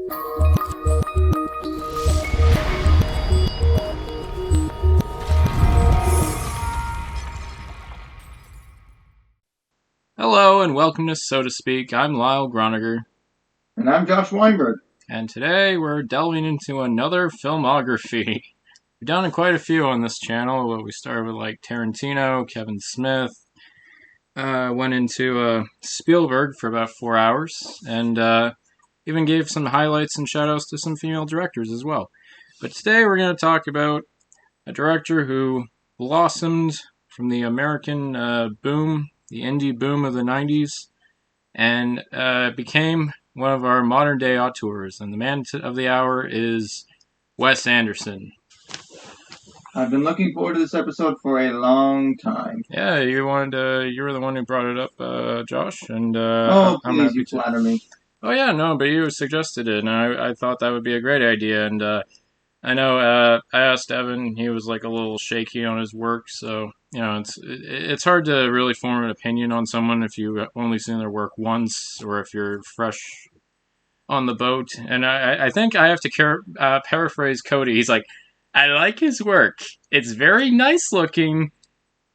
Hello and welcome to So to Speak. I'm Lyle Groniger. And I'm Josh Weinberg. And today we're delving into another filmography. We've done quite a few on this channel. We started with like Tarantino, Kevin Smith, went into Spielberg for about 4 hours, and even gave some highlights and shoutouts to some female directors as well. But today we're going to talk about a director who blossomed from the American boom, the indie boom of the 90s, and became one of our modern day auteurs. And the man of the hour is Wes Anderson. I've been looking forward to this episode for a long time. Yeah, you were the one who brought it up, Josh. And please, you flatter me. Oh yeah, no, but you suggested it, and I thought that would be a great idea. And I know I asked Evan, he was like a little shaky on his work, so you know it's hard to really form an opinion on someone if you've only seen their work once or if you're fresh on the boat. And I think I have to paraphrase Cody. He's like, I like his work. It's very nice looking,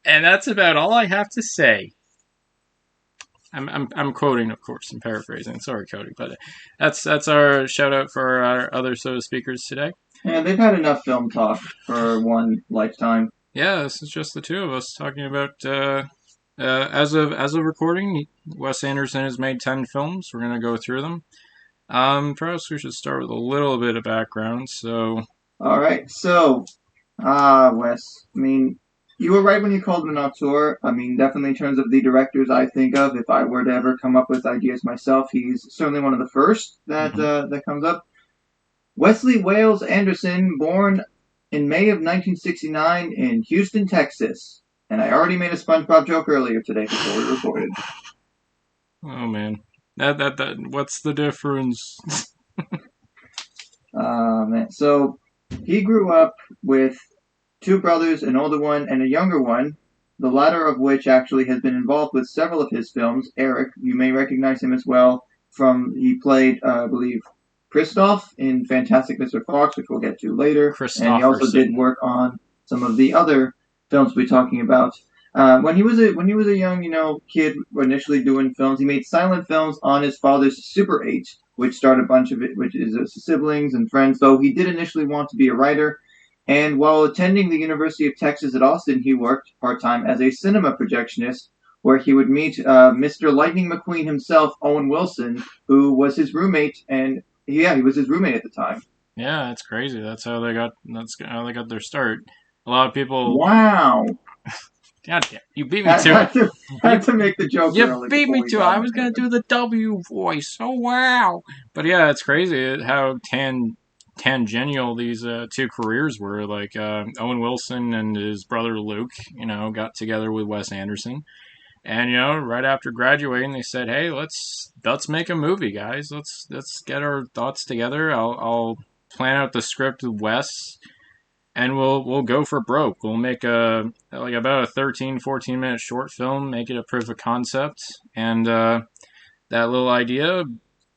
and that's about all I have to say. I'm quoting, of course, and paraphrasing. Sorry, Cody, but that's our shout out for our other soda speakers today. Yeah, they've had enough film talk for one lifetime. Yeah, this is just the two of us talking about. As of recording, Wes Anderson has made 10 films. We're gonna go through them. Perhaps we should start with a little bit of background. So. All right, so, Wes. I mean, you were right when you called him an auteur. I mean, definitely in terms of the directors I think of, if I were to ever come up with ideas myself, he's certainly one of the first that that comes up. Wesley Wales Anderson, born in May of 1969 in Houston, Texas. And I already made a SpongeBob joke earlier today before we recorded. Oh, man. That what's the difference? Man. So, he grew up with two brothers, an older one and a younger one, the latter of which actually has been involved with several of his films. Eric, you may recognize him as well he played, I believe, Kristoff in Fantastic Mr. Fox, which we'll get to later. And he also did work on some of the other films we'll be talking about. When he was a young, kid initially doing films, he made silent films on his father's Super 8, which starred a bunch of it, which is siblings and friends. Though he did initially want to be a writer, and while attending the University of Texas at Austin, he worked part-time as a cinema projectionist, where he would meet Mr. Lightning McQueen himself, Owen Wilson, who was his roommate, and he was his roommate at the time. Yeah, that's crazy. That's how they got their start. A lot of people. Wow. God damn, you beat me to it. I had to make the joke. You beat me to it. I was gonna do the W voice. Oh wow! But yeah, it's crazy how tangential these two careers were. Like Owen Wilson and his brother Luke, got together with Wes Anderson. And right after graduating, they said, "Hey, let's make a movie, guys. Let's get our thoughts together. I'll plan out the script with Wes, and we'll go for broke. We'll make about a 13-14 minute short film, make it a proof of concept, and that little idea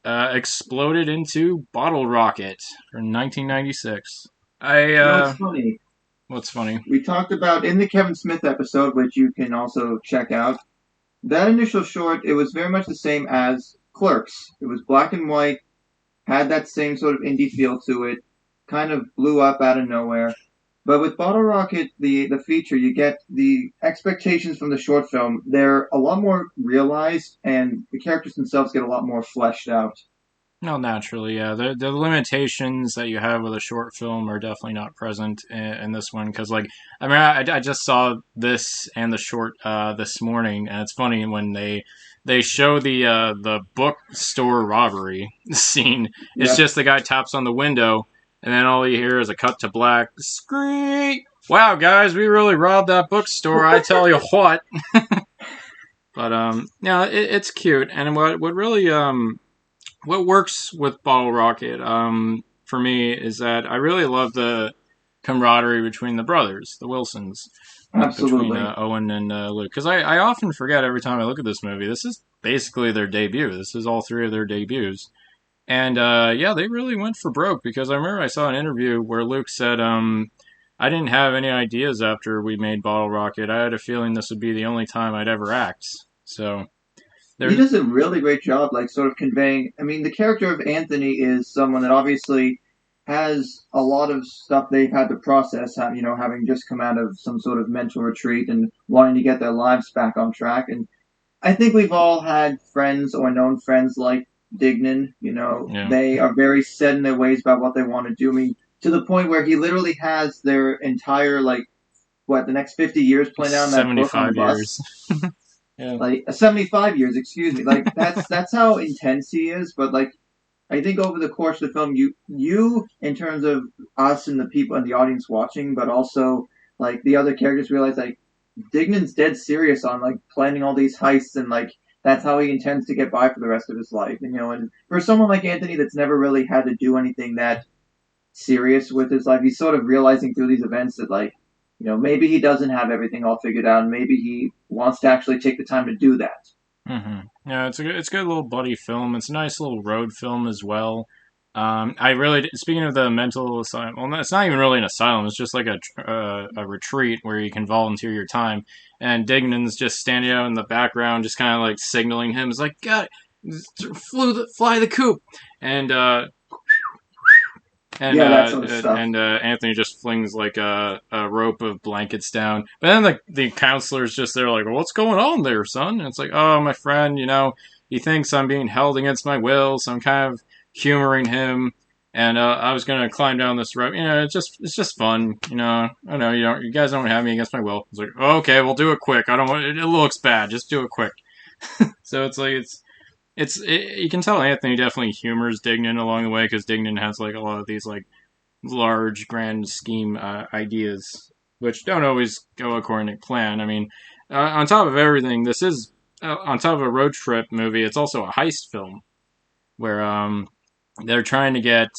exploded into Bottle Rocket in 1996. What's funny? What's funny? We talked about in the Kevin Smith episode, which you can also check out. That initial short, it was very much the same as Clerks. It was black and white, had that same sort of indie feel to it, kind of blew up out of nowhere. But with Bottle Rocket, the feature, you get the expectations from the short film. They're a lot more realized, and the characters themselves get a lot more fleshed out. No, naturally, yeah. The limitations that you have with a short film are definitely not present in this one. Because, I just saw this and the short this morning, and it's funny when they show the bookstore robbery scene. It's just the guy taps on the window, and then all you hear is a cut to black. Scream! Wow, guys, we really robbed that bookstore. I tell you what. But it's cute, and what really what works with Bottle Rocket for me is that I really love the camaraderie between the brothers, the Wilsons. Absolutely. Between Owen and Luke. Because I often forget every time I look at this movie, this is basically their debut. This is all three of their debuts. And yeah, they really went for broke because I remember I saw an interview where Luke said, I didn't have any ideas after we made Bottle Rocket. I had a feeling this would be the only time I'd ever act. So He there's does a really great job, like sort of conveying. I mean, the character of Anthony is someone that obviously has a lot of stuff they've had to process. Having just come out of some sort of mental retreat and wanting to get their lives back on track. And I think we've all had friends or known friends like Dignan. yeah, They are very set in their ways about what they want to do. I mean, to the point where he literally has their entire the next 50 years planned out in that book on the 75 bus. years. Yeah. 75 years, excuse me. Like that's how intense he is. But I think over the course of the film, you in terms of us and the people and the audience watching, but also like the other characters realize like Dignan's dead serious on like planning all these heists and like that's how he intends to get by for the rest of his life. And for someone like Anthony that's never really had to do anything that serious with his life, he's sort of realizing through these events that maybe he doesn't have everything all figured out, and maybe he wants to actually take the time to do that. Yeah, it's a good little buddy film. It's a nice little road film as well. I really, speaking of the mental asylum, well, it's not even really an asylum. It's just like a retreat where you can volunteer your time. And Dignan's just standing out in the background, just kind of like signaling him. It's like, God, fly the coop, and Yeah, that sort of stuff. Anthony just flings like a rope of blankets down. But then like the counselor's just there like, well, what's going on there, son? And it's like, oh, my friend, he thinks I'm being held against my will, so I'm kind of humoring him. And I was gonna climb down this rope. It's just fun. I know you guys don't have me against my will. It's like, oh, okay, we'll do it quick. I don't want it looks bad. Just do it quick. So it's like you can tell Anthony definitely humors Dignan along the way because Dignan has like a lot of these like large grand scheme ideas which don't always go according to plan. I mean, on top of everything, this is on top of a road trip movie. It's also a heist film where they're trying to get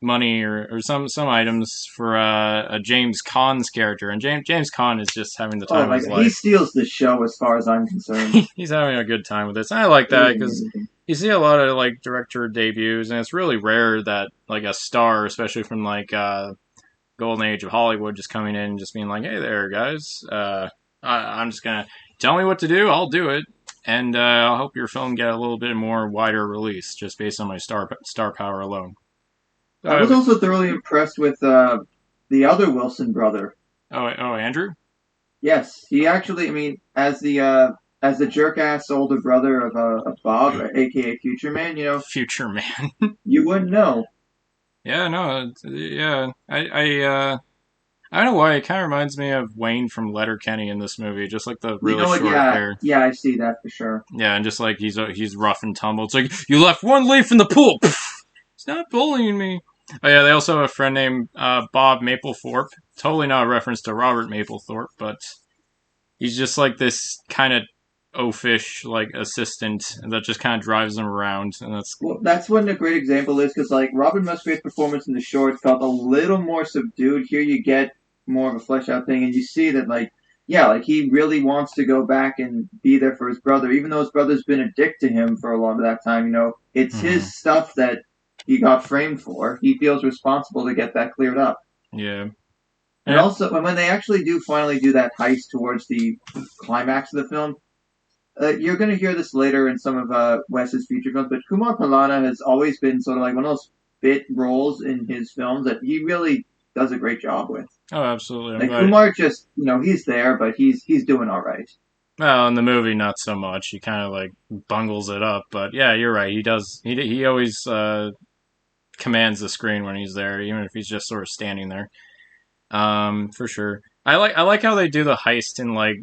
money or some items for a James Caan's character, and James Caan is just having the Oh time of my his god, he life. steals the show as far as I'm concerned. He's having a good time with this. And I like that Everything, because everything. you see a lot of like director debuts, and it's really rare that like a star, especially from like golden age of Hollywood, just coming in and just being like, "Hey there, guys, I'm just gonna tell me what to do. I'll do it, and I'll help your film get a little bit more wider release just based on my star power alone." I was Uh, also thoroughly impressed with the other Wilson brother. Andrew, Yes, he actually. I mean, as the jerk ass older brother of Bob, aka Future Man, future man. you wouldn't know. Yeah, no, yeah, I don't know why it kind of reminds me of Wayne from Letterkenny in this movie, just like the You really know what? short Yeah, hair. yeah, I see that for sure. Yeah, and just like he's rough and tumble. It's like you left one leaf in the pool. He's not bullying me. Oh yeah, they also have a friend named Bob Mapplethorpe. Totally not a reference to Robert Mapplethorpe, but he's just like this kind of oafish like assistant that just kind of drives them around, and that's Well, that's what a great example is because like Robin Musgrave's performance in the short felt a little more subdued. Here you get more of a fleshed out thing, and you see that yeah, like he really wants to go back and be there for his brother, even though his brother's been a dick to him for a lot of that time. It's mhm. his stuff that he got framed for. He feels responsible to get that cleared up. Yeah. And Yeah. also, when they actually do finally do that heist towards the climax of the film, you're going to hear this later in some of Wes's feature films, but Kumar Palana has always been sort of like one of those bit roles in his films that he really does a great job with. Oh, absolutely. I'm Like glad. Kumar just, he's there, but he's doing all right. Well, in the movie, not so much. He kind of like bungles it up, but yeah, you're right. He does. He always commands the screen when he's there, even if he's just sort of standing there. For sure. I like how they do the heist in like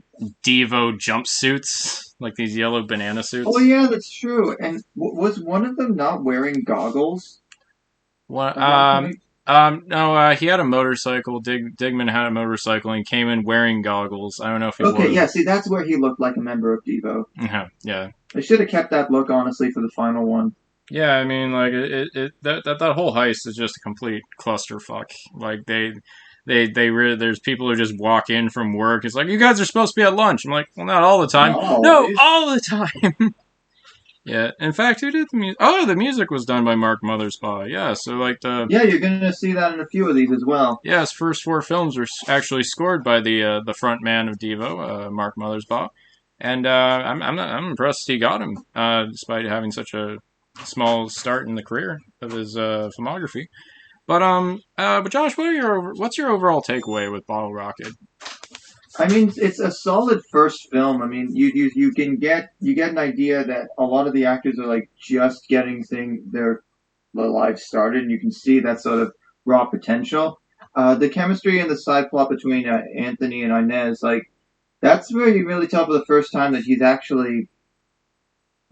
Devo jumpsuits, like these yellow banana Oh suits. yeah, that's true. And was one of them not wearing goggles What? at one point? No. He had a motorcycle. Digman had a motorcycle and came in wearing goggles. I don't know if he Okay, was. yeah. See, that's where he looked like a member of Devo. Yeah, yeah. They should have kept that look honestly for the final one. Yeah, I mean, like that whole heist is just a complete clusterfuck. Like there's people who just walk in from work. It's like you guys are supposed to be at lunch. I'm like, well, not all the time. Not No, always. all the time. Yeah. In fact, who did the music? Oh, the music was done by Mark Mothersbaugh. Yeah. So like the Yeah, you're gonna see that in a few of these as well. yeah, his first four films were actually scored by the front man of Devo, Mark Mothersbaugh, and I'm impressed he got him, despite having such a small start in the career of his filmography. But Josh, what's your overall takeaway with Bottle Rocket? I mean, it's a solid first film. I mean, you can get an idea that a lot of the actors are like just getting their lives started, and you can see that sort of raw potential. The chemistry and the side plot between Anthony and Inez, like that's where you really tell for the first time that he's actually.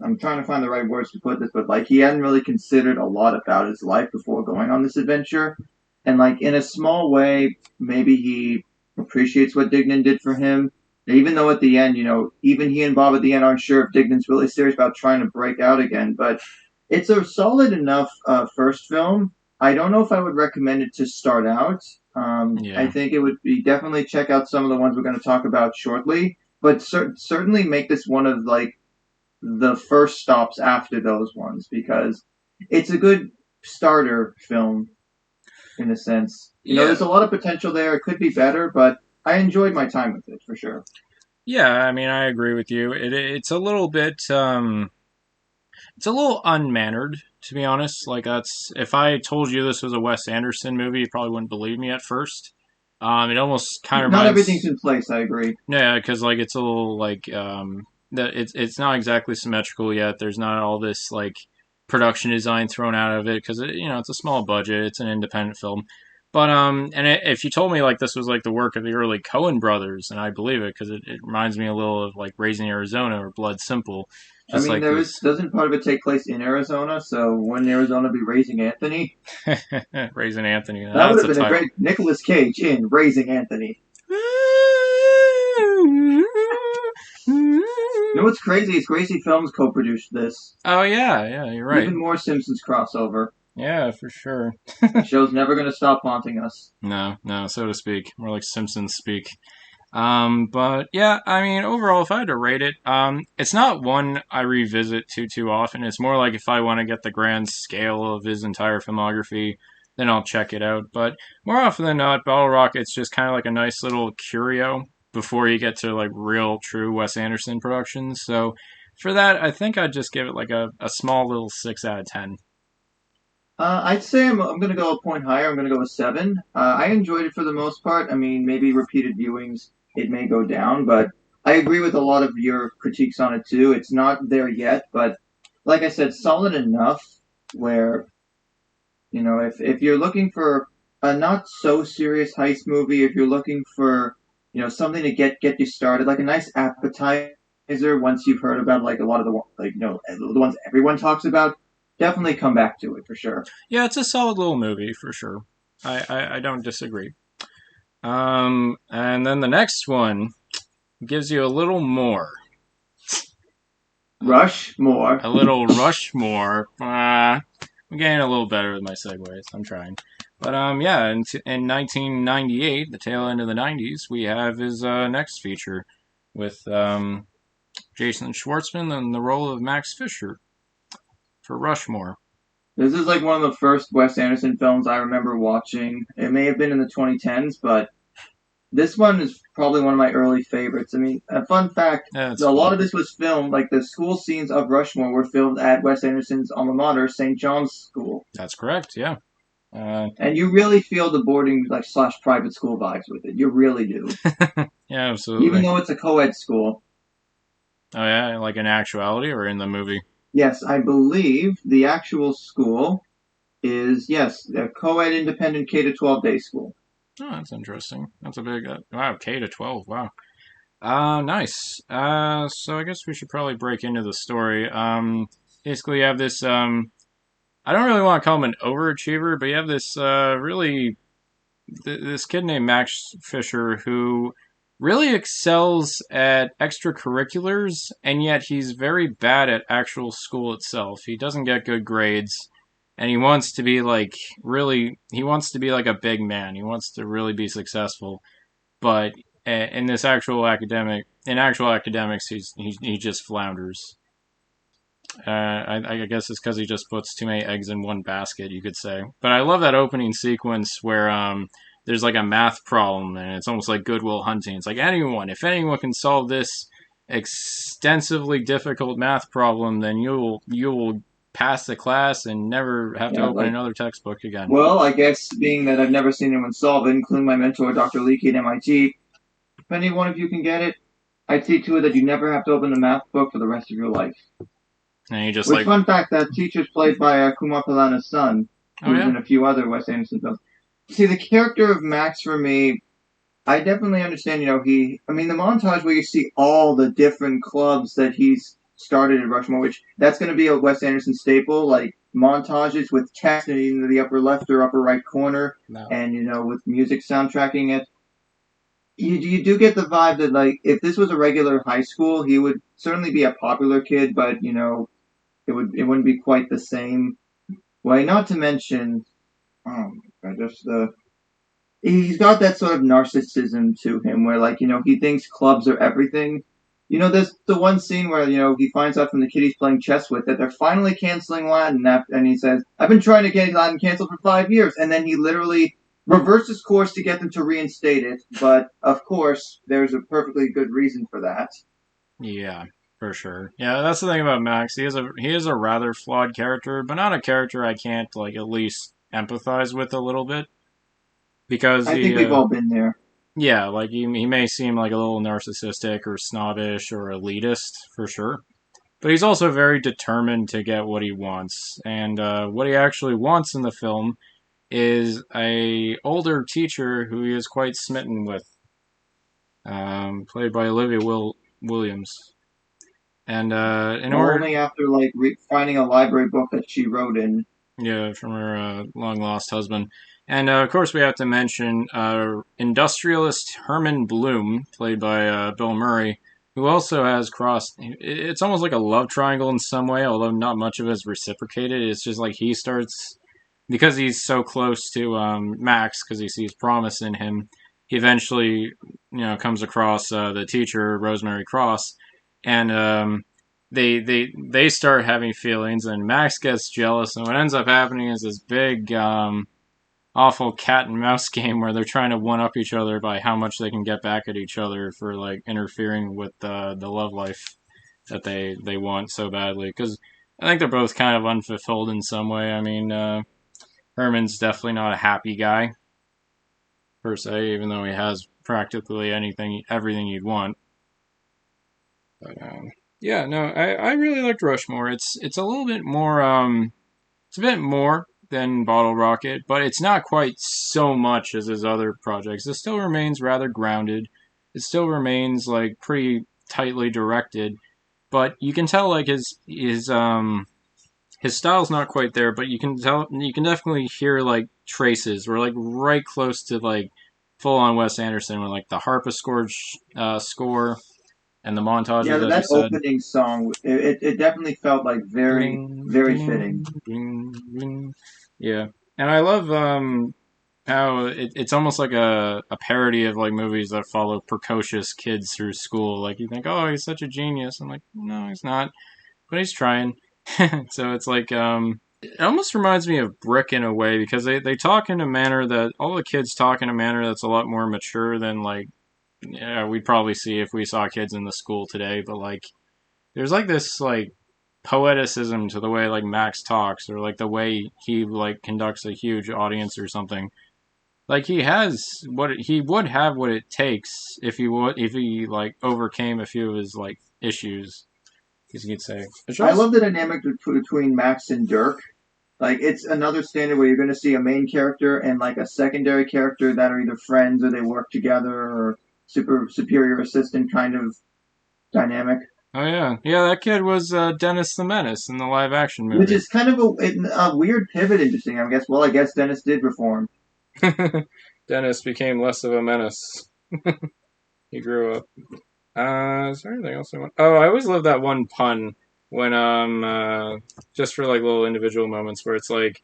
I'm trying to find the right words to put this, but like he hadn't really considered a lot about his life before going on this adventure, and like in a small way, maybe he appreciates what Dignan did for him. Even though at the end, even he and Bob at the end aren't sure if Dignan's really serious about trying to break out again, but it's a solid enough first film. I don't know if I would recommend it to start out. I Yeah. think it would be definitely check out some of the ones we're going to talk about shortly, but certainly make this one of like the first stops after those ones because it's a good starter film in a sense. Yeah. There's a lot of potential there. It could be better, but I enjoyed my time with it for sure. Yeah, I mean, I agree with you. It's a little bit, it's a little unmannered, to be honest. Like that's if I told you this was a Wes Anderson movie, you probably wouldn't believe me at first. It almost kind of Not everything's reminds, in place. I agree. yeah, because like it's a little like it's not exactly symmetrical yet. There's not all this like production design thrown out of it because it's a small budget. It's an independent film. If you told me like this was like the work of the early Coen brothers, and I believe it because it reminds me a little of like Raising Arizona or Blood Simple, I just mean, like these doesn't part of it take place in Arizona? So wouldn't Arizona be Raising Anthony? Raising Anthony. That would That's have a been a title. great Nicolas Cage in Raising Anthony. You know what's crazy? It's Crazy Films co-produced this. Oh yeah, you're right. Even more Simpsons crossover. Yeah, for sure. The show's never going to stop haunting us. No, so to speak. More like Simpsons speak. But yeah, I mean, overall, if I had to rate it, it's not one I revisit too often. It's more like if I want to get the grand scale of his entire filmography, then I'll check it out. But more often than not, Bottle Rocket's just kind of like a nice little curio before you get to like real, true Wes Anderson productions. So for that, I think I'd just give it like a small little 6 out of 10. I'd say I'm going to go a point higher. I'm going to go a 7. I enjoyed it for the most part. I mean, maybe repeated viewings, it may go down, but I agree with a lot of your critiques on it too. It's not there yet, but like I said, solid enough where, if you're looking for a not so serious heist movie, if you're looking for, something to get you started, like a nice appetizer once you've heard about like a lot of the ones everyone talks about, definitely come back to it for sure. Yeah, it's a solid little movie for sure. I don't disagree. And then the next one gives you a little more. Rushmore. A little Rushmore. I'm getting a little better with my segues. I'm trying. Yeah, in 1998, the tail end of the 90s, we have his next feature with Jason Schwartzman in the role of Max Fisher for Rushmore. This is like one of the first Wes Anderson films I remember watching. It may have been in the 2010s, but this one is probably one of my early favorites. I mean, a fun fact, Yeah, that's a lot cool. of this was filmed, like the school scenes of Rushmore were filmed at Wes Anderson's alma mater, St. John's School. That's correct, yeah. And you really feel the boarding like slash private school vibes with it. You really do. Yeah, Even absolutely. though it's a co-ed school. Oh, yeah, like in actuality or in the movie? Yes, I believe the actual school is, yes, a co-ed independent K to 12 day school. Oh, that's interesting. That's a big, wow, K to 12, wow. Nice. So I guess we should probably break into the story. Basically, you have this, I don't really want to call him an overachiever, but you have this, this kid named Max Fisher who really excels at extracurriculars, and yet he's very bad at actual school itself. He doesn't get good grades, and he wants to be like he wants to be like a big man. He wants to really be successful, but in actual academics, he just flounders. I guess it's because he just puts too many eggs in one basket, you could say. But I love that opening sequence where there's like a math problem and it's almost like Goodwill Hunting. It's like if anyone can solve this extensively difficult math problem, then you will pass the class and never have to Yeah, open like, another textbook again. well, I guess being that I've never seen anyone solve it, including my mentor, Dr. Leakey at MIT, if any one of you can get it, I'd see to it that you never have to open the math book for the rest of your life. And you just Which, like, fun fact, that teacher's played by Kumar Palana's son, oh who's yeah, in a few other Wes Anderson films. See, the character of Max for me, I definitely understand, I mean, the montage where you see all the different clubs that he's started at Rushmore, which that's going to be a Wes Anderson staple, like montages with text in either the upper left or upper right corner, no, and, with music soundtracking it. You do get the vibe that, like, if this was a regular high school, he would certainly be a popular kid, but, it wouldn't be quite the same way. Not to mention, oh my God, just the he's got that sort of narcissism to him where, like, he thinks clubs are everything. There's the one scene where, he finds out from the kid he's playing chess with that they're finally canceling Latin, and he says, I've been trying to get Latin canceled for 5 years. And then he literally reverses course to get them to reinstate it. But, of course, there's a perfectly good reason for that. yeah, for sure. Yeah, that's the thing about Max. He is a rather flawed character, but not a character I can't like at least empathize with a little bit because I think we've all been there. yeah, like he may seem like a little narcissistic or snobbish or elitist for sure, but he's also very determined to get what he wants, and what he actually wants in the film is a older teacher who he is quite smitten with, played by Williams. And in order, Only after, like, finding a library book that she wrote in. yeah, from her long lost husband. And of course, we have to mention industrialist Herman Bloom, played by Bill Murray, who also has crossed. It's almost like a love triangle in some way, although not much of it is reciprocated. It's just like he starts, because he's so close to Max, because he sees promise in him. He eventually, comes across the teacher, Rosemary Cross, and they start having feelings, and Max gets jealous, and what ends up happening is this big awful cat and mouse game where they're trying to one up each other by how much they can get back at each other for like interfering with the love life that they want so badly. Because I think they're both kind of unfulfilled in some way. I mean, Herman's definitely not a happy guy per se, even though he has practically everything you'd want. But yeah, no, I really liked Rushmore. It's a little bit more it's a bit more than Bottle Rocket, but it's not quite so much as his other projects. It still remains rather grounded. It still remains like pretty tightly directed, but you can tell like his style's not quite there, but you can definitely hear like traces. We're like right close to like full on Wes Anderson with like the harpsichord score and the Yeah, montages, as you that said. opening song, it definitely felt like very, Bling, very bling, fitting. bling, bling. Yeah, and I love how it's almost like a parody of like movies that follow precocious kids through school. Like you think, oh, he's such a genius. I'm like, no, he's not, but he's trying. So it's like it almost reminds me of Brick in a way because they talk in a manner that all the kids talk in a manner that's a lot more mature than like we'd probably see if we saw kids in the school today. But like there's like this like poeticism to the way like Max talks or like the way he like conducts a huge audience or something. Like he would have what it takes if he like overcame a few of his like issues. As you could say. It I shows. love the dynamic between Max and Dirk. Like, it's another standard where you're going to see a main character and, like, a secondary character that are either friends or they work together or superior assistant kind of dynamic. Oh yeah, yeah. That kid was Dennis the Menace in the live action Which movie. is kind of a weird pivot, interesting. I guess, well, I guess Dennis did reform. Dennis became less of a menace. He grew up. Is there anything else I want? Oh, I always love that one pun when just for like little individual moments where it's like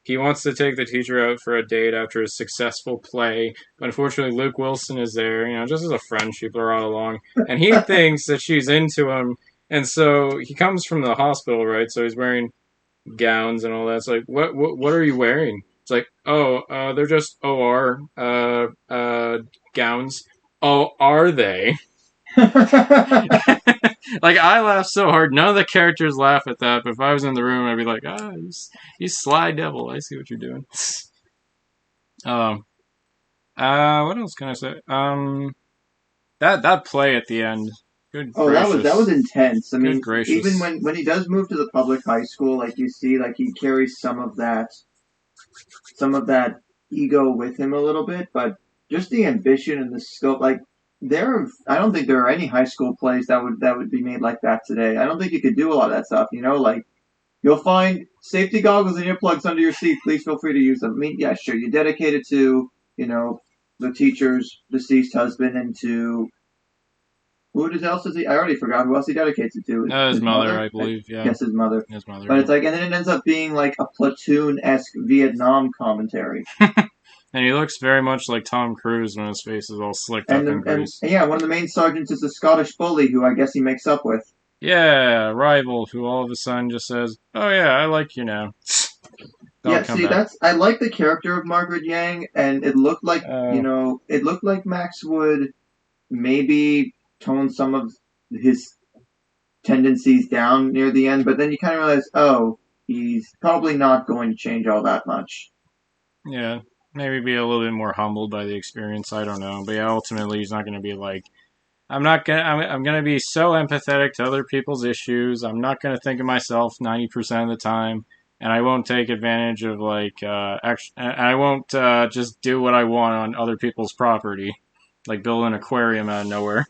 he wants to take the teacher out for a date after a successful play, but unfortunately Luke Wilson is there, just as a friend she brought along, and he thinks that she's into him, And so he comes from the hospital, right? So he's wearing gowns and all that. It's like, what are you wearing? It's like, oh, they're just OR gowns. Oh, are they? Like, I laugh so hard. None of the characters laugh at that, but if I was in the room, I'd be like, you sly devil. I see what you're doing. um, what else can I say? That play at the end. Good Oh, that was gracious. intense. I Good mean, even gracious. when he does move to the public high school, like you see, like he carries some of that ego with him a little bit, but just the ambition and the scope, like I don't think there are any high school plays that would be made like that today. I don't think you could do a lot of that stuff. Like you'll find safety goggles and earplugs under your seat. Please feel free to use them. I mean, yeah, sure, you're dedicated to the teacher's deceased husband and to who else does he? I already forgot who else he dedicates it to. His His mother, mother? I believe. Yeah, Yes, his mother. his mother. But Yeah. it's like, and then it ends up being like a platoon-esque Vietnam commentary. And he looks very much like Tom Cruise when his face is all slicked up And, in and grease. yeah, one of the main sergeants is a Scottish bully who I guess he makes up with. Yeah, rival who all of a sudden just says, "Oh yeah, I like you now." I'll Yeah, come see, back. I like the character of Margaret Yang, and it looked like Oh, Max would maybe tone some of his tendencies down near the end, but then you kind of realize, oh, he's probably not going to change all that much. yeah. Maybe be a little bit more humbled by the experience. I don't know, but yeah, ultimately he's not going to be like, I'm not gonna. I'm gonna be so empathetic to other people's issues. I'm not gonna think of myself 90% of the time, and I won't take advantage of I won't just do what I want on other people's property, like build an aquarium out of nowhere.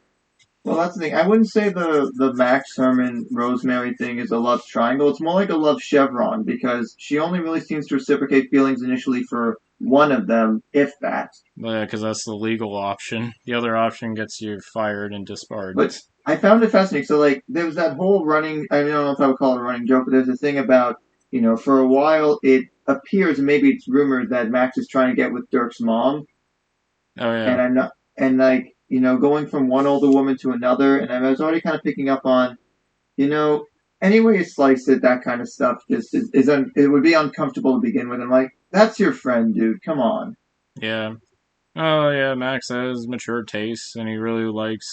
Well, that's the thing. I wouldn't say the Max Herman Rosemary thing is a love triangle. It's more like a love chevron because she only really seems to reciprocate feelings initially for one of them, if that. Because that's the legal option. The other option gets you fired and disbarred. But I found it fascinating. So, like, there was that whole running. I don't know if I would call it a running joke, but there's a thing about for a while it appears, and maybe it's rumored that Max is trying to get with Dirk's mom, Oh yeah, and I'm not, and like going from one older woman to another, and I was already kind of picking up on you know, any way you slice it, that kind of stuff just it would be uncomfortable to begin with. I'm like, that's your friend, dude. Come on. yeah. Oh yeah, Max has mature tastes, and he really likes.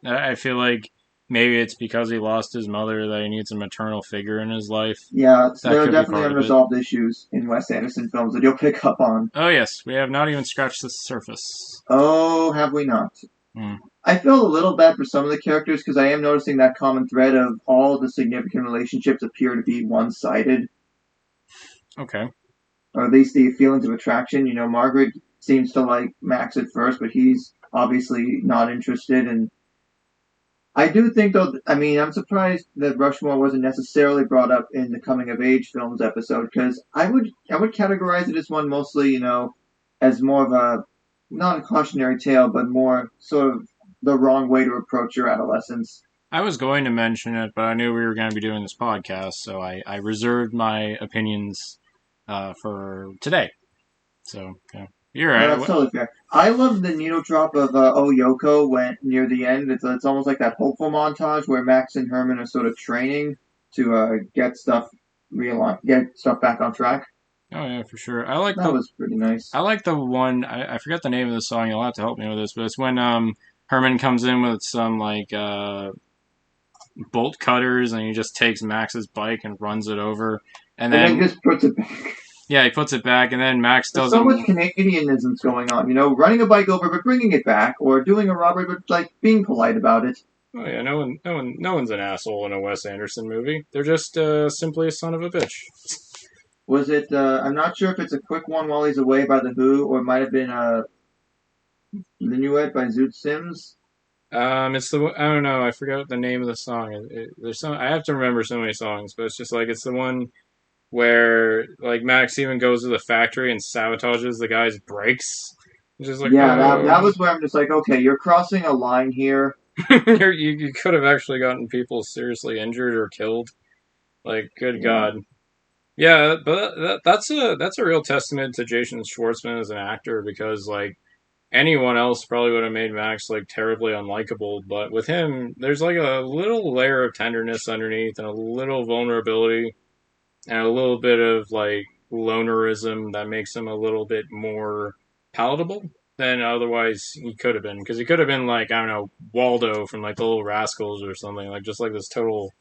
I feel like maybe it's because he lost his mother that he needs a maternal figure in his life. Yeah, so That there are could be definitely part of it. unresolved issues in Wes Anderson films that you'll pick up on. Oh yes, we have not even scratched the surface. Oh, have we not? Hmm. I feel a little bad for some of the characters because I am noticing that common thread of all the significant relationships appear to be one-sided, Okay. or at least the feelings of attraction. Margaret seems to like Max at first, but he's obviously not interested, and I do think, though. I mean, I'm surprised that Rushmore wasn't necessarily brought up in the coming of age films episode because I would categorize it as one mostly, as more of a not a cautionary tale, but more sort of the wrong way to approach your adolescence. I was going to mention it, but I knew we were going to be doing this podcast, so I reserved my opinions for today. So yeah, you're No, that's right. totally fair. I love the needle drop of Oh Yoko when near the end. It's almost like that hopeful montage where Max and Herman are sort of training to get stuff back on track. Oh yeah, for sure. That was pretty nice. I like the one. I forgot the name of the song. You'll have to help me with this, but it's when Herman comes in with some bolt cutters and he just takes Max's bike and runs it over, and And then then just puts it back. yeah, he puts it back, and then Max There's so doesn't. much Canadianisms going on, running a bike over but bringing it back, or doing a robbery but like being polite about it. Oh yeah, no one's an asshole in a Wes Anderson movie. They're just simply a son of a bitch. Was it? I'm not sure if it's a quick one while he's away by the Who, or it might have been a Minuet by Zoot Sims. It's the I don't know. I forgot the name of the song. There's some. I have to remember so many songs, but it's just like it's the one where like Max even goes to the factory and sabotages the guy's brakes. It's just like, Yeah, oh, that was where I'm just like, okay, you're crossing a line here. you could have actually gotten people seriously injured or killed. Like, good Yeah. God. Yeah, but that's a real testament to Jason Schwartzman as an actor because like anyone else probably would have made Max like terribly unlikable, but with him, there's like a little layer of tenderness underneath and a little vulnerability and a little bit of like lonerism that makes him a little bit more palatable than otherwise he could have been. Because he could have been like, I don't know, Waldo from like the Little Rascals or something, like just like this total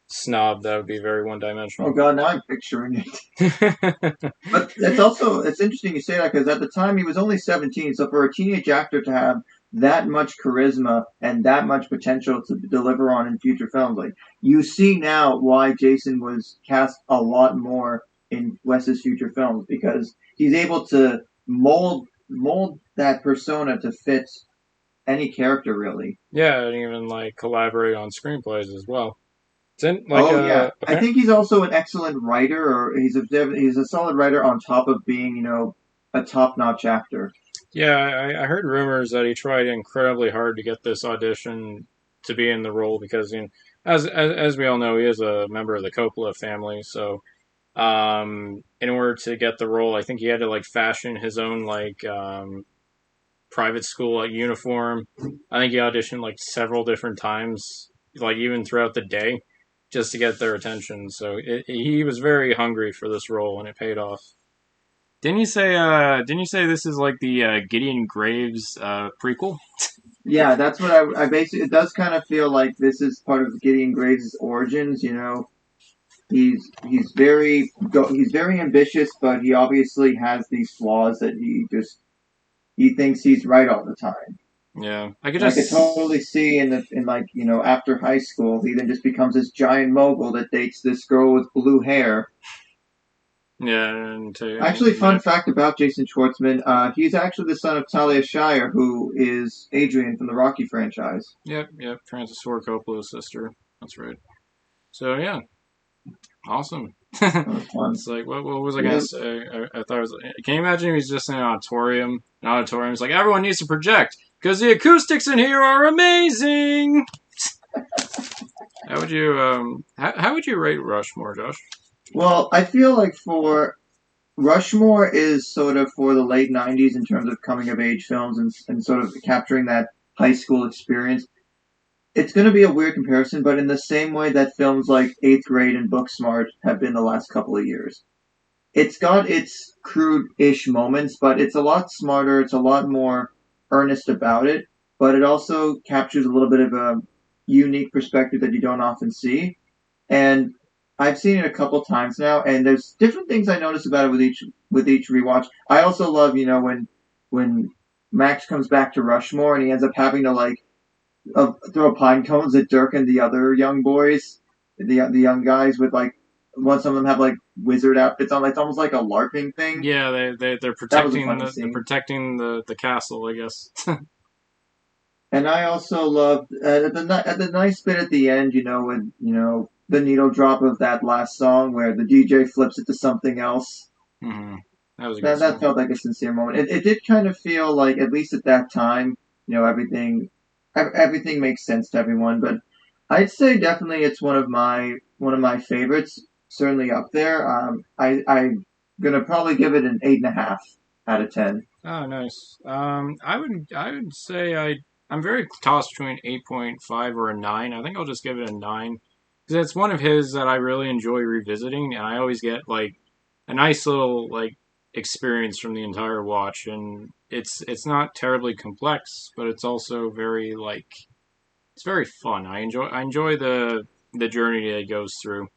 snob that would be very one Oh dimensional. God, now I'm picturing it. But it's interesting you say that because at the time he was only 17, so for a teenage actor to have that much charisma and that much potential to deliver on in future films, like you see now why Jason was cast a lot more in Wes's future films because he's able to mold that persona to fit any character really. Yeah, and even like collaborate on screenplays as well. It's in like Oh yeah, I apparent. think he's also an excellent writer, or he's a solid writer on top of being a top notch actor. Yeah, I heard rumors that he tried incredibly hard to get this audition to be in the role because, as we all know, he is a member of the Coppola family. So, in order to get the role, I think he had to like fashion his own like private school like uniform. I think he auditioned like several different times, like even throughout the day, just to get their attention. So he was very hungry for this role, and it paid off. Didn't you say? Didn't you say this is like the Gideon Graves prequel? Yeah, that's what I basically. It does kind of feel like this is part of Gideon Graves' origins. He's very ambitious, but he obviously has these flaws that he thinks he's right all the time. Yeah, I could And I could just. totally see in like after high school, he then just becomes this giant mogul that dates this girl with blue hair. Yeah, and Actually, to fun fact about Jason Schwartzman: he's actually the son of Talia Shire, who is Adrian from the Rocky franchise. yep, Francis Ford Coppola's sister. That's right. So yeah, awesome. That was fun. It's like what was I gonna Yeah. say? I thought it was. Can you imagine if he's just in an auditorium? An auditorium. It's like everyone needs to project because the acoustics in here are amazing. How would you how would you rate Rushmore, Josh? Well, I feel like for Rushmore is sort of for the late '90s in terms of coming of age films and sort of capturing that high school experience. It's going to be a weird comparison, but in the same way that films like Eighth Grade and Booksmart have been the last couple of years. It's got its crude-ish moments, but it's a lot smarter. It's a lot more earnest about it, but it also captures a little bit of a unique perspective that you don't often see. And I've seen it a couple times now, and there's different things I notice about it with each rewatch. I also love, when Max comes back to Rushmore and he ends up having to like throw pine cones at Dirk and the other young boys, the young guys with like one some of them have like wizard outfits on. It's almost like a LARPing thing. Yeah, they're That was a protecting funny they're scene. protecting the castle, I guess. And I also loved at the nice bit at the end, when the needle drop of that last song where the DJ flips it to something else. hmm That was a good That song. felt like a sincere moment. It did kind of feel like at least at that time, everything makes sense to everyone. But I'd say definitely it's one of my favorites. Certainly up there. I'm gonna probably give it an 8.5 out of 10. Oh, nice. I would say I'm very tossed between 8.5 or a 9. I think I'll just give it a 9 because it's one of his that I really enjoy revisiting, and I always get like a nice little like experience from the entire watch, and it's not terribly complex, but it's also very like it's very fun. I enjoy the journey that he goes through.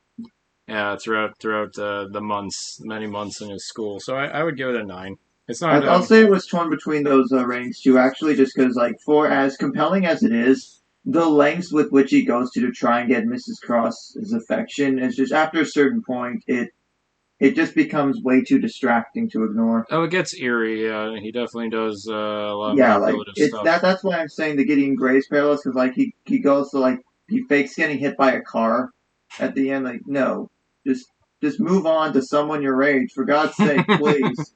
Throughout the months, many months in his school. So I would give it a 9. It's not I'll say it was torn between those ratings too, actually, just because like for as compelling as it is, the lengths with which he goes to try and get Mrs. Cross's affection is just after a certain point, it just becomes way too distracting to ignore. Oh, it gets eerie. Yeah, he definitely does a lot of Yeah, like manipulative it's stuff. that's why I'm saying the Gideon Grace parallels because like he goes to like he fakes getting hit by a car at the end. Like no, just just move on to someone your age for God's sake, please.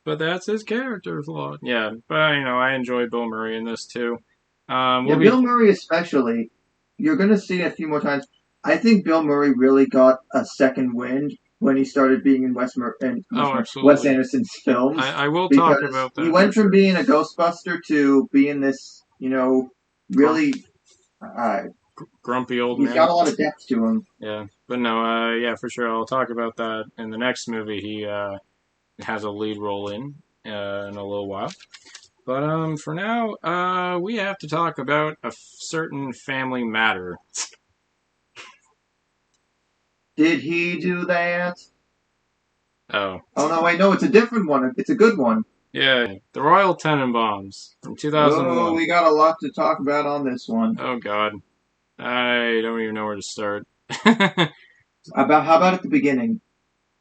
But that's his character flaw. Yeah, but I enjoy Bill Murray in this too. Yeah, We'll be. Bill Murray especially. You're gonna see it a few more times. I think Bill Murray really got a second wind when he started being in Oh, Wes absolutely. Anderson's films, I will talk because about he that for went from sure. being a Ghostbuster to being this, Grump, really, uh, grumpy old he's got man. a lot of depth to him. Yeah, but no, yeah, for sure. I'll talk about that in the next movie. He has a lead role in a little while. But for now, we have to talk about a certain family matter. Did he do that? Oh, Oh no, wait, no, it's a different one. It's a good one. yeah, the Royal Tenenbaums from Oh, 2001. we got a lot to talk about on this one. Oh God, I don't even know where to start. that, About how about at the beginning?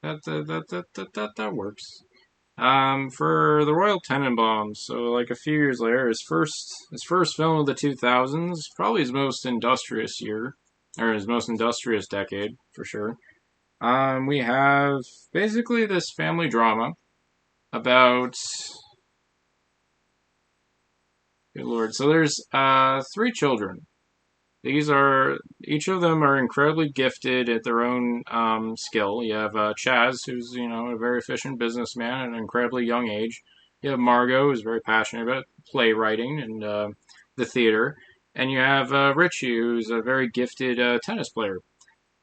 that works. For the Royal Tenenbaums, so like a few years later, his first film of the 2000s, probably his most industrious year, or his most industrious decade for sure. We have basically this family drama about, good lord. So there's three children. These are Each of them are incredibly gifted at their own skill. You have Chaz, who's a very efficient businessman at an incredibly young age. You have Margot, who's very passionate about playwriting and the theater, and you have Richie, who's a very gifted tennis player.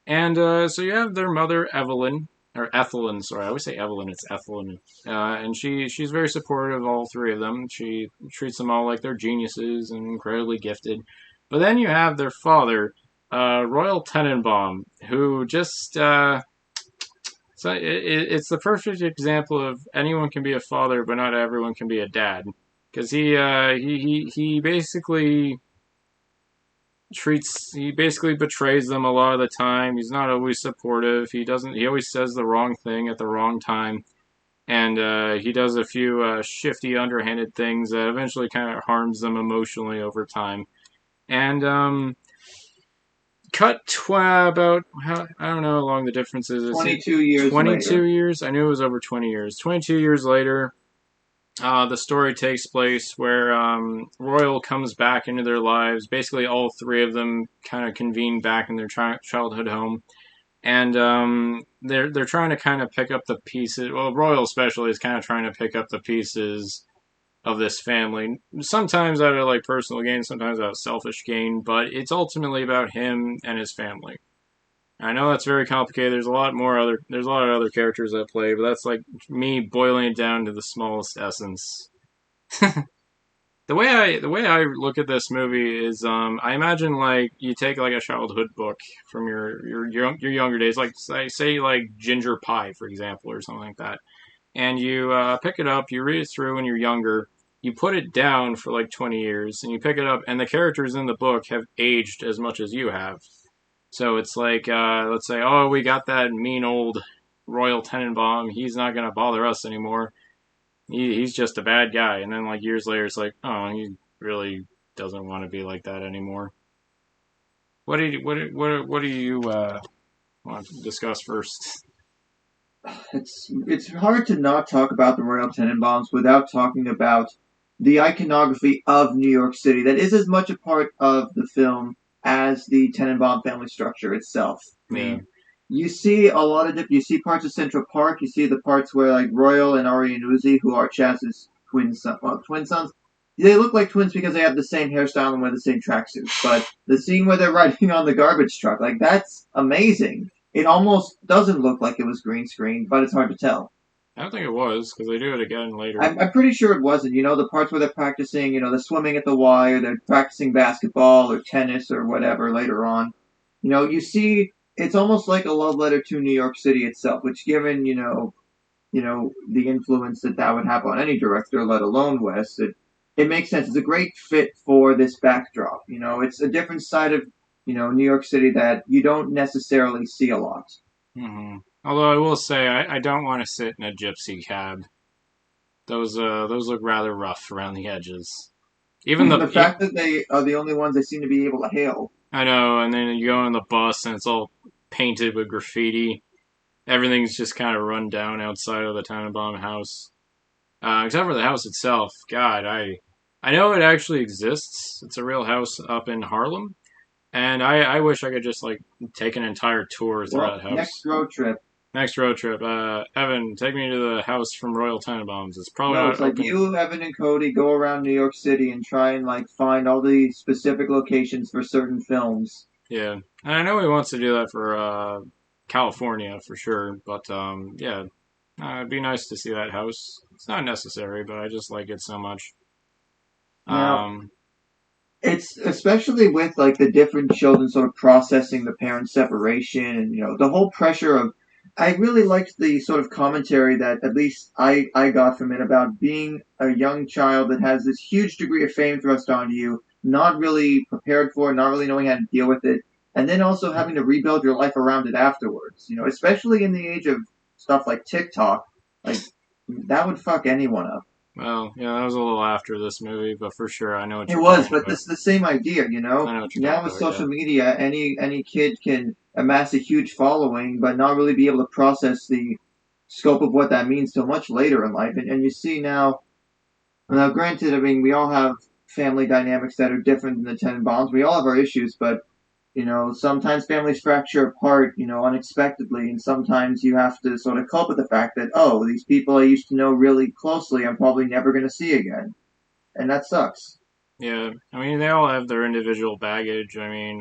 And so you have their mother, Evelyn, or Ethelyn, sorry, I always say Evelyn, it's Ethelyn. And she's very supportive of all three of them. She treats them all like they're geniuses and incredibly gifted. But then you have their father, Royal Tenenbaum, who just. It's the perfect example of anyone can be a father, but not everyone can be a dad. Because he basically betrays them a lot of the time. He's not always supportive. He always says the wrong thing at the wrong time. And he does a few shifty, underhanded things that eventually kind of harms them emotionally over time. And about, I don't know how long the difference is. Is it 22 years 22 later. years? I knew it was over 20 years. 22 years later, the story takes place where Royal comes back into their lives. Basically, all three of them kind of convene back in their childhood home, and they're trying to kind of pick up the pieces. Well, Royal especially is kind of trying to pick up the pieces of this family. Sometimes out of like personal gain, sometimes out of selfish gain, but it's ultimately about him and his family. I know that's very complicated. There's a lot of other characters that play, but that's like me boiling it down to the smallest essence. The way I look at this movie is I imagine like you take like a childhood book from your younger days, like say like Ginger Pie for example or something like that, and you pick it up, you read it through when you're younger, you put it down for like 20 years, and you pick it up, and the characters in the book have aged as much as you have. So it's like, let's say, oh, we got that mean old Royal Tenenbaum. He's not going to bother us anymore. He's just a bad guy. And then, like, years later, it's like, oh, he really doesn't want to be like that anymore. What do you want to discuss first? It's hard to not talk about the Royal Tenenbaums without talking about the iconography of New York City. That is as much a part of the film as the Tenenbaum family structure itself. I Yeah. mean, you see a lot of you see parts of Central Park. You see the parts where like Royal and Ari and Uzi, who are Chaz's twin sons. They look like twins because they have the same hairstyle and wear the same tracksuits. But the scene where they're riding on the garbage truck, like that's amazing. It almost doesn't look like it was green screen, but it's hard to tell. I don't think it was, because they do it again later. I'm pretty sure it wasn't. The parts where they're practicing, they're swimming at the Y, or they're practicing basketball or tennis or whatever later on. You see, it's almost like a love letter to New York City itself, which, given the influence that would have on any director, let alone Wes, it makes sense. It's a great fit for this backdrop. It's a different side of New York City that you don't necessarily see a lot. Although I will say, I don't want to sit in a gypsy cab. Those look rather rough around the edges. Even And the the fact that they are the only ones they seem to be able to hail. I know, and then you go on the bus and it's all painted with graffiti. Everything's just kind of run down outside of the Tannenbaum house, except for the house itself. God, I know it actually exists. It's a real house up in Harlem, and I wish I could just like take an entire tour through Well, that next house. road trip. Next road trip. Evan, take me to the house from Royal Tenenbaums. It's probably No, not it's like open. you, Evan, and Cody go around New York City and try and like find all the specific locations for certain films. Yeah, and I know he wants to do that for California for sure. But yeah, it'd be nice to see that house. It's not necessary, but I just like it so much. Now, Um, it's especially with like the different children sort of processing the parent separation and the whole pressure of. I really liked the sort of commentary that at least I got from it about being a young child that has this huge degree of fame thrust onto you, not really prepared for it, not really knowing how to deal with it, and then also having to rebuild your life around it afterwards. Especially in the age of stuff like TikTok, like that would fuck anyone up. well, yeah, that was a little after this movie, but for sure, I know what It you're was, talking but about. this is the same idea, I know what you're Now talking with about. Yeah. social media, any kid can amass a huge following, but not really be able to process the scope of what that means till much later in life. And you see now, granted, I mean, we all have family dynamics that are different than the Tenenbaums. We all have our issues, but sometimes families fracture apart, unexpectedly, and sometimes you have to sort of cope with the fact that, oh, these people I used to know really closely, I'm probably never going to see again, and that sucks. Yeah, I mean, they all have their individual baggage. I mean,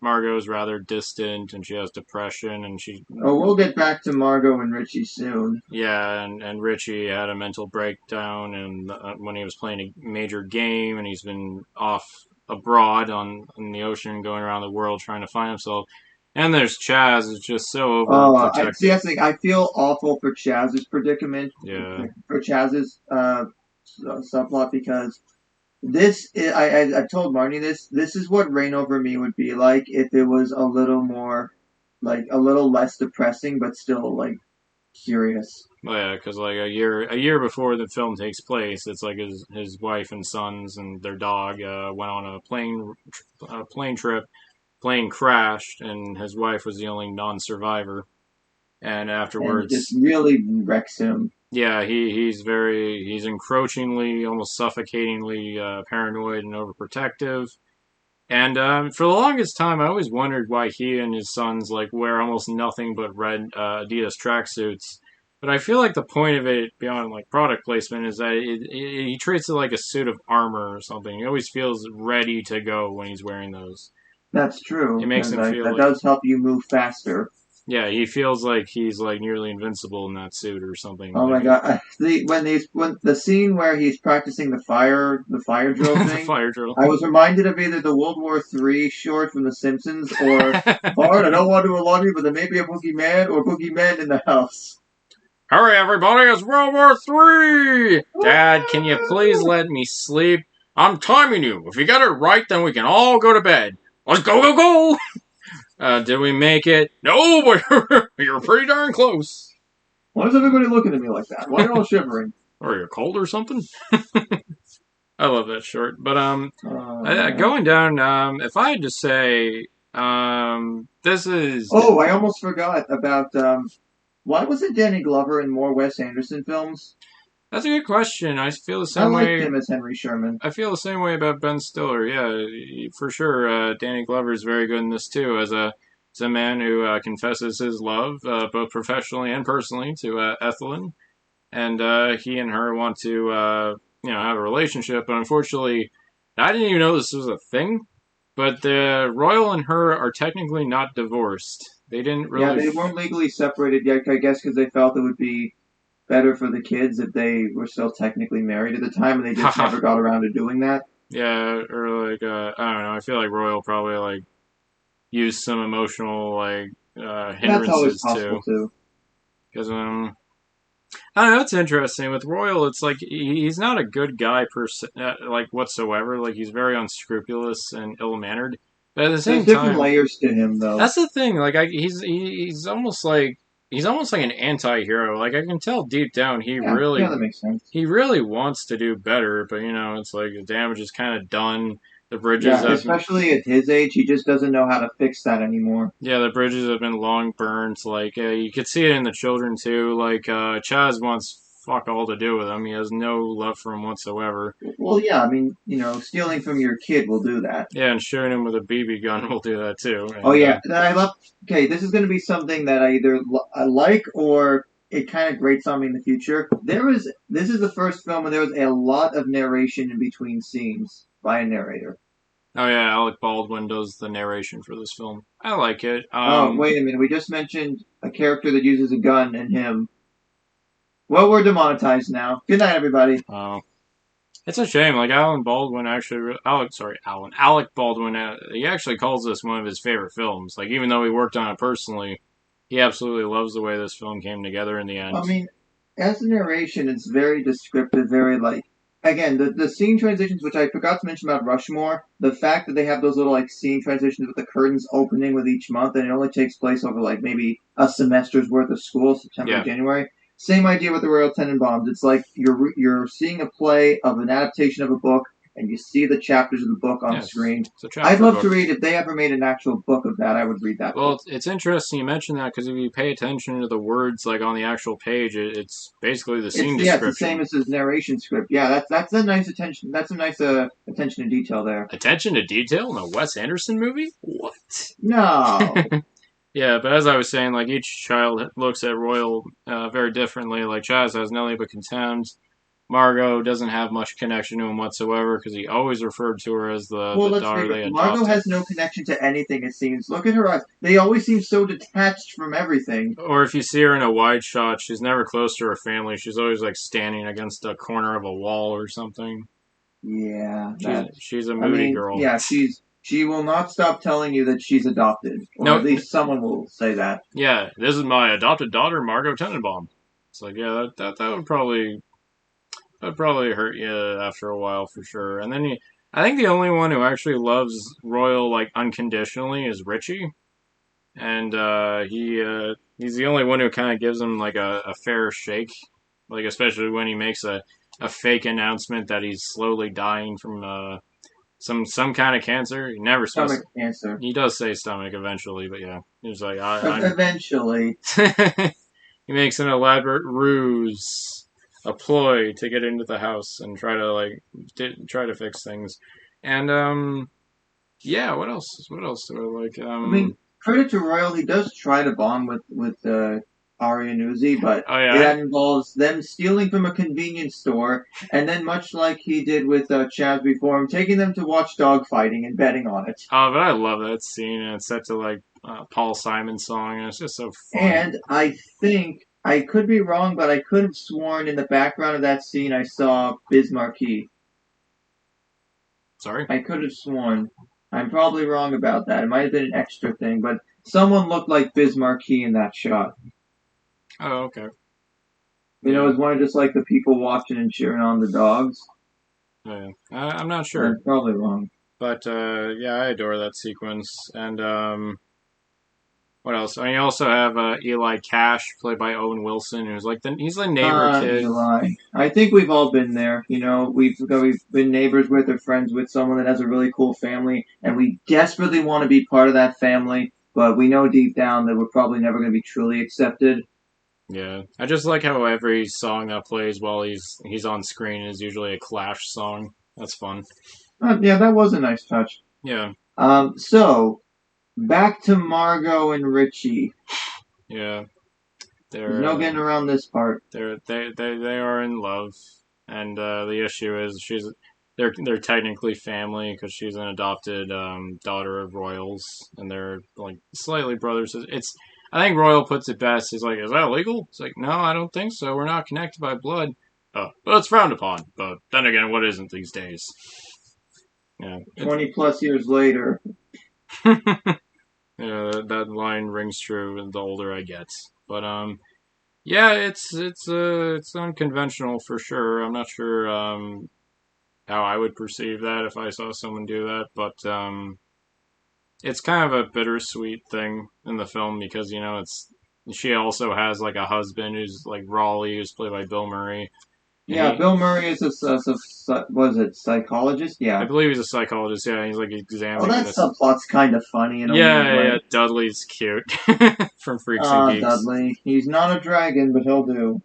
Margot's rather distant, and she has depression, and Oh, we'll get back to Margot and Richie soon. yeah, and Richie had a mental breakdown, and when he was playing a major game, and he's been off abroad on the ocean, going around the world trying to find himself. And there's Chaz, who's just so Oh, I see. overprotective. That's the thing. I feel awful for Chaz's predicament, Yeah, for Chaz's subplot because I told Marnie this. This is what Reign Over Me would be like if it was a little more, like a little less depressing, but still like curious. well, yeah, because like a year before the film takes place, it's like his wife and sons and their dog went on a plane trip. Plane crashed, and his wife was the only non-survivor. And And it just afterwards, really wrecks him. yeah, he's encroachingly, almost suffocatingly paranoid and overprotective. And for the longest time, I always wondered why he and his sons like wear almost nothing but red Adidas tracksuits. But I feel like the point of it, beyond like product placement, is that he treats it like a suit of armor or something. He always feels ready to go when he's wearing those. That's It true, makes and him feel that like, does help you move faster. yeah, he feels like he's like nearly invincible in that suit or something. Oh Like my god! When the scene where he's practicing the fire drill the thing, fire drill. I was reminded of either the World War III short from The Simpsons or Bart. I don't want to alarm you, but there may be a boogeyman or boogeyman in the house. Hurry, everybody! It's World War III. Dad, can you please let me sleep? I'm timing you. If you get it right, then we can all go to bed. Let's go, go, go! Did we make it? No, but you're pretty darn close. Why is everybody looking at me like that? Why are you all shivering? Are you cold or something? I love that short. But Man. going down. If I had to say, this is. Oh, I almost forgot about why wasn't Danny Glover in more Wes Anderson films? That's a good question. I feel the I same liked way. him as Henry Sherman. I feel the same way about Ben Stiller. Yeah, for sure. Danny Glover is very good in this too, as a man who confesses his love, both professionally and personally, to Ethelyn, and he and her want to, have a relationship. But unfortunately, I didn't even know this was a thing. But the Royal and her are technically not divorced. They didn't Yeah, really. they weren't legally separated yet. I guess because they felt it would be better for the kids if they were still technically married at the time, and they just Haha. never got around to doing that. Yeah, or like I don't know. I feel like Royal probably like used some emotional like That's always hindrances possible too. too. Because I don't know. It's interesting with Royal. It's like he's not a good guy like whatsoever. Like he's very unscrupulous and ill mannered. But at the There's same different time, layers to him, though. that's the thing. Like he's almost like an anti-hero. Like I can tell deep down Yeah, yeah, that makes sense. he really wants to do better. But it's like the damage is kind of done. The bridges Yeah, have especially at his age, he just doesn't know how to fix that anymore. Yeah, the bridges have been long burnt. Like you could see it in the children too. Like Chaz wants fuck all to do with him. He has no love for him whatsoever. Well, yeah, I mean, stealing from your kid will do that. Yeah, and shooting him with a BB gun will do that too. Oh And yeah, I love. Okay, this is going to be something that I like or it kind of grates on me in the future. This is the first film where there was a lot of narration in between scenes by a narrator. oh yeah, Alec Baldwin does the narration for this film. I like it. Oh, wait a minute. We just mentioned a character that uses a gun and him. Well, we're demonetized now. Good night, everybody. It's a shame. Like Alan Baldwin actually, Alec Baldwin. He actually calls this one of his favorite films. Like even though he worked on it personally, he absolutely loves the way this film came together in the end. I mean, as the narration, it's very descriptive, very like. Again, the scene transitions, which I forgot to mention about Rushmore, the fact that they have those little like scene transitions with the curtains opening with each month, and it only takes place over like maybe a semester's worth of school, September, Yeah. January. Same idea with the Royal Tenenbaums. It's like you're seeing a play of an adaptation of a book, and you see the chapters of the book on Yes, screen. it's a chapter I'd love book. to read if they ever made an actual book of that. I would read that. Well, book. it's interesting you mentioned that because if you pay attention to the words like on the actual page, it's basically the scene It's the description. same as his narration script. Yeah, that's a nice attention. That's a nice attention to detail there. Attention to detail in a Wes Anderson movie? What? No. Yeah, but as I was saying, like each child looks at Royal very differently. Like Chaz has nothing but contempt. Margot doesn't have much connection to him whatsoever because he always referred to her as the Well, let's daughter they be Margot adopted. has no connection to anything, it seems. Look at her eyes. They always seem so detached from everything. Or if you see her in a wide shot, she's never close to her family. She's always like standing against a corner of a wall or something. Yeah. She's a moody girl. Yeah, she will not stop telling you that she's adopted. Or Nope. at least someone will say that. Yeah, this is my adopted daughter, Margot Tenenbaum. It's like, yeah, that would probably hurt you after a while for sure. And then I think the only one who actually loves Royal like unconditionally is Richie, and he's the only one who kind of gives him like a fair shake, like especially when he makes a fake announcement that he's slowly dying from some kind of cancer. He never Stomach cancer. He does say stomach eventually, but yeah, he's like Eventually. he makes an elaborate ruse, a ploy to get into the house and try to fix things. And yeah, what else? What else do I like? I mean, credit to Royal, he does try to bond with Ari and Uzi, but that involves them stealing from a convenience store, and then much like he did with Chaz before him, taking them to watch dog fighting and betting on it. Oh, but I love that scene, and it's set to like Paul Simon's song, and it's just so fun. And I think, I could be wrong, but I could have sworn in the background of that scene I saw Biz Markie. Sorry? I could have sworn. I'm probably wrong about that. It might have been an extra thing, but someone looked like Biz Markie in that shot. Oh, okay. You know, it was one of just like the people watching and cheering on the dogs. Yeah, I'm not sure. I'm probably wrong. But yeah, I adore that sequence. And what else? I mean, you also have Eli Cash, played by Owen Wilson, who's like he's the neighbor kid. Eli. I think we've all been there. You know, we've been neighbors with or friends with someone that has a really cool family, and we desperately want to be part of that family, but we know deep down that we're probably never going to be truly accepted. Yeah, I just like how every song that plays while he's on screen is usually a Clash song. That's fun. Yeah, that was a nice touch. Yeah. So back to Margot and Richie. Yeah. There's no getting around this part. They are in love, and the issue is they're technically family because she's an adopted daughter of Royals, and they're like slightly brothers. I think Royal puts it best. He's like, is that illegal? It's like, no, I don't think so. We're not connected by blood. Well, it's frowned upon. But then again, what isn't these days? Yeah. 20 plus years later. Yeah, that line rings true the older I get. But yeah, it's unconventional for sure. I'm not sure how I would perceive that if I saw someone do that, but it's kind of a bittersweet thing in the film because she also has like a husband who's like Raleigh, who's played by Bill Murray, And Yeah, Bill Murray is was it psychologist? I Yeah. believe he's a psychologist. Yeah, he's like Oh, examining that this. subplot's kind of funny in a Yeah, weird yeah, yeah. way. Dudley's cute from Freaks and Ah, Geeks. Dudley. He's not a dragon, but he'll do.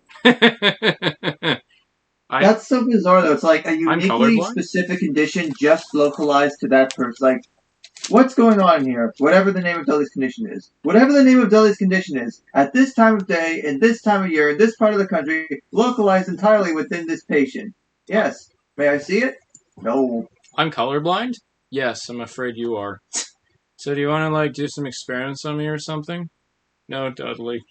I That's so bizarre, though. It's like a I'm uniquely colorblind. specific condition just localized to that person. Like, what's going on here? Whatever the name of Dudley's condition is. Whatever the name of Dudley's condition is, at this time of day, in this time of year, in this part of the country, localized entirely within this patient. Yes. May I see it? No. I'm colorblind. Yes, I'm afraid you are. So do you want to like do some experiments on me or something? No, Dudley.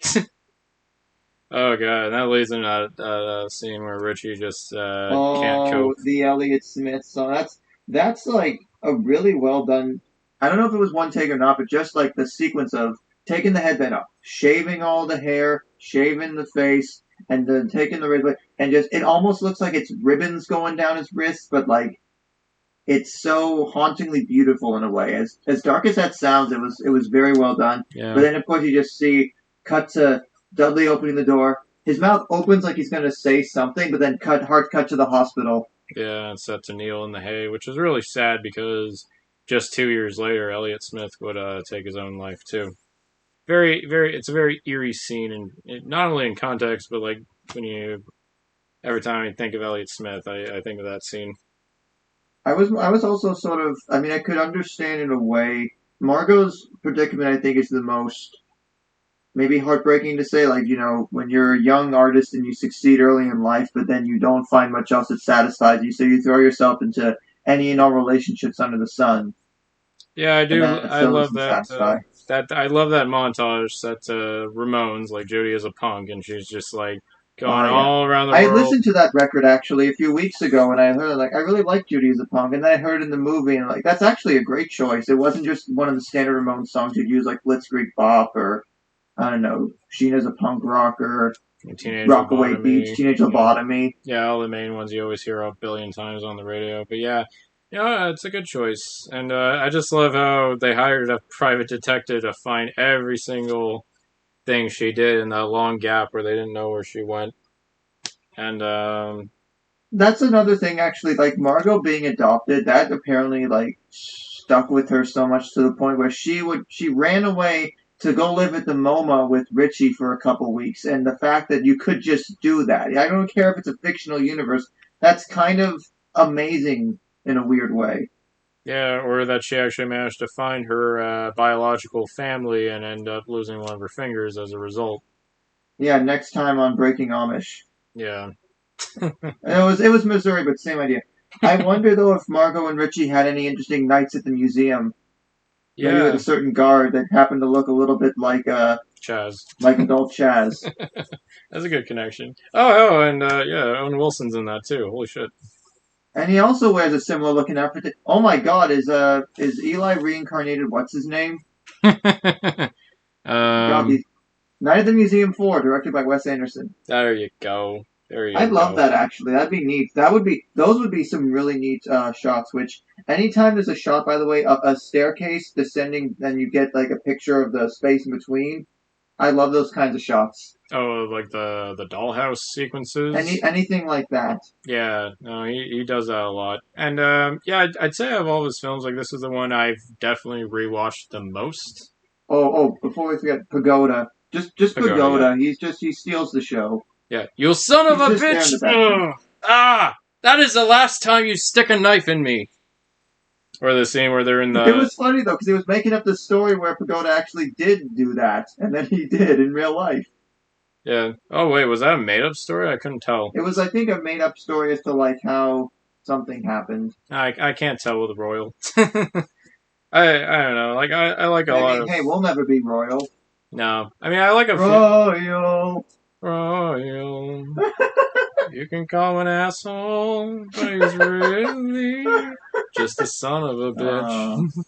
Oh god, that leads into that scene where Richie just can't Oh, cope. the Elliott Smith song. That's like a really well done. I don't know if it was one take or not, but just like the sequence of taking the headband off, shaving all the hair, shaving the face, and then taking the wrist, and just it almost looks like it's ribbons going down his wrist, but like it's so hauntingly beautiful in a way. As dark as that sounds, it was very well done. But Yeah, then of course you just see cut to Dudley opening the door. His mouth opens like he's gonna say something, but then hard cut to the hospital. yeah, it's set to Neil in the hay, which is really sad because just 2 years later, Elliot Smith would take his own life too. It's a very eerie scene, and not only in context, but like when you every time I think of Elliot Smith, I think of that scene. I was also sort of I mean I could understand in a way. Margot's predicament I think is the most maybe heartbreaking to say, like, when you're a young artist and you succeed early in life, but then you don't find much else that satisfies you, so you throw yourself into any and all relationships under the sun, Yeah, I and do. that I still love doesn't that. satisfy. I love that montage set to Ramones, like Jody is a punk, and she's just like going Oh, yeah. all around the I world. listened to that record actually a few weeks ago, and I heard like I really liked Judy as a punk, and then I heard it in the movie, and like that's actually a great choice. It wasn't just one of the standard Ramones songs you'd use like Blitzkrieg Bop or I don't know, Sheena's a punk rocker, Teenage Rockaway Beach, Lobotomy. Teenage Yeah, Lobotomy. yeah, all the main ones you always hear a billion times on the radio. But yeah, it's a good choice, and I just love how they hired a private detective to find every single thing she did in that long gap where they didn't know where she went. And That's another thing, actually. Like Margot being adopted, that apparently like stuck with her so much to the point where she ran away to go live at the MoMA with Richie for a couple weeks, and the fact that you could just do that. I don't care if it's a fictional universe. That's kind of amazing in a weird way. yeah, or that she actually managed to find her biological family and end up losing one of her fingers as a result. Yeah, next time on Breaking Amish. Yeah. And it was Missouri, but same idea. I wonder though if Margot and Richie had any interesting nights at the museum. Maybe with a Yeah, certain guard that happened to look a little bit Chaz. like adult Chaz. That's a good connection. Oh, and yeah, Owen Wilson's in that too. Holy shit. And he also wears a similar looking outfit. Oh my God, is Eli reincarnated? What's his name? God, um, the Night at the Museum 4, directed by Wes Anderson. there you go. There you I'd love go. that actually. That'd be neat. Those would be some really neat shots. Which anytime there's a shot, by the way, up a staircase descending, then you get like a picture of the space in between. I love those kinds of shots. Oh, like the dollhouse sequences. Anything like that. Yeah, no, he does that a lot. And yeah, I'd say of all his films, like this is the one I've definitely rewatched the most. Oh, before we forget, Pagoda. Just Pagoda, yeah. Pagoda. He steals the show. Yeah, you son of He's a just there in bitch! the background. Ugh. Ah! That is the last time you stick a knife in me. Or the scene where they're in It the. was funny though because he was making up the story where Pagoda actually did do that, and then he did in real life. Yeah. Oh, wait, was that a made up story? I couldn't tell. It was, I think, a made up story as to like how something happened. I can't tell with the Royal. I don't know. Like, I like a I lot mean, of. hey, we'll never be royal. No. I mean, I like a few. Royal. Royal. You can call him an asshole, but he's really just the son of a bitch. Uh,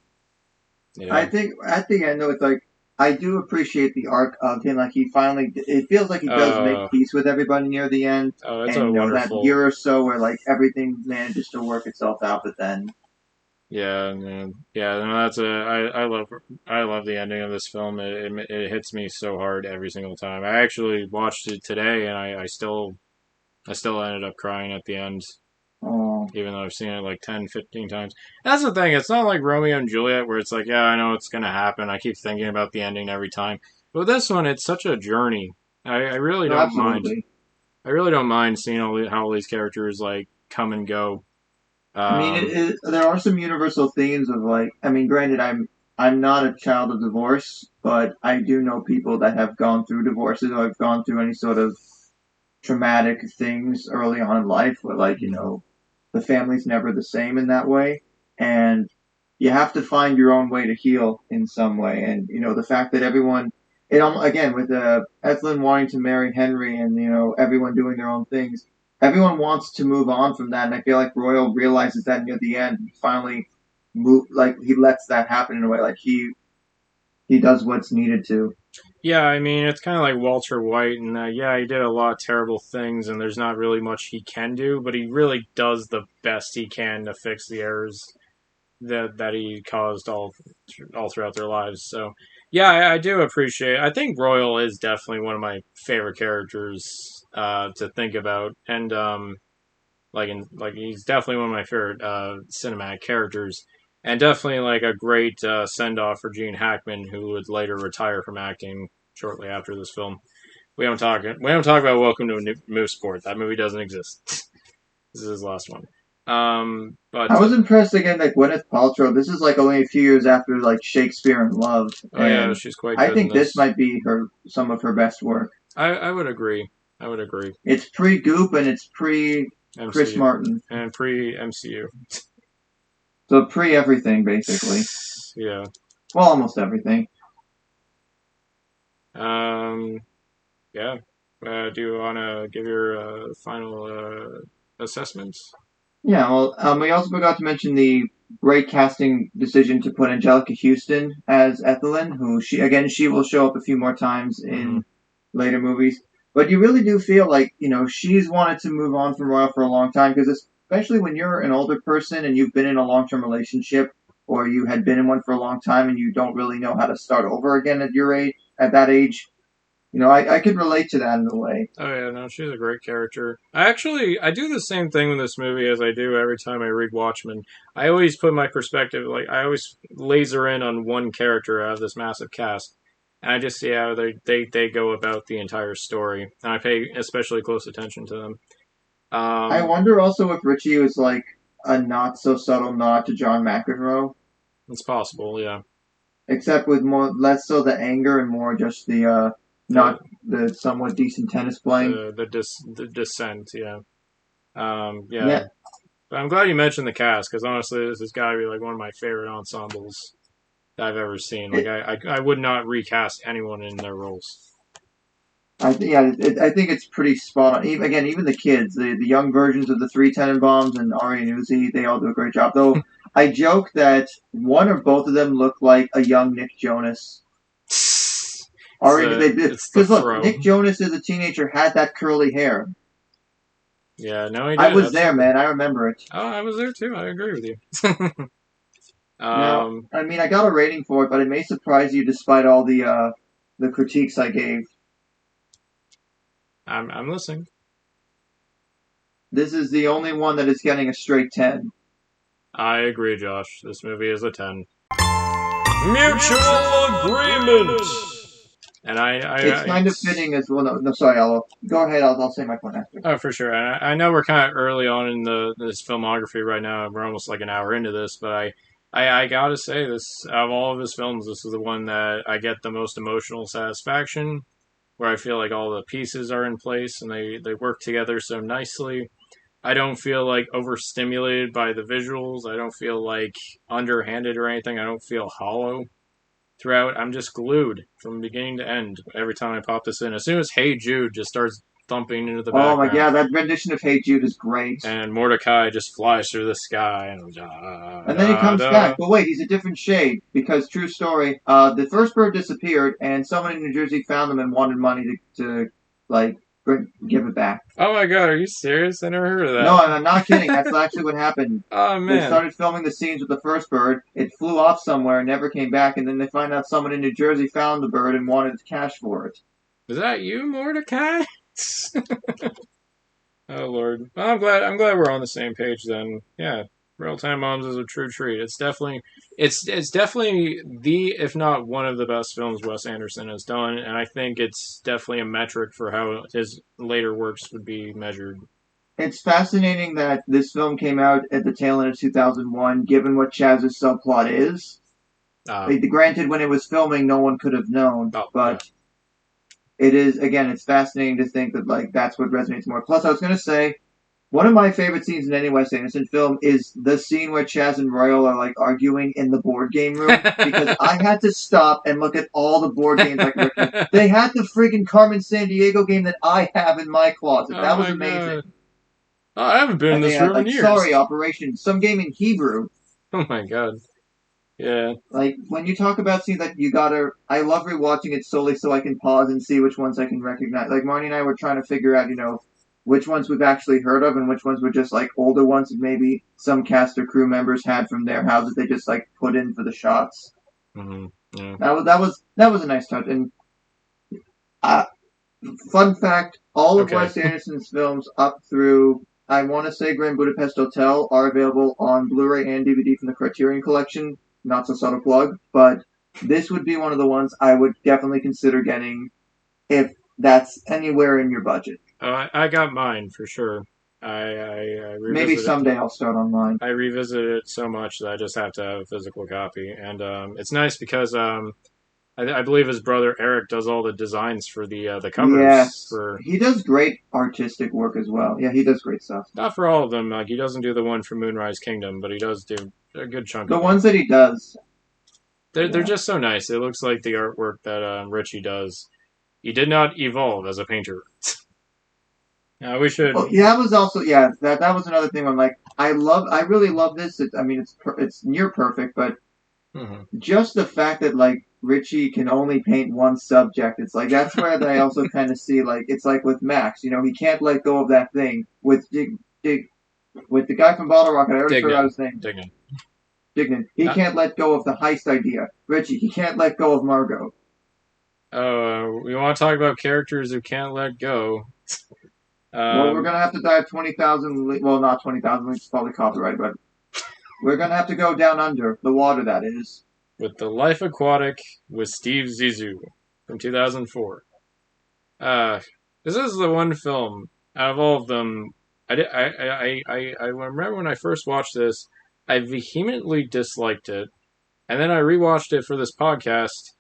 I Yeah. think at the end though, it's like I do appreciate the arc of him. Like he finally, it feels like he does make Uh, peace with everybody near the end, it's and a that wonderful. year or so where like everything manages to work itself out. But then, Yeah, man. Yeah, no, I love the ending of this film. It hits me so hard every single time. I actually watched it today, and I still I still ended up crying at the end, Oh, even though I've seen it like 10, 15 times. That's the thing. It's not like Romeo and Juliet where it's like, yeah, I know it's going to happen. I keep thinking about the ending every time. But with this one, it's such a journey. I really no, don't mind. absolutely. I really don't mind seeing how all these characters like come and go. I mean, Um, there are some universal themes of like. I mean, granted, I'm not a child of divorce, but I do know people that have gone through divorces or have gone through any sort of traumatic things early on in life, where like the family's never the same in that way, and you have to find your own way to heal in some way. And the fact that everyone, again with Ethelyn wanting to marry Henry, and everyone doing their own things, everyone wants to move on from that. And I feel like Royal realizes that near the end, he finally he lets that happen in a way, like he does what's needed to. yeah, I mean, it's kind of like Walter White, and yeah, he did a lot of terrible things, and there's not really much he can do, but he really does the best he can to fix the errors that he caused all throughout their lives. So, yeah, I do appreciate. I think Royal is definitely one of my favorite characters to think about, and he's definitely one of my favorite cinematic characters, and definitely like a great send off for Gene Hackman, who would later retire from acting shortly after this film. We don't talk about Welcome to Mooseport. That movie doesn't exist. This is his last one. I But was impressed again that Gwyneth Paltrow. This is like only a few years after like Shakespeare in Love, oh yeah, and she's quite I good in think this this. might be some of her best work. I would agree. I would agree. It's pre Goop and it's pre Chris MCU Martin, and pre MCU. so pre everything basically. Yeah. Well, almost everything. Um. Yeah. Do you want to give your final assessments? Yeah. Well, we also forgot to mention the great casting decision to put Angelica Houston as Ethelyn, who she will show up a few more times Mm-hmm. in later movies. But you really do feel like she's wanted to move on from Royal for a long time, because especially when you're an older person and you've been in a long-term relationship, or you had been in one for a long time and you don't really know how to start over again at that age. I could relate to that in a way. Oh yeah, no, she's a great character. I do the same thing with this movie as I do every time I read Watchmen. I always put my perspective, like I always laser in on one character out of this massive cast, and I just see how they go about the entire story, and I pay especially close attention to them. I Um, wonder also if Richie was like a not so subtle nod to John McEnroe, it's possible, yeah. except with more less so the anger and more just the The not the somewhat decent tennis playing. the descent, yeah. Yeah. Yeah, But I'm glad you mentioned the cast because honestly, this has got to be like one of my favorite ensembles that I've ever seen. Like it, I would not recast anyone in their roles. I think it's pretty spot on. Even the kids, the young versions of the three Tenenbaums and Ari and Uzi, they all do a great job. Though I joke that one or both of them look like a young Nick Jonas. Ari, they did It's the because look, fro. Nick Jonas as a teenager had that curly hair. Yeah, no, he I did was there, absolutely. man. I remember it. Oh, I was there too. I agree with you. Now, um, I mean, I got a rating for it, but it may surprise you despite all the critiques I gave. I'm listening. This is the only one that is getting a straight 10. I agree, Josh. This movie is a 10. Mutual agreement. And It's kind of fitting as well. No, no, sorry, I'll go ahead. I'll say my point after. oh, for sure. I know we're kind of early on in this filmography right now. We're almost like an hour into this, but I gotta say this out of all of his films, this is the one that I get the most emotional satisfaction, where I feel like all the pieces are in place and they work together so nicely. I don't feel like overstimulated by the visuals. I don't feel like underhanded or anything. I don't feel hollow throughout. I'm just glued from beginning to end every time I pop this in. As soon as Hey Jude just starts thumping into the Oh my background, god, that rendition of Hey Jude is great. and Mordecai just flies through the sky and And then he comes back, da. but wait, he's a different shade because true story. The first bird disappeared, and someone in New Jersey found them and wanted money to like give it back. Oh my god, are you serious? I never heard of No, that. I'm not kidding. That's actually what happened. Oh They man, started filming the scenes with the first bird. It flew off somewhere and never came back. And then they find out someone in New Jersey found the bird and wanted cash for it. is that you, Mordecai? Oh Lord. Well, I'm glad we're on the same page then. Yeah. Royal Tenenbaums is a true treat. It's definitely the, if not one of the best films Wes Anderson has done, and I think it's definitely a metric for how his later works would be measured. It's fascinating that this film came out at the tail end of 2001, given what Chaz's subplot is. Uh, Like, granted, when it was filming, no one could have known, oh yeah. but it is, again, it's fascinating to think that, like, that's what resonates more. Plus, I was going to say, one of my favorite scenes in any Wes Anderson film is the scene where Chaz and Royal are, like, arguing in the board game room, because I had to stop and look at all the board games I could recommend. They had the freaking Carmen Sandiego game that I have in my closet. Oh That was my amazing. god. Oh, I haven't been in And they this had, room in like, years. sorry, Operation, some game in Hebrew. Oh my god. Yeah. Like, when you talk about scenes that you gotta, I love rewatching it solely so I can pause and see which ones I can recognize. Like, Marnie and I were trying to figure out, which ones we've actually heard of and which ones were just, like, older ones that maybe some cast or crew members had from their houses they just, like, put in for the shots. Mm-hmm. Yeah. That was a nice touch. And, uh, fun fact, all of Okay. Wes Anderson's films up through, I want to say Grand Budapest Hotel, are available on Blu-ray and DVD from the Criterion Collection. Not so subtle plug, but this would be one of the ones I would definitely consider getting if that's anywhere in your budget. I got mine for sure. I Maybe revisited. someday I'll start online. I revisited it so much that I just have to have a physical copy, and it's nice because I believe his brother Eric does all the designs for the covers Yes, for, he does great artistic work as well. Yeah, he does great stuff. not for all of them. Like he doesn't do the one for Moonrise Kingdom, but he does do a good chunk The of them. ones that he does, They're yeah. just so nice. It looks like the artwork that Richie does. He did not evolve as a painter. We should. Well, yeah, that was also that was another thing. I'm like, I really love this. I mean, it's near perfect, but Mhm. just the fact that like Richie can only paint one subject, it's like that's where I also kind of see like it's like with Max, he can't let go of that thing with the guy from Bottle Rocket. I already forgot Dignan. his name. Dignan. Dignan. He Uh, can't let go of the heist idea. Richie, he can't let go of Margot. oh, we want to talk about characters who can't let go. Well, we're Um, gonna have to dive 20,000. Well, not 20,000. It's probably copyrighted, but we're gonna have to go down under the water. That is. with the Life Aquatic with Steve Zissou from 2004. Uh, this is the one film out of all of them. I remember when I first watched this, I vehemently disliked it, and then I rewatched it for this podcast,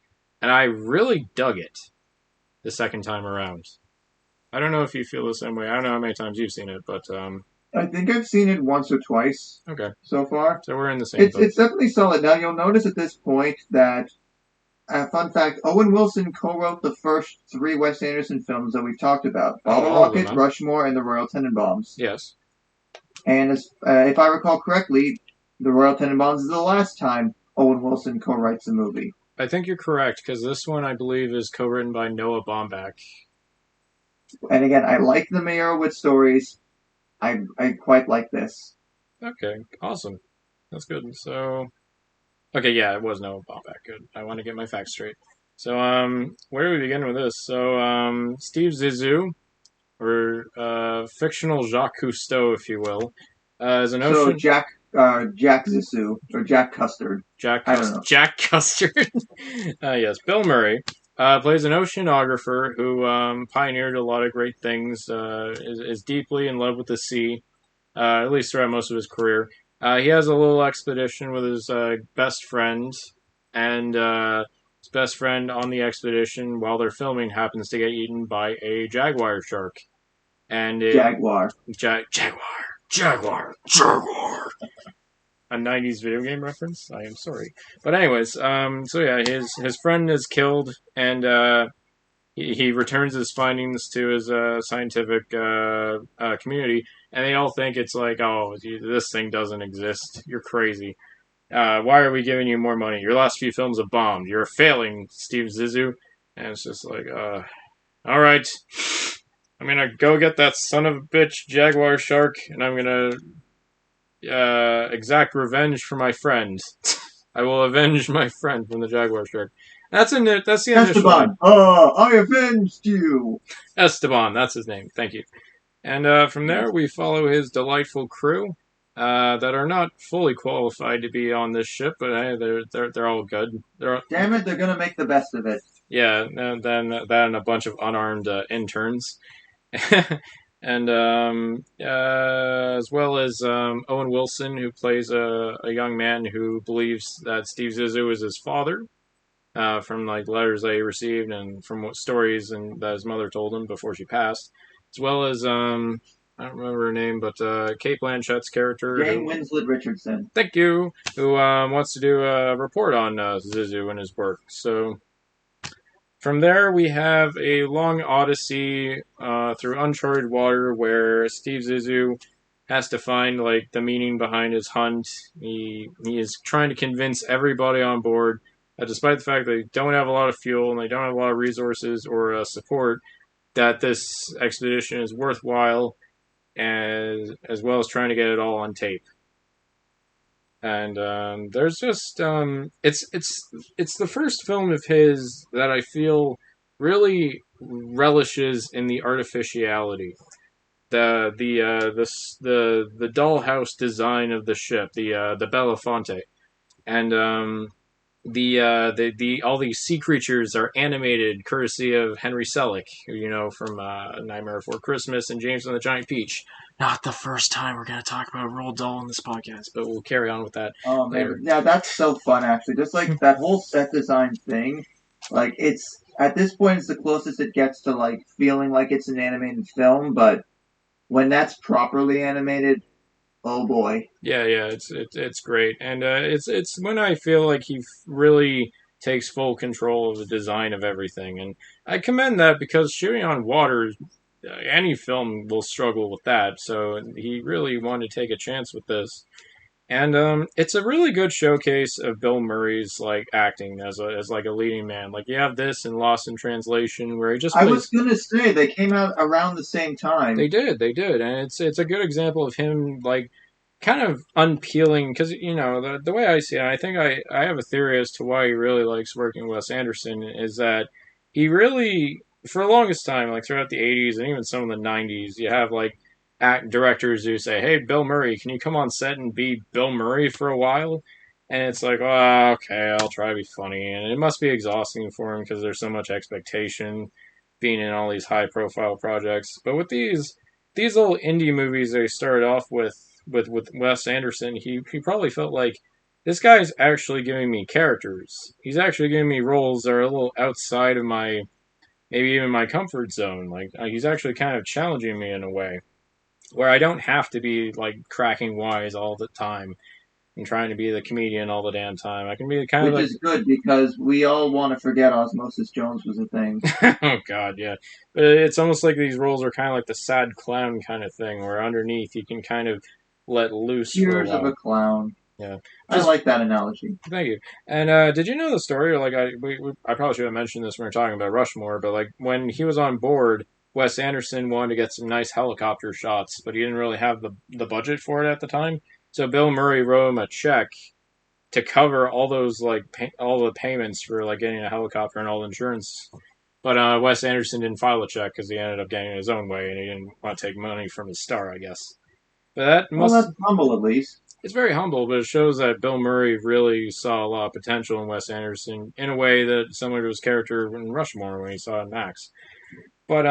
and I really dug it the second time around. I don't know if you feel the same way. I don't know how many times you've seen it, but I think I've seen it once or twice okay. so far. So we're in the same It's boat. it's definitely solid. Now you'll notice at this point that fun fact: Owen Wilson co-wrote the first three Wes Anderson films that we've talked about: Oh, Bottle all of them, Rocket, huh? Rushmore, and the Royal Tenenbaums. Yes. And if I recall correctly, the Royal Tenenbaums is the last time Owen Wilson co-writes a movie. I think you're correct, because this one, I believe, is co-written by Noah Baumbach. And again, I like the Meyerowitz stories. I quite like this. Okay, awesome. That's good. So, okay, yeah, it was Noah Baumbach. Good. I want to get my facts straight. So, where do we begin with this? So, Steve Zissou, or fictional Jacques Cousteau, if you will, is an So ocean. Jack Zissou or Jack Custard. I don't know. Jack Custard. Yes, Bill Murray plays an oceanographer who pioneered a lot of great things. Is deeply in love with the sea, at least throughout most of his career. He has a little expedition with his best friend, and his best friend on the expedition, while they're filming, happens to get eaten by a jaguar shark. And Jaguar. Jaguar. A 90s video game reference. I am sorry, but anyways, so yeah, his friend is killed, and he returns his findings to his scientific community, and they all think it's like, oh, this thing doesn't exist. You're crazy. Why are we giving you more money? Your last few films have bombed. You're failing, Steve Zissou. And it's just like, all right, I'm gonna go get that son of a bitch jaguar shark, and I'm gonna exact revenge for my friend. I will avenge my friend from the jaguar shark. That's in it. That's the initial Esteban. one. I avenged you. Esteban, that's his name. Thank you. And from there, Yes. we follow his delightful crew that are not fully qualified to be on this ship, but hey, they're all good. Damn it, they're gonna make the best of it. Yeah, and then that and a bunch of unarmed interns. And as well as Owen Wilson, who plays a young man who believes that Steve Zissou is his father, from like letters that he received and from what stories and that his mother told him before she passed, as well as I don't remember her name, but Kate Blanchett's character, Jane who, Winslet Richardson. thank you, who wants to do a report on Zissou and his work. So from there, we have a long odyssey through uncharted water where Steve Zissou has to find like the meaning behind his hunt. He is trying to convince everybody on board that despite the fact they don't have a lot of fuel and they don't have a lot of resources or support, that this expedition is worthwhile, as well as trying to get it all on tape. And there's just it's the first film of his that I feel really relishes in the artificiality, the dollhouse design of the ship, the Belafonte, and the all these sea creatures are animated courtesy of Henry Selick, who you know from Nightmare Before Christmas and James and the Giant Peach. Not the first time we're going to talk about Roald Dahl in this podcast, but we'll carry on with that Oh later. man, yeah, that's so fun actually. Just like that whole set design thing, like it's at this point it's the closest it gets to like feeling like it's an animated film, but when that's properly animated, oh boy. Yeah, it's great, and it's when I feel like he really takes full control of the design of everything, and I commend that because shooting on water, any film will struggle with that. So he really wanted to take a chance with this, and it's a really good showcase of Bill Murray's like acting as like a leading man. Like you have this in Lost in Translation, where he just I was plays. gonna say they came out around the same time. They did, and it's a good example of him like kind of unpeeling because you know the way I see it, I think I have a theory as to why he really likes working with Wes Anderson is that he really for the longest time like throughout the 80s and even some of the 90s you have like act directors who say hey Bill Murray can you come on set and be Bill Murray for a while, and it's like oh okay I'll try to be funny, and it must be exhausting for him because there's so much expectation being in all these high profile projects. But with these little indie movies they started off with Wes Anderson, he probably felt like this guy's actually giving me characters. He's actually giving me roles that are a little outside of my maybe even my comfort zone. Like he's actually kind of challenging me in a way where I don't have to be like cracking wise all the time and trying to be the comedian all the damn time. I can be kind of Which like is good because we all want to forget Osmosis Jones was a thing. oh god, yeah. But it's almost like these roles are kind of like the sad clown kind of thing, where underneath you can kind of let loose for a Tears of a while. clown. Yeah, I just like that analogy. thank you. And did you know the story? Or like I probably should have mentioned this when we were talking about Rushmore, but like when he was on board, Wes Anderson wanted to get some nice helicopter shots, but he didn't really have the budget for it at the time. So Bill Murray wrote him a check to cover all those like all the payments for like getting a helicopter and all the insurance. But Wes Anderson didn't file a check because he ended up getting it his own way, and he didn't want to take money from his star, I guess. But that Well, must that's humble at least. it's very humble, but it shows that Bill Murray really saw a lot of potential in Wes Anderson in a way that similar to his character in Rushmore when he saw it in Max. But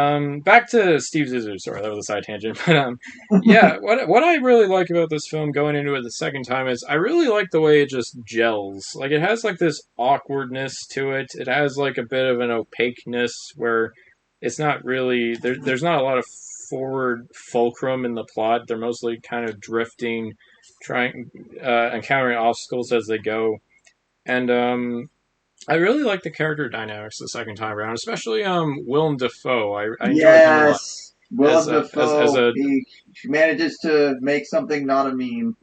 back to Steve Zissou. Sorry, that was a side tangent. But yeah, what I really like about this film going into it the second time is I really like the way it just gels. Like it has like this awkwardness to it. It has like a bit of an opaqueness where it's not really there's not a lot of forward fulcrum in the plot. They're mostly kind of drifting, trying encountering obstacles as they go, and I really like the character dynamics the second time around, especially Willem Dafoe. I enjoyed him a lot Yes, as Willem as Dafoe. a He manages to make something not a meme.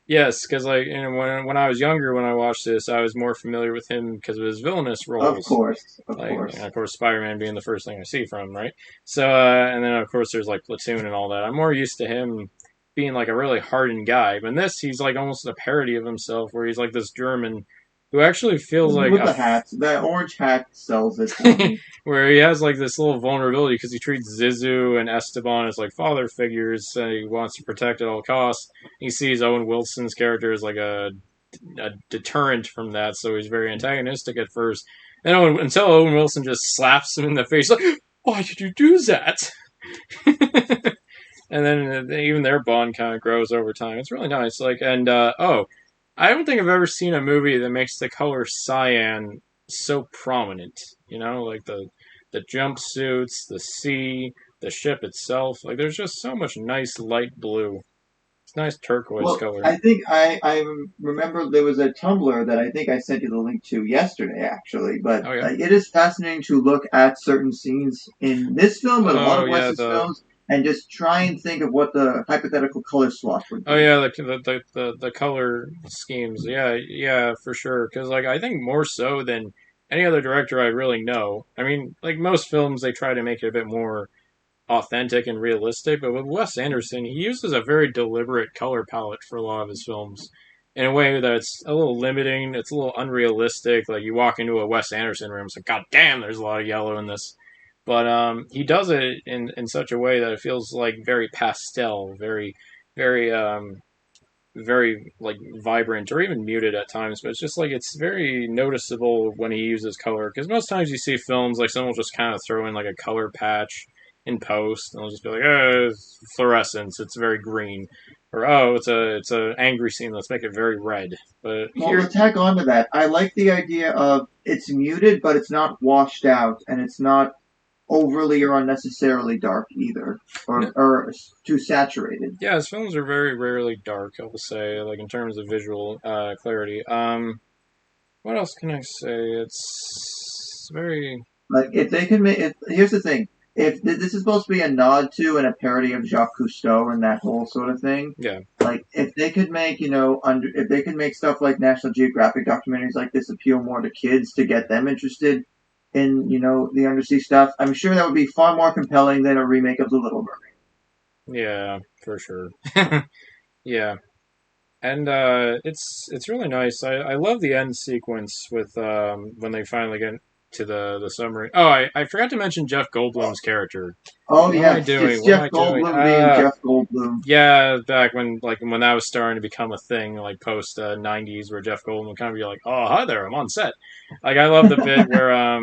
yes, because like you know when I was younger when I watched this, I was more familiar with him because of his villainous Of roles. course, of Like course. and of course Spider-Man being the first thing I see from him, right? So and then of course there's like Platoon and all that. I'm more used to him being like a really hardened guy, but in this he's like almost a parody of himself, where he's like this German who actually feels like With the hats, that orange hat sells it for me. where he has like this little vulnerability because he treats Zissou and Esteban as like father figures, and he wants to protect at all costs. He sees Owen Wilson's character as like a deterrent from that, so he's very antagonistic at first. And until Owen Wilson just slaps him in the face, like, "Why did you do that?" And then even their bond kind of grows over time. It's really nice. Like, and I don't think I've ever seen a movie that makes the color cyan so prominent. You know, like the jumpsuits, the sea, the ship itself. Like, there's just so much nice light blue. It's nice turquoise Well, color. I think I remember there was a Tumblr that I think I sent you the link to yesterday, actually. But Oh yeah. it is fascinating to look at certain scenes in this film and a lot Oh of yeah. Wes's films, and just try and think of what the hypothetical color swap would Oh be. yeah, the color schemes. Yeah, yeah, for sure. Because like I think more so than any other director I really know. I mean, like most films, they try to make it a bit more authentic and realistic. But with Wes Anderson, he uses a very deliberate color palette for a lot of his films in a way that's a little limiting. It's a little unrealistic. Like you walk into a Wes Anderson room, it's like, God damn, there's a lot of yellow in this. But he does it in such a way that it feels like very pastel, very very like vibrant or even muted at times, but it's just like it's very noticeable when he uses color because most times you see films like someone will just kind of throw in like a color patch in post and they'll just be like, oh, it's fluorescence, it's very green, or oh, it's a angry scene, let's make it very red. But Well, here, to tack on to that, I like the idea of it's muted, but it's not washed out, and it's not overly or unnecessarily dark either, or too saturated. yeah, his films are very rarely dark, I will say, like in terms of visual clarity. What else can I say? It's very Like if they can make, here's the thing: if this is supposed to be a nod to and a parody of Jacques Cousteau and that whole sort of thing, yeah. like if they could make if they could make stuff like National Geographic documentaries like this appeal more to kids to get them interested in the undersea stuff, I'm sure that would be far more compelling than a remake of The Little Mermaid. Yeah, for sure. Yeah, and it's really nice. I love the end sequence with when they finally get to the submarine. Oh, I forgot to mention Jeff Goldblum's character. Oh What am I yes, doing? it's What am Jeff I doing? Goldblum being Jeff Goldblum. Yeah, back when that was starting to become a thing, like post '90s, where Jeff Goldblum would kind of be like, "Oh, hi there, I'm on set." Like I love the bit where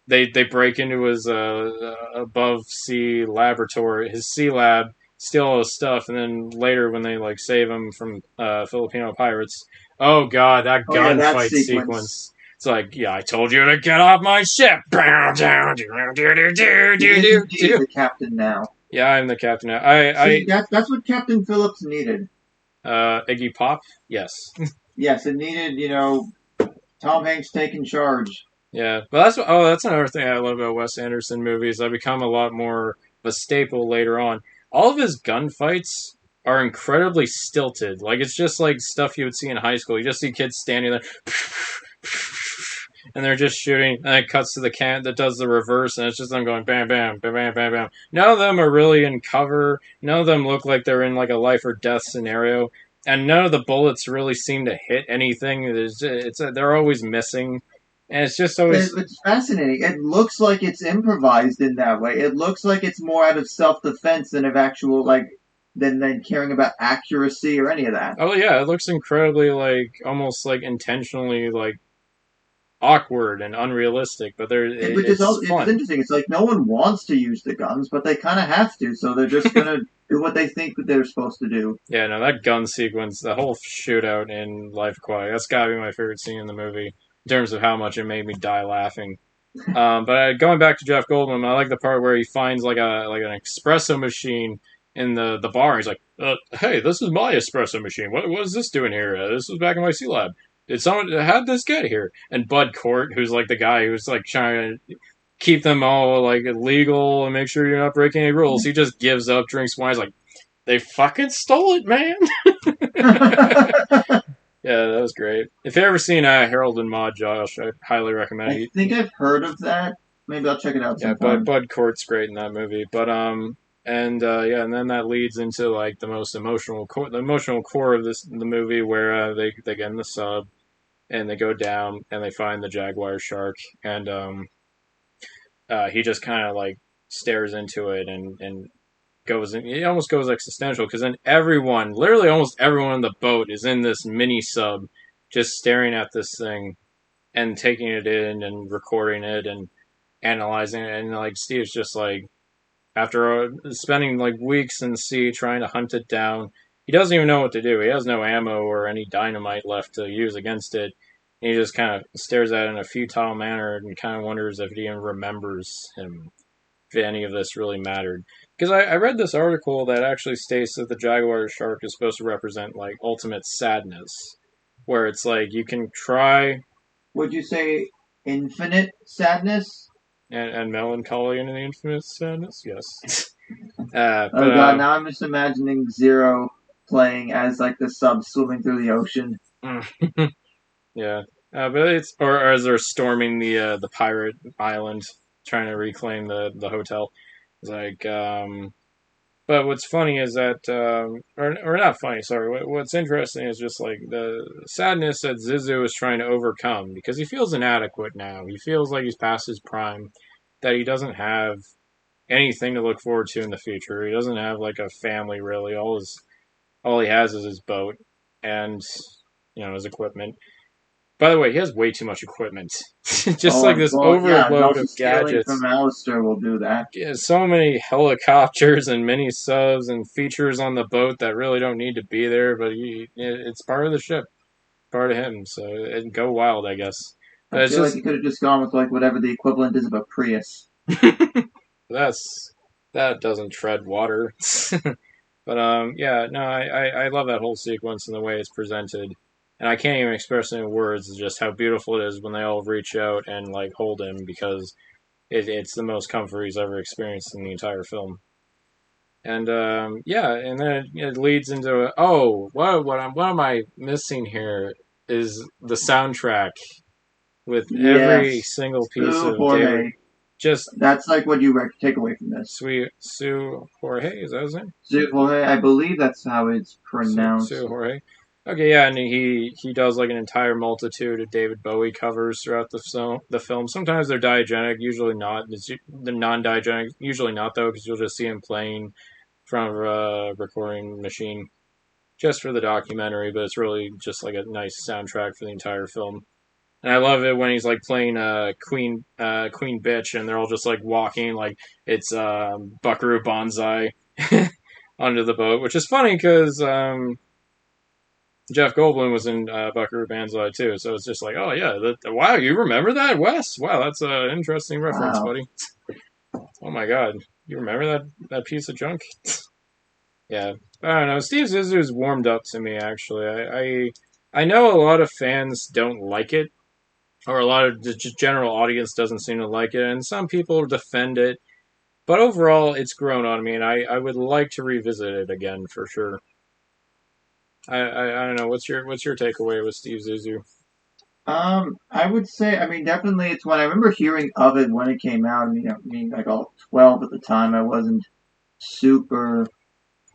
they break into his above sea laboratory, his sea lab, steal all his stuff, and then later when they like save him from Filipino pirates, oh god, that Oh yeah, that gunfight sequence. sequence. It's like, yeah, I told you to get off my ship. He is indeed the captain now. Yeah, I'm the captain. I See, that's what Captain Phillips needed. Iggy Pop. Yes. Yes, it needed Tom Hanks taking charge. Yeah, but that's another thing I love about Wes Anderson movies. They become a lot more of a staple later on. All of his gunfights are incredibly stilted. Like it's just like stuff you would see in high school. You just see kids standing there, and they're just shooting, and it cuts to the can that does the reverse, and it's just them going bam, bam, bam, bam, bam, bam. None of them are really in cover. None of them look like they're in like a life or death scenario, and none of the bullets really seem to hit anything. They're always missing. And it's just always It's fascinating. It looks like it's improvised in that way. It looks like it's more out of self-defense than of actual than caring about accuracy or any of that. oh yeah, it looks incredibly like almost like intentionally like awkward and unrealistic, but Which is it's it's fun. interesting. It's like no one wants to use the guns, but they kind of have to, so they're just gonna do what they think that they're supposed to do. Yeah, no, that gun sequence, the whole shootout in Life Aquatic, that's gotta be my favorite scene in the movie in terms of how much it made me die laughing. But going back to Jeff Goldblum, I like the part where he finds like an espresso machine in the bar. He's like, "Hey, this is my espresso machine. What is this doing here? This was back in my C lab. Did someone how did this get here?" And Bud Cort, who's like the guy who's like trying to keep them all like legal and make sure you're not breaking any rules, he just gives up, drinks wine. He's like, "They fucking stole it, man." I Yeah, that was great. If you've ever seen Harold and Maude, Josh, I highly recommend it. think I've heard of that. Maybe I'll check it out Yeah, Bud sometime. Bud Cort's great in that movie, but and yeah, and then that leads into like the emotional core of the movie where they get in the sub and they go down and they find the jaguar shark, and he just kind of like stares into it and goes in. It almost goes existential because then everyone, literally almost everyone on the boat, is in this mini sub, just staring at this thing and taking it in and recording it and analyzing it. And like Steve's just like, after spending like weeks in sea trying to hunt it down, he doesn't even know what to do. He has no ammo or any dynamite left to use against it. And he just kind of stares at it in a futile manner and kind of wonders if he even remembers him, if any of this really mattered. Because I read this article that actually states that the jaguar shark is supposed to represent like ultimate sadness, where it's like you can try Would you say infinite sadness? and melancholy in the infinite sadness. Yes. Oh god, now I'm just imagining Zero playing as like the sub swimming through the ocean. Yeah. But it's or as they're storming the pirate island, trying to reclaim the hotel. It's like but what's funny is that or not funny, sorry. What's interesting is just like the sadness that Zissou is trying to overcome because he feels inadequate now. He feels like he's past his prime, that he doesn't have anything to look forward to in the future. He doesn't have like a family really. All he has is his boat and his equipment. By the way, he has way too much equipment. Just like this well, yeah, and overload also of stealing gadgets. from Alistair will do that. Yeah, so many helicopters and mini subs and features on the boat that really don't need to be there, but it's part of the ship, part of him. So it go wild, I guess. I But it's feel like just he could have just gone with like whatever the equivalent is of a Prius. that doesn't tread water. But yeah, no, I love that whole sequence and the way it's presented, and I can't even express in words just how beautiful it is when they all reach out and like hold him because it's the most comfort he's ever experienced in the entire film. And yeah, and then it leads into what am I missing here is the soundtrack with every Yes, single piece Sue of David. Jorge. Just That's like what you take away from this. sweet Sue Jorge, is that his name? Sue Jorge, I believe that's how it's Sue pronounced. Jorge. Okay, yeah, and he does like an entire multitude of David Bowie covers throughout the film. Sometimes they're diegetic, usually not. They're non-diegetic, usually not though, because you'll just see him playing in front of a recording machine just for the documentary. But it's really just like a nice soundtrack for the entire film. And I love it when he's like playing Queen Bitch, and they're all just like walking like it's Buckaroo Banzai onto the boat, which is funny because Jeff Goldblum was in Buckaroo Banzai too, so it's just like, oh yeah, wow, you remember that, Wes? Wow, that's an interesting reference, Wow. buddy. Oh my god, you remember that piece of junk? Yeah, I don't know. Steve Zissou's warmed up to me actually. I know a lot of fans don't like it, or a lot of the general audience doesn't seem to like it, and some people defend it. But overall, it's grown on me, and I would like to revisit it again for sure. I don't know. What's your takeaway with Steve Zissou? I would say, I mean, definitely it's when I remember hearing of it when it came out. I mean, being like all 12 at the time, I wasn't super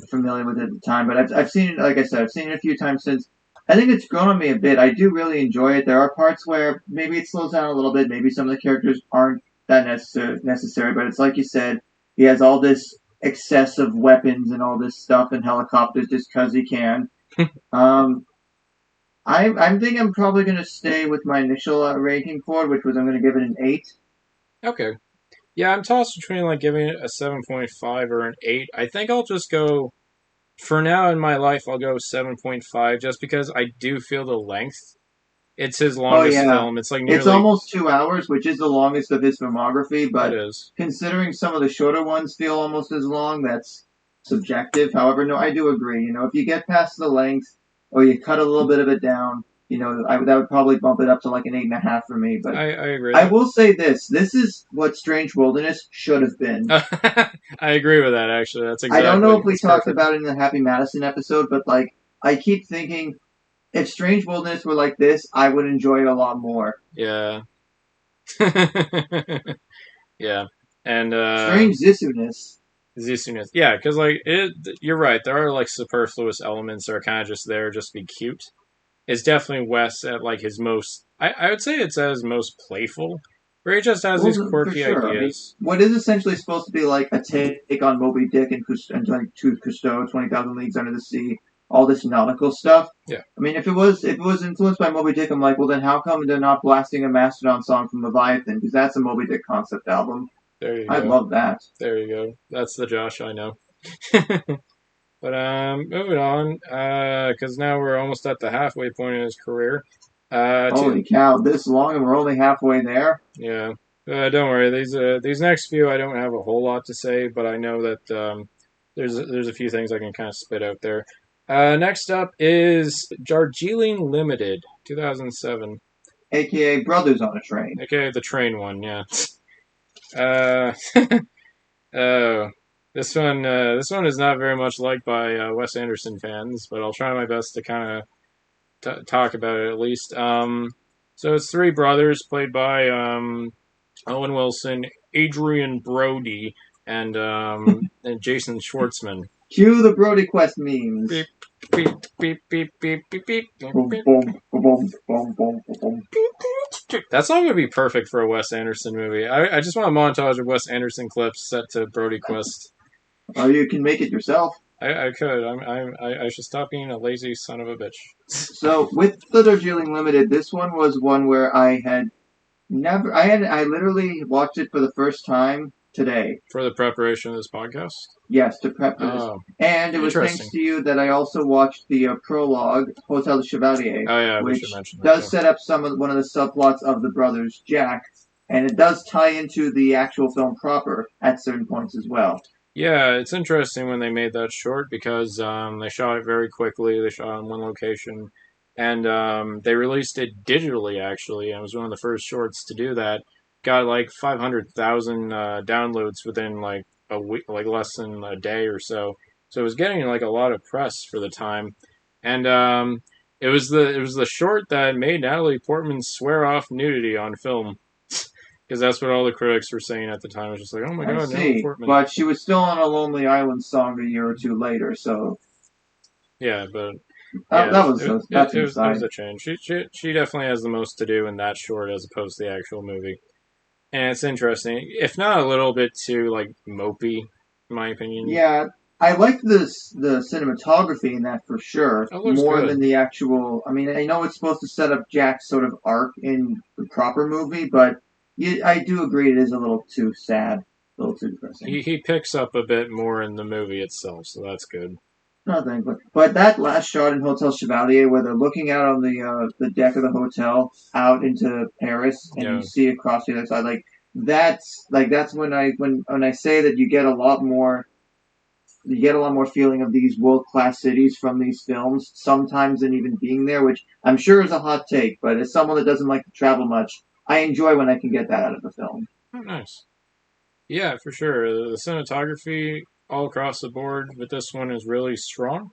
familiar with it at the time, but I've seen it, like I said, I've seen it a few times since. I think it's grown on me a bit. I do really enjoy it. There are parts where maybe it slows down a little bit. Maybe some of the characters aren't that necessary, but it's like you said, he has all this excessive weapons and all this stuff and helicopters just because he can. Um, I think I'm probably going to stay with my initial ranking for it, which was I'm going to give it an 8. Okay. Yeah, I'm tossed between like giving it a 7.5 or an 8. I think I'll just go for now in my life. I'll go 7.5 just because I do feel the length. It's his Oh longest yeah, film. It's like it's nearly almost 2 hours, which is the longest of his filmography. it But is. considering some of the shorter ones feel almost as long, that's subjective. However, no, I do agree. If you get past the length or you cut a little bit of it down, that would probably bump it up to like an 8.5 for me. But I agree I that. will say this: this is what Strange Wilderness should have been. I agree with that. Actually, that's I don't know if we it's talked perfect. about it in the Happy Madison episode, but like I keep thinking, if Strange Wilderness were like this, I would enjoy it a lot more. Yeah. Yeah. And Strange Zissou-ness. Zissou. Yeah, because like you're right. There are like superfluous elements that are kind of just there just to be cute. is definitely Wes at like his most. I would say it's at his most playful, where he just has these Well, for quirky sure. I mean, ideas. what is essentially supposed to be like a take on Moby Dick and like to Cousteau, 20,000 Leagues Under the Sea, all this nautical stuff. Yeah, I mean, if it was influenced by Moby Dick, I'm like, well, then how come they're not blasting a Mastodon song from Leviathan? Because that's a Moby Dick concept album. there you I'd go. love that. There you go. That's the Josh I know. But moving on, because now we're almost at the halfway point in his career. Holy cow, this long and we're only halfway there? Yeah. Don't worry. These next few I don't have a whole lot to say, but I know that there's a few things I can kind of spit out there. Next up is Darjeeling Limited, 2007, AKA Brothers on a Train. aka the train one. Yeah. Uh, oh, this one is not very much liked by Wes Anderson fans, but I'll try my best to kind of talk about it at least. So it's three brothers played by Owen Wilson, Adrian Brody, and Jason Schwartzman. Cue the Brody Quest memes. Beep, beep, beep, beep, beep, beep, beep. Boom, boom, boom, boom, boom, boom. That song would be perfect for a Wes Anderson movie. I just want a montage of Wes Anderson clips set to Brody Quest. Or you can make it yourself. I could. I should stop being a lazy son of a bitch. So with the Darjeeling Limited, this one was one where I literally watched it for the first time today. For the preparation of this podcast? Yes, to prep for this. Oh, And it was thanks to you that I also watched the prologue, Hotel de Chevalier, oh yeah, we which should mention that. does set up one of the subplots of the brothers Jack, and it does tie into the actual film proper at certain points as well. Yeah, it's interesting when they made that short because they shot it very quickly. They shot it in one location, and they released it digitally. Actually, and it was one of the first shorts to do that. Got like 500,000 downloads within like a week, like less than a day or so. So it was getting like a lot of press for the time, and it was the short that made Natalie Portman swear off nudity on film. Because that's what all the critics were saying at the time. It was just like, oh my I god, Natalie see, Portman. but she was still on a Lonely Island song a year or two later, so Yeah, but that was it was a change. She definitely has the most to do in that short as opposed to the actual movie, and it's interesting, if not a little bit too like mopey, in my opinion. Yeah, I like the cinematography in that for sure It looks more good. than the actual. I mean, I know it's supposed to set up Jack's sort of arc in the proper movie, but I do agree it is a little too sad, a little too depressing. He picks up a bit more in the movie itself, so that's good. Nothing, but that last shot in Hotel Chevalier where they're looking out on the deck of the hotel out into Paris, and Yeah. you see across the other side, that's when I say that you get a lot more feeling of these world class cities from these films, sometimes than even being there, which I'm sure is a hot take, but as someone that doesn't like to travel much, I enjoy when I can get that out of a film. Oh, nice. Yeah, for sure. The cinematography all across the board with this one is really strong.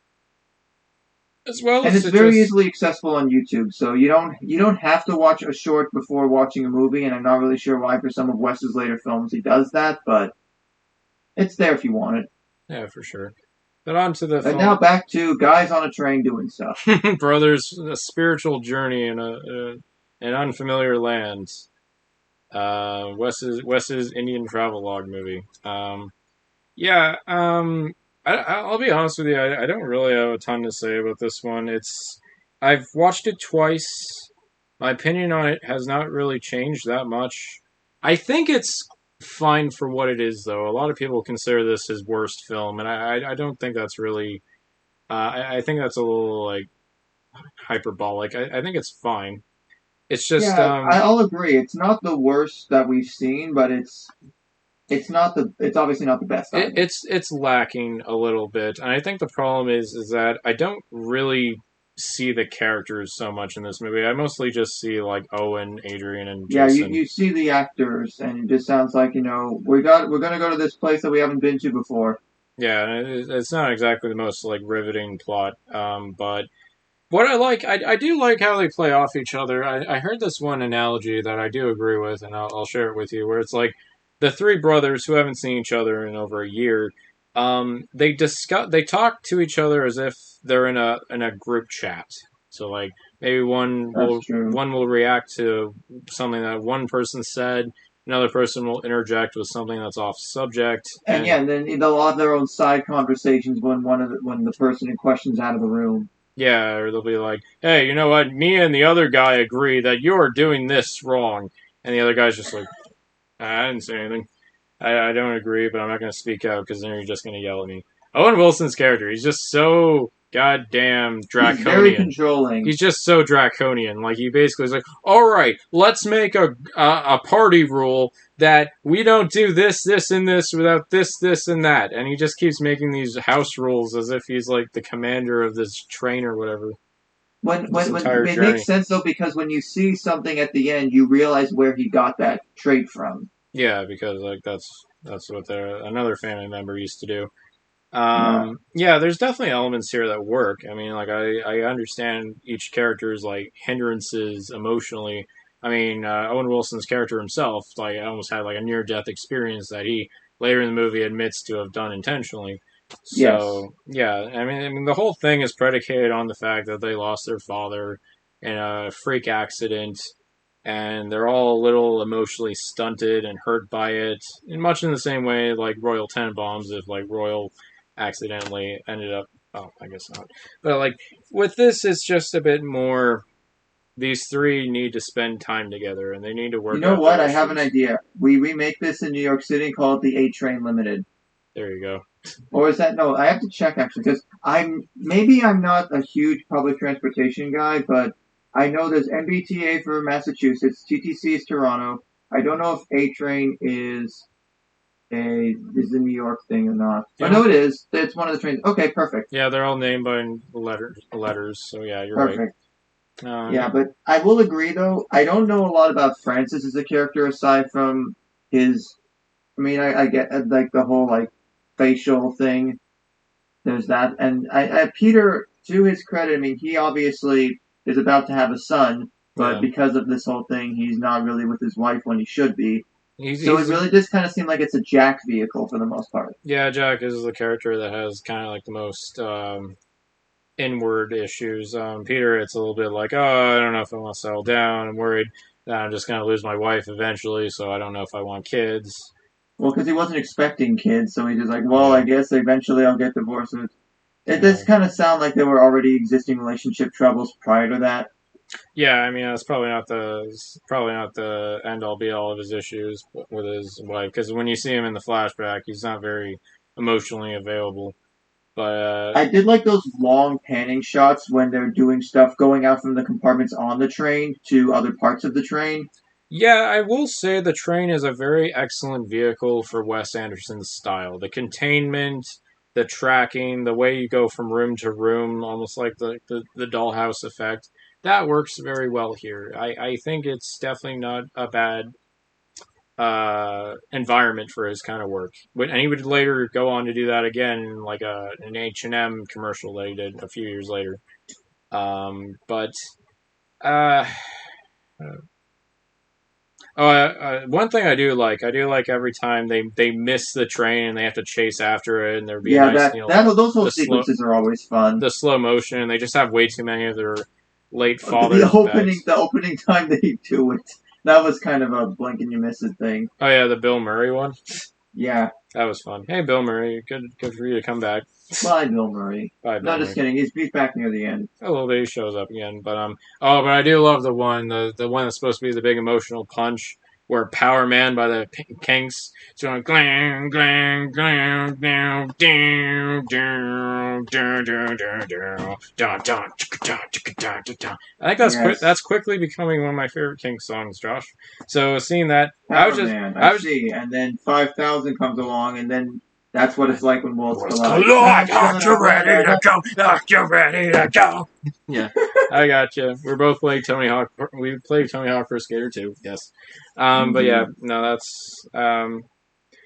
As well And as it's very easily accessible on YouTube, so you don't have to watch a short before watching a movie, and I'm not really sure why for some of Wes's later films he does that, but it's there if you want it. Yeah, for sure. But on to the And now back to guys on a train doing stuff. brothers, a spiritual journey in an unfamiliar land. Wes's Indian travelogue movie. Yeah. I'll be honest with you. I don't really have a ton to say about this one. I've watched it twice. My opinion on it has not really changed that much. I think it's fine for what it is, though. A lot of people consider this his worst film, and I don't think that's really. I think that's a little like hyperbolic. I think it's fine. It's just Yeah, I'll agree. It's not the worst that we've seen, but it's obviously not the best either. it's lacking a little bit, and I think the problem is that I don't really see the characters so much in this movie. I mostly just see like Owen, Adrian, and Jason. You see the actors, and it just sounds like we're gonna go to this place that we haven't been to before. Yeah, it's not exactly the most like riveting plot, but what I do like how they play off each other. I heard this one analogy that I do agree with, and I'll share it with you, where it's like the three brothers who haven't seen each other in over a year. They talk to each other as if they're in a group chat. So like maybe That's true. one will react to something that one person said, another person will interject with something that's off subject, And and yeah, and then they'll have their own side conversations when when the person in question's out of the room. yeah, or they'll be like, "Hey, you know what? Me and the other guy agree that you're doing this wrong," and the other guy's just like, "I didn't say anything. I don't agree, but I'm not going to speak out because then you're just going to yell at me." Owen Wilson's character, he's just so goddamn He's very draconian. controlling. He's just so draconian. Like he basically is like, "All right, let's make a party rule that we don't do this, this, and this without this, this, and that." And he just keeps making these house rules as if he's like the commander of this train or whatever. This When entire it makes journey. sense though, because when you see something at the end, you realize where he got that trait from. Yeah, because like that's what another family member used to do. Yeah. Yeah, there's definitely elements here that work. I mean, like I understand each character's like hindrances emotionally. I mean, Owen Wilson's character himself, like, almost had like a near-death experience that he later in the movie admits to have done intentionally. Yes. So yeah, I mean, the whole thing is predicated on the fact that they lost their father in a freak accident, and they're all a little emotionally stunted and hurt by it, in much in the same way like Royal Tenenbaums, if like Royal accidentally ended up. Oh, I guess not. But like with this, it's just a bit more. These three need to spend time together, and they need to You work know out what? their I have an issues. idea. We remake this in New York City and call it the A Train Limited. There you go. Or is that no? I have to check actually because I'm not a huge public transportation guy, but I know there's MBTA for Massachusetts, TTC is Toronto. I don't know if A Train is a New York thing or not. But Yeah, no, it is. It's one of the trains. Okay, perfect, yeah, they're all named by letters. So yeah, you're right. perfect. Um, Yeah, but I will agree though. I don't know a lot about Francis as a character aside from his. I mean, I get like the whole like facial thing. There's that, and Peter, to his credit, I mean, he obviously is about to have a son, but yeah, because of this whole thing, he's not really with his wife when he should be. So it he's really does kind of seem like it's a Jack vehicle for the most part. yeah. Jack is the character that has kind of like the most inward issues. Peter, it's a little bit like, oh, I don't know if I want to settle down. I'm worried that I'm just going to lose my wife eventually, so I don't know if I want kids. Well, because he wasn't expecting kids, so he's just like, well, I Yeah, guess eventually I'll get divorced. And it yeah, does kind of sound like there were already existing relationship troubles prior to that. yeah. I mean, that's probably not the end all be all of his issues with his wife, because when you see him in the flashback, he's not very emotionally available. But I did like those long panning shots when they're doing stuff going out from the compartments on the train to other parts of the train. yeah, I will say the train is a very excellent vehicle for Wes Anderson's style. The containment, the tracking, the way you go from room to room, almost like the dollhouse effect, that works very well here. I think it's definitely not a bad environment for his kind of work. And he would later go on to do that again in like an H&M commercial that he did a few years later. But uh, one thing I do like every time they miss the train and they have to chase after it, and there'd be a Yeah, nice, those whole the slow sequences are always fun. the slow motion, and they just have way too many of their late The father's bags. opening time they do it, that was kind of a blink and you miss it thing. Oh yeah, the Bill Murray one, Yeah, that was fun. Hey Bill Murray, good for you to come back. bye Bill Murray. Bye No, Bill just Murray. kidding. He's back near the end. A little bit he shows up again, but oh, but I do love the one that's supposed to be the big emotional punch, where Power Man by the Kinks is going glang glang glang down down down down down down down down. I think Yes, that's quickly becoming one of my favorite Kinks songs, Josh. So seeing that, Power Man. I I was see. And then 5,000 comes along, and then that's what it's like when worlds What's collide. collide? Are you ready to go? Are you ready to go? Yeah, I got you. We're both playing Tony Hawk. We played Tony Hawk Pro Skater 2. Yes, but yeah, Indeed. no, that's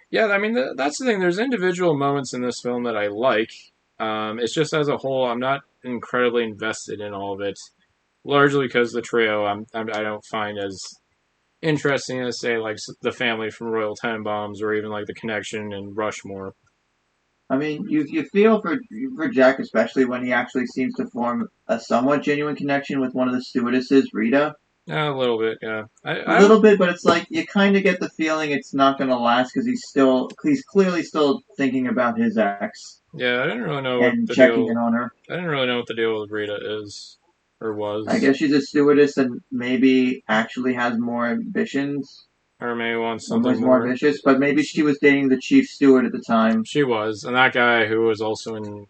yeah. I mean, that's the thing. There's individual moments in this film that I like. It's just as a whole, I'm not incredibly invested in all of it. Largely because the trio, I don't find as interesting as say like the family from Royal Tenenbaums or even like the connection and Rushmore. I mean, you feel for Jack, especially when he actually seems to form a somewhat genuine connection with one of the stewardesses, Rita. Yeah, a little bit. Yeah, A I don't. little bit, but it's like you kind of get the feeling it's not going to last because he's clearly still thinking about his ex Yeah, I didn't really know what and the checking in deal. on her. I didn't really know what the deal with Rita is or I was, guess she's a stewardess and maybe actually has more ambitions, or maybe wants or something was more more. ambitious, but maybe she was dating the chief steward at the time. She was, and that guy who was also in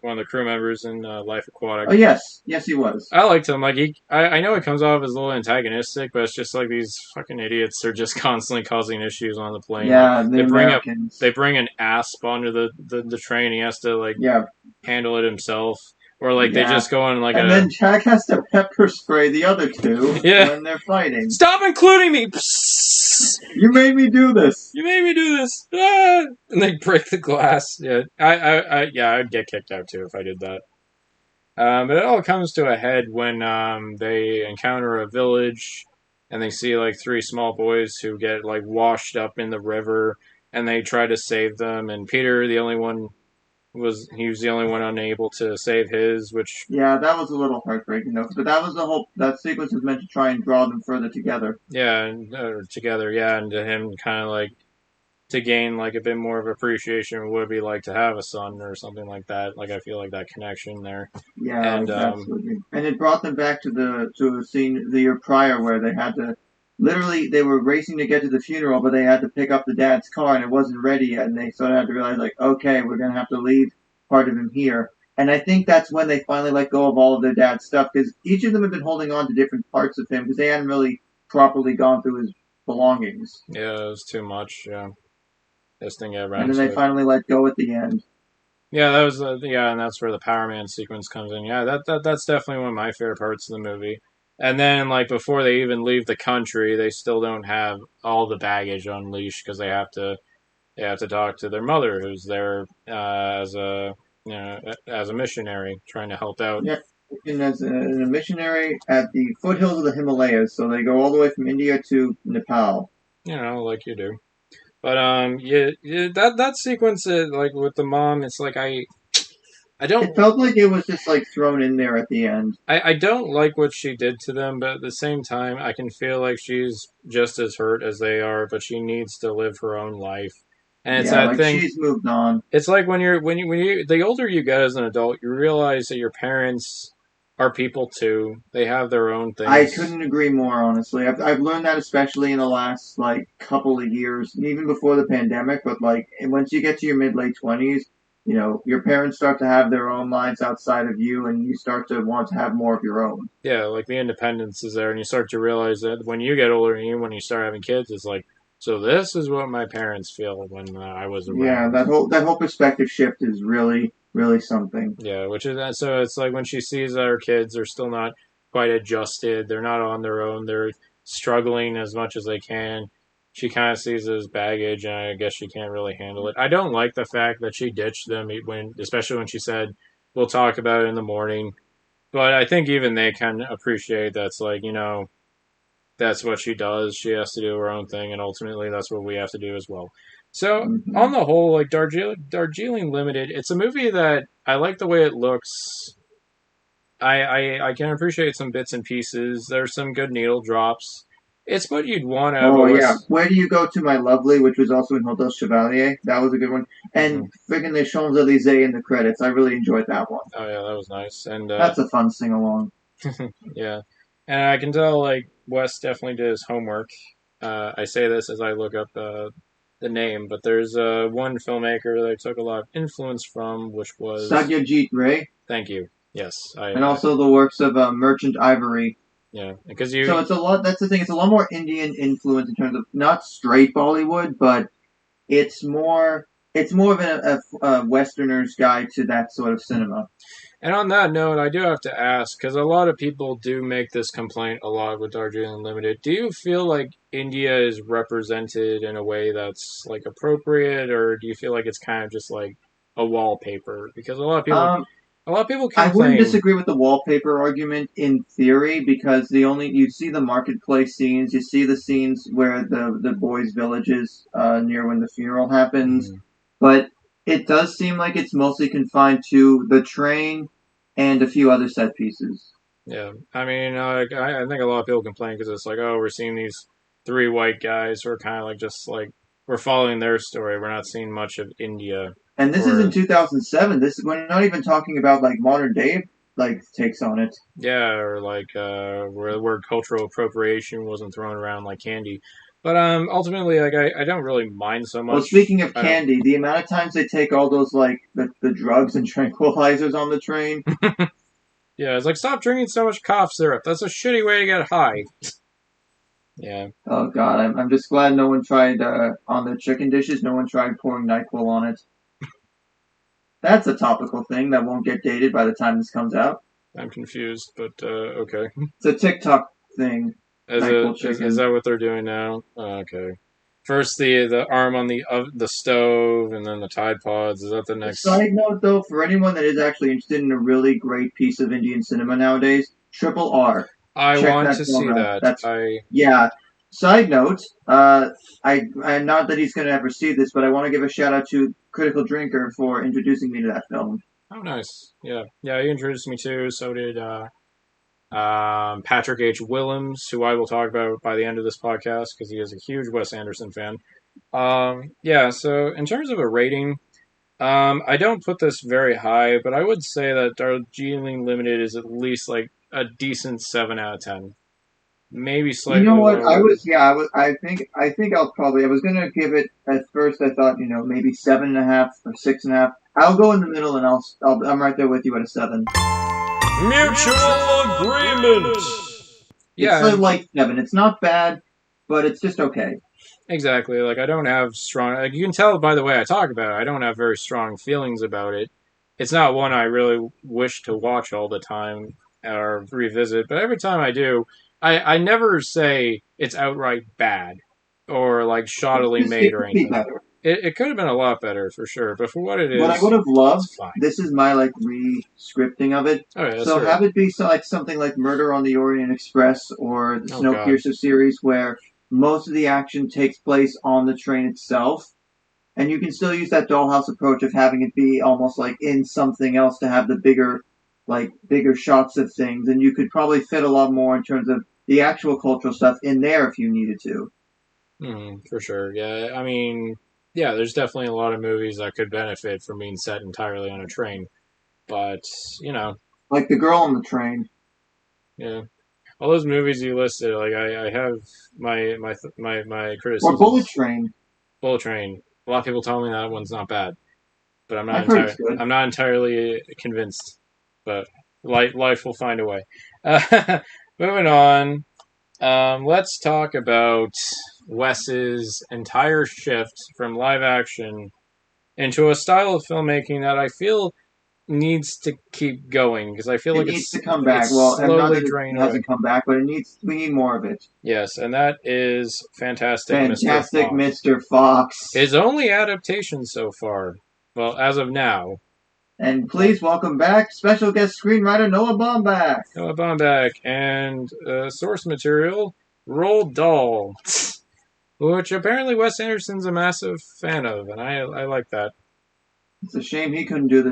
one of the crew members in Life Aquatic. Oh yes, yes he was. I liked him. Like I know it comes off as a little antagonistic, but it's just like these fucking idiots are just constantly causing issues on the plane. Like Yeah, the they Americans. bring an asp onto the train. He has to like Yeah, handle it himself, or like they yeah. just go on like And a then Jack has to pepper spray the other two yeah. when they're fighting. Stop including me. Psst. You made me do this. You made me do this. Ah! And they break the glass. Yeah, yeah, I'd get kicked out too if I did that. But it all comes to a head when they encounter a village and they see like three small boys who get like washed up in the river and they try to save them. And Peter, he was the only one unable to save his, which Yeah, that was a little heartbreaking though. But that was the whole. That sequence was meant to try and draw them further together. yeah, together, yeah, and to him kind of like to gain like a bit more of appreciation would be like to have a son or something like that. Like I feel like that connection there, Yeah, and absolutely. And it brought them back to the scene the year prior where they had to literally they were racing to get to the funeral, but they had to pick up the dad's car and it wasn't ready yet, and they sort of had to realize like, okay, we're gonna have to leave part of him here. And I think that's when they finally let go of all of their dad's stuff because each of them had been holding on to different parts of him because they hadn't really properly gone through his belongings. yeah, it was too much. Yeah, just didn't get And around then to they it. finally let go at the end. Yeah, that was yeah, and that's where the Power Man sequence comes in. Yeah, that's definitely one of my favorite parts of the movie. And then like before they even leave the country, they still don't have all the baggage unleashed because they have to talk to their mother who's there as a as a missionary trying to help out. Yeah, working as a missionary at the foothills of the Himalayas. So they go all the way from India to Nepal. You know, like you do. But yeah, that sequence like with the mom, it's like I It don't felt like it was just like thrown in there at the end. I don't like what she did to them, but at the same time, I can feel like she's just as hurt as they are, but she needs to live her own life. And it's Yeah, that like thing. she's moved on. It's like when you the older you get as an adult, you realize that your parents are people too. They have their own I things. couldn't agree more, honestly. I've learned that especially in the last like couple of years, even before the pandemic. But like once you get to your mid late 20s, you know your parents start to have their own lives outside of you, and you start to want to have more of your own. Yeah, like the independence is there, and you start to realize that when you get older and when you start having kids, it's like, so this is what my parents feel when I was Yeah, around. that whole perspective shift is really something. Yeah, which is so it's like when she sees that her kids are still not quite adjusted, they're not on their own, they're struggling as much as they can. She kind of sees it as baggage, and I guess she can't really handle it. I don't like the fact that she ditched them when, especially when she said, "We'll talk about it in the morning." But I think even they can appreciate that's like that's what she does. She has to do her own thing, and ultimately that's what we have to do as well. So Hmm. on the whole, like Darjeeling Limited, it's a movie that I like the way it looks. I can appreciate some bits and pieces. There's some good needle drops. It's what you'd want out of a Oh yeah, West. Where Do You Go to My Lovely, which was also in Hotel Chevalier. That was a good one. Mhm. And friggin' Les Champs Elysees in the credits. I really enjoyed that one. Oh yeah, that was nice. And That's a fun sing along. yeah, and I can tell like Wes definitely did his homework. I say this as I look up the name, but there's one filmmaker that I took a lot of influence from, which was Satyajit Ray, thank you. Yes, and also the works of Merchant Ivory. yeah, because So you it's a lot. That's the thing. It's a lot more Indian influence in terms of not straight Bollywood, but it's more. It's more of a Westerner's guide to that sort of cinema. and on that note, I do have to ask because a lot of people do make this complaint a lot with Darjeeling Limited. Do you feel like India is represented in a way that's like appropriate, or do you feel like it's kind of just like a wallpaper? Because Um, a lot of people I wouldn't complain. disagree with the wallpaper argument in theory because the only you see the marketplace scenes, you see the scenes where the boys' villages near when the funeral happens, Mhm. but It does seem like it's mostly confined to the train and a few other set pieces. Yeah, I mean, I think a lot of people complain because it's like, oh, we're seeing these three white guys who are kind of like just like we're following their story. We're not seeing much of India, And this is in or 2007. We're not even talking about like modern day like takes on it. yeah, or like where the word cultural appropriation wasn't thrown around like candy. But ultimately, like I don't really mind so Well, much. speaking of I don't. candy, the amount of times they take all those like the drugs and tranquilizers on the train. Yeah, it's like stop drinking so much cough syrup. That's a shitty way to get high. Yeah. Oh God, I'm just glad no one tried on the chicken dishes. No one tried pouring Nyquil on it. That's a topical thing that won't get dated by the time this comes out. I'm confused, but okay. It's a TikTok thing. Nyquil Is chicken. that what they're doing now? Okay. First the arm on the stove, and then the Tide Pods. Is that the A next? side note, though, for anyone that is actually interested in a really great piece of Indian cinema nowadays, Triple R. I Check want that to film see out. that. That's I yeah. Side note, I not that he's going to ever see this, but I want to give a shout out to Critical Drinker for introducing me to that film. Oh, nice. Yeah, yeah. He introduced me too. So did Patrick H. Willems, who I will talk about by the end of this podcast because he is a huge Wes Anderson fan. Yeah. So in terms of a rating, I don't put this very high, but I would say that Darjeeling Limited is at least like a decent 7 out of 10, maybe You know slightly what? I lower. was yeah. I think I'll probably. I was going to give it at first. I thought maybe 7.5 or 6.5. I'll go in the middle, and I'm right there with you at a 7. Mutual agreement. It's a Yeah, light 7. It's not bad, but it's just okay. exactly. Like I don't have strong. Like you can tell by the way I talk about it, I don't have very strong feelings about it. It's not one I really wish to watch all the time or revisit, but every time I do, I never say it's outright bad or like shoddily It made or could be anything. better. It could have been a lot better for sure, but for what it What I would is, have loved. it's fine. This is my like re-scripting of it. Oh yeah, let's So hear it. have it be like something like Murder on the Orient Express or the Oh God. Snowpiercer series, where most of the action takes place on the train itself, and you can still use that dollhouse approach of having it be almost like in something else to have the bigger shots of things, and you could probably fit a lot more in terms of the actual cultural stuff in there if you needed to. For sure. Yeah, I mean, yeah, there's definitely a lot of movies that could benefit from being set entirely on a train. But, you know, Like the girl on the train. yeah. All those movies you listed, like I have my Or Bullet criticisms. Train. Bullet Train. A lot of people tell me that one's not bad, but I've heard it's good. I'm not entirely convinced. But life will find a way. Moving on. Let's talk about Wes's entire shift from live action into a style of filmmaking that I feel needs to keep going because I feel It like needs to come back. it's Well, and not slowly that it draining away. hasn't come back, but we need more of it. Yes, and that is Fantastic Mr. Fantastic Fox. Mr. Fox. His only adaptation so far, well, as of now. And please welcome back special guest screenwriter Noah Baumbach. Noah Baumbach and source material Roald Dahl, which apparently Wes Anderson's a massive fan of, and I like that. It's a shame he couldn't do the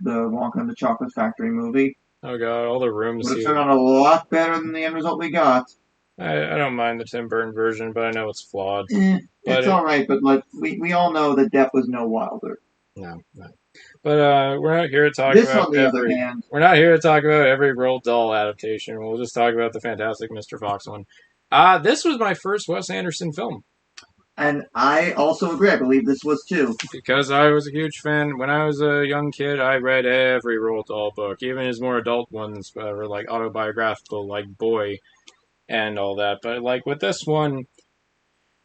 Wonka and the Chocolate Factory movie. Oh god, all the rooms Would have he. turned out a lot better than the end result we got. I don't mind the Tim Burton version, but I know it's flawed. But It's all right, but we all know that Depp was no Wilder. no, no. But we're not here to talk This, about on the other every. hand, We're not here to talk about every Roald Dahl adaptation. We'll just talk about the Fantastic Mr. Fox one. This was my first Wes Anderson film and I also agree. I believe this was too. because I was a huge fan. When I was a young kid, I read every Roald Dahl book, even his more adult ones, were like autobiographical, like Boy and all that. But like with this one,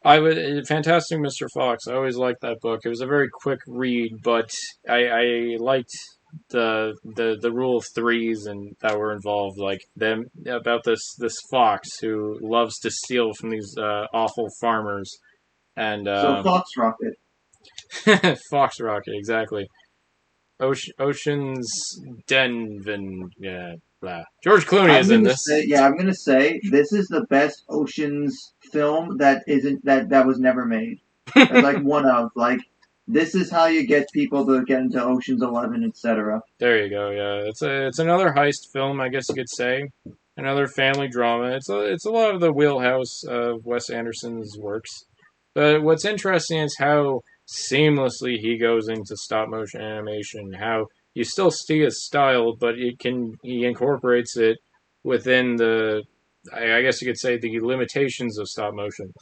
I would Fantastic Mr. Fox. I always liked that book. It was a very quick read, but I liked the rule of threes and that were involved, like them about this fox who loves to steal from these awful farmers and So Fox Rocket. Fox Rocket exactly. Ocean's Denvin, yeah, blah. George Clooney is in this. I'm gonna say this is the best Ocean's film that isn't that was never made. Like one of like this is how you get people to get into Ocean's 11, etc. There you go. Yeah, it's another heist film, I guess you could say. Another family drama. It's a lot of the wheelhouse of Wes Anderson's works. But what's interesting is how seamlessly he goes into stop motion animation. How you still see his style, but he incorporates it within I guess you could say, the limitations of stop motion.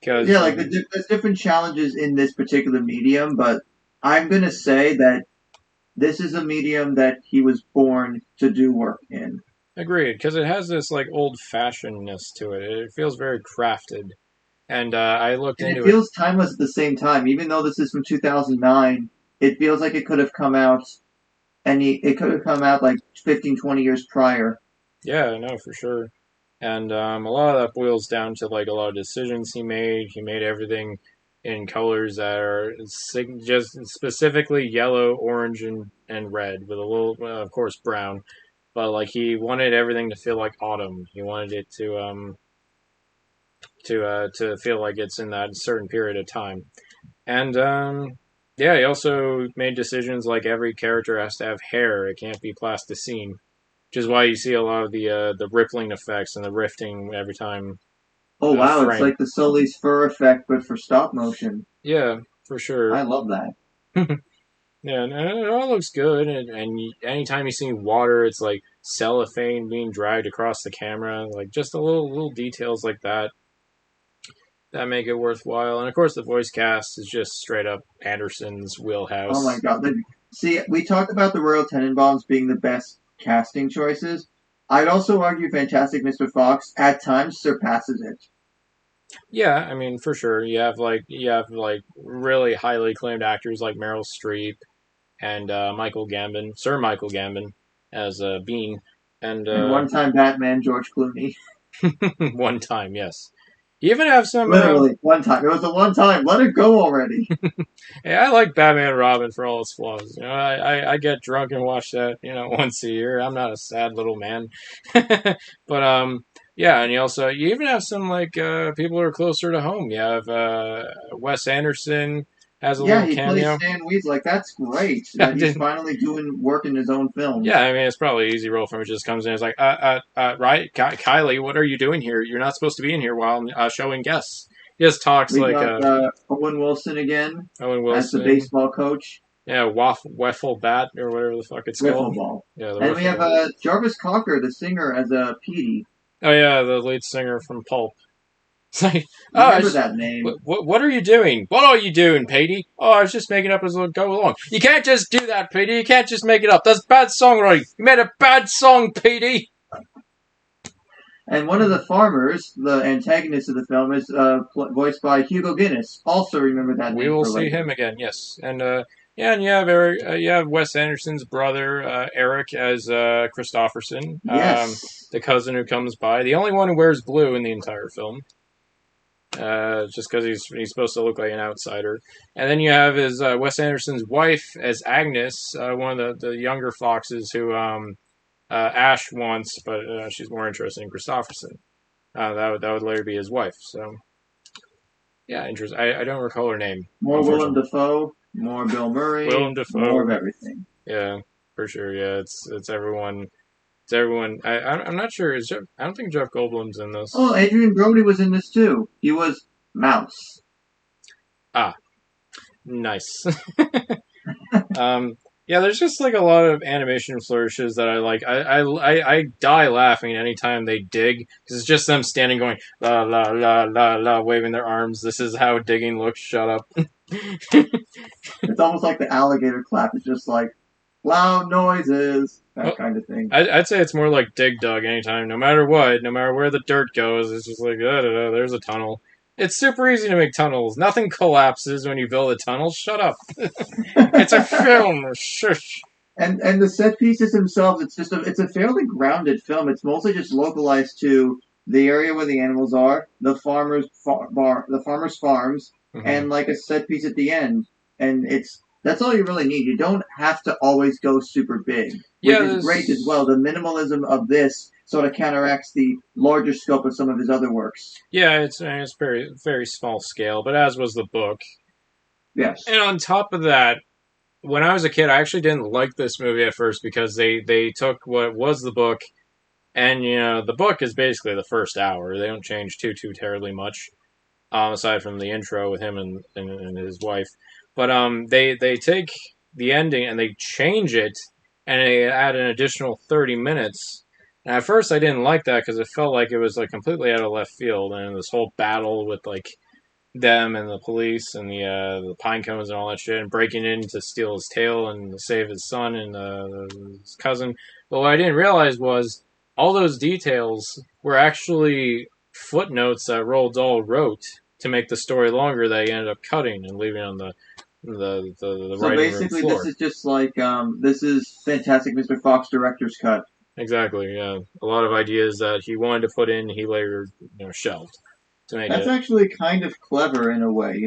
Because Yeah, like there's different challenges in this particular medium, but I'm gonna say that this is a medium that he was born to do work in. agreed, because it has this like old fashionedness to it. It feels very crafted. And I looked And it into it. feels timeless at the same time. Even though this is from 2009, it feels like it could have come out it could have come out like 15, 20 years prior. Yeah, no, for sure. And a lot of that boils down to like a lot of decisions he made. He made everything in colors that are just specifically yellow, orange, and red, with a little, well, of course, brown. But like he wanted everything to feel like autumn. He wanted it to feel like it's in that certain period of time. And yeah, he also made decisions like every character has to have hair. It can't be plasticine, which is why you see a lot of the rippling effects and the rifting every time Oh a wow, it's frame. like the Sully's fur effect, but for stop motion. Yeah, for sure. I love that. Yeah, and it all looks good. And anytime you see water, it's like cellophane being dragged across the camera. Like just a little details like that make it worthwhile. And of course, the voice cast is just straight up Anderson's Oh my wheelhouse. god. See, we talked about the Royal Tenenbaums being the best casting choices. I'd also argue Fantastic Mr. Fox at times surpasses it. Yeah, I mean for sure. You have like really highly acclaimed actors like Meryl Streep and Michael Gambon, Sir Michael Gambon, as Bean, and And one-time Batman George Clooney. one time, yes. You even have some. Literally, one time. It was the one time. Let it go already. Hey, I like Batman and Robin for all its flaws. I get drunk and watch that once a year. I'm not a sad little man, but yeah, and you even have some like people who are closer to home. You have Wes Anderson has a Yeah, little he plays cameo. Stan Weeds. That's great I that he's didn't. finally doing work in his own Yeah, films. I mean it's probably an easy role for him. It just comes in. It's like, right, Kylie, what are you doing here? You're not supposed to be in here while I'm showing guests. He just talks We like got Owen Wilson again Owen as the Wilson. baseball coach, Yeah, Waffle Bat or whatever the fuck it's wiffle called. ball. Yeah, the And we Wiffle have Ball. Jarvis Cocker, the singer, as a Petey. Oh yeah, the lead singer from Pulp. It's like, You oh, remember that name? what are you doing? What are you doing, Petey? Oh, I was just making up as we go along. You can't just do that, Petey. You can't just make it up. That's bad songwriting. You made a bad song, Petey. And one of the farmers, the antagonist of the film, is voiced by Hugo Guinness. Also remember that We name will for see later. him again. Yes, and yeah, and you have Wes Anderson's brother Eric as Christopherson, Yes. the cousin who comes by, the only one who wears blue in the entire film. Just because he's supposed to look like an outsider. And then you have his Wes Anderson's wife as Agnes, one of the younger foxes who Ash wants, but she's more interested in Christopherson. That would later be his wife. So yeah, interesting. I don't recall her name, More Willem unfortunately. Dafoe, more Bill Murray, Willem more of Dafoe. everything. Yeah, for sure. Yeah, it's everyone. It's everyone. I'm not sure. I don't think Jeff Goldblum's in Oh, this. Adrian Brody was in this too. He was Mouse. Ah, nice. Yeah, there's just like a lot of animation flourishes that I like. I die laughing anytime they dig because it's just them standing going la la la la la, waving their arms. This is how digging looks. Shut up. It's almost like the alligator clap. It's just like loud noises, that Well, kind of thing. I'd say it's more like dig dug anytime. No matter what, no matter where the dirt goes, it's just like there's a tunnel. It's super easy to make tunnels. Nothing collapses when you build a tunnel. Shut up. It's a film. Shush. And the set pieces themselves, it's a fairly grounded film. It's mostly just localized to the area where the animals are, the farmers' farms, Hmm. and like a set piece at the end. And that's all you really need. You don't have to always go super big, which Yeah, is great as well. The minimalism of this sort of counteracts the larger scope of some of his other works. it's very very small scale, but as was the book. Yes. And on top of that, when I was a kid, I actually didn't like this movie at first because they took what was the book, and the book is basically the first hour. They don't change too terribly much, aside from the intro with him and his wife. But they take the ending and they change it, and they add an additional 30 minutes. And at first, I didn't like that because it felt like it was like completely out of left field, and this whole battle with like them and the police and the pine cones and all that shit, and breaking in to steal his tail and save his son and his cousin. But what I didn't realize was all those details were actually footnotes that Roald Dahl wrote to make the story longer that he ended up cutting and leaving on the So writing room basically, this floor. is just like this is Fantastic Mr. Fox director's cut. Exactly, yeah. A lot of ideas that he wanted to put in, he later shelved to make That's it. actually kind of clever in a way,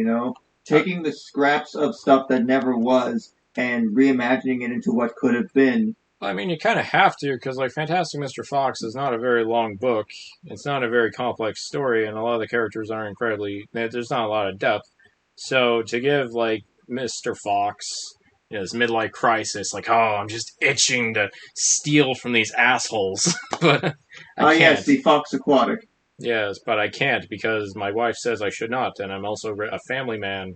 taking the scraps of stuff that never was and reimagining it into what could have been. I mean, you kind of have to because, like, Fantastic Mr. Fox is not a very long book. It's not a very complex story, and a lot of the characters aren't incredibly. There's not a lot of depth. So to give like Mr. Fox, this midlife crisis, like, oh, I'm just itching to steal from these assholes, but I Ah, yes, can't. the Fox Aquatic. Yes, but I can't because my wife says I should not, and I'm also a family man.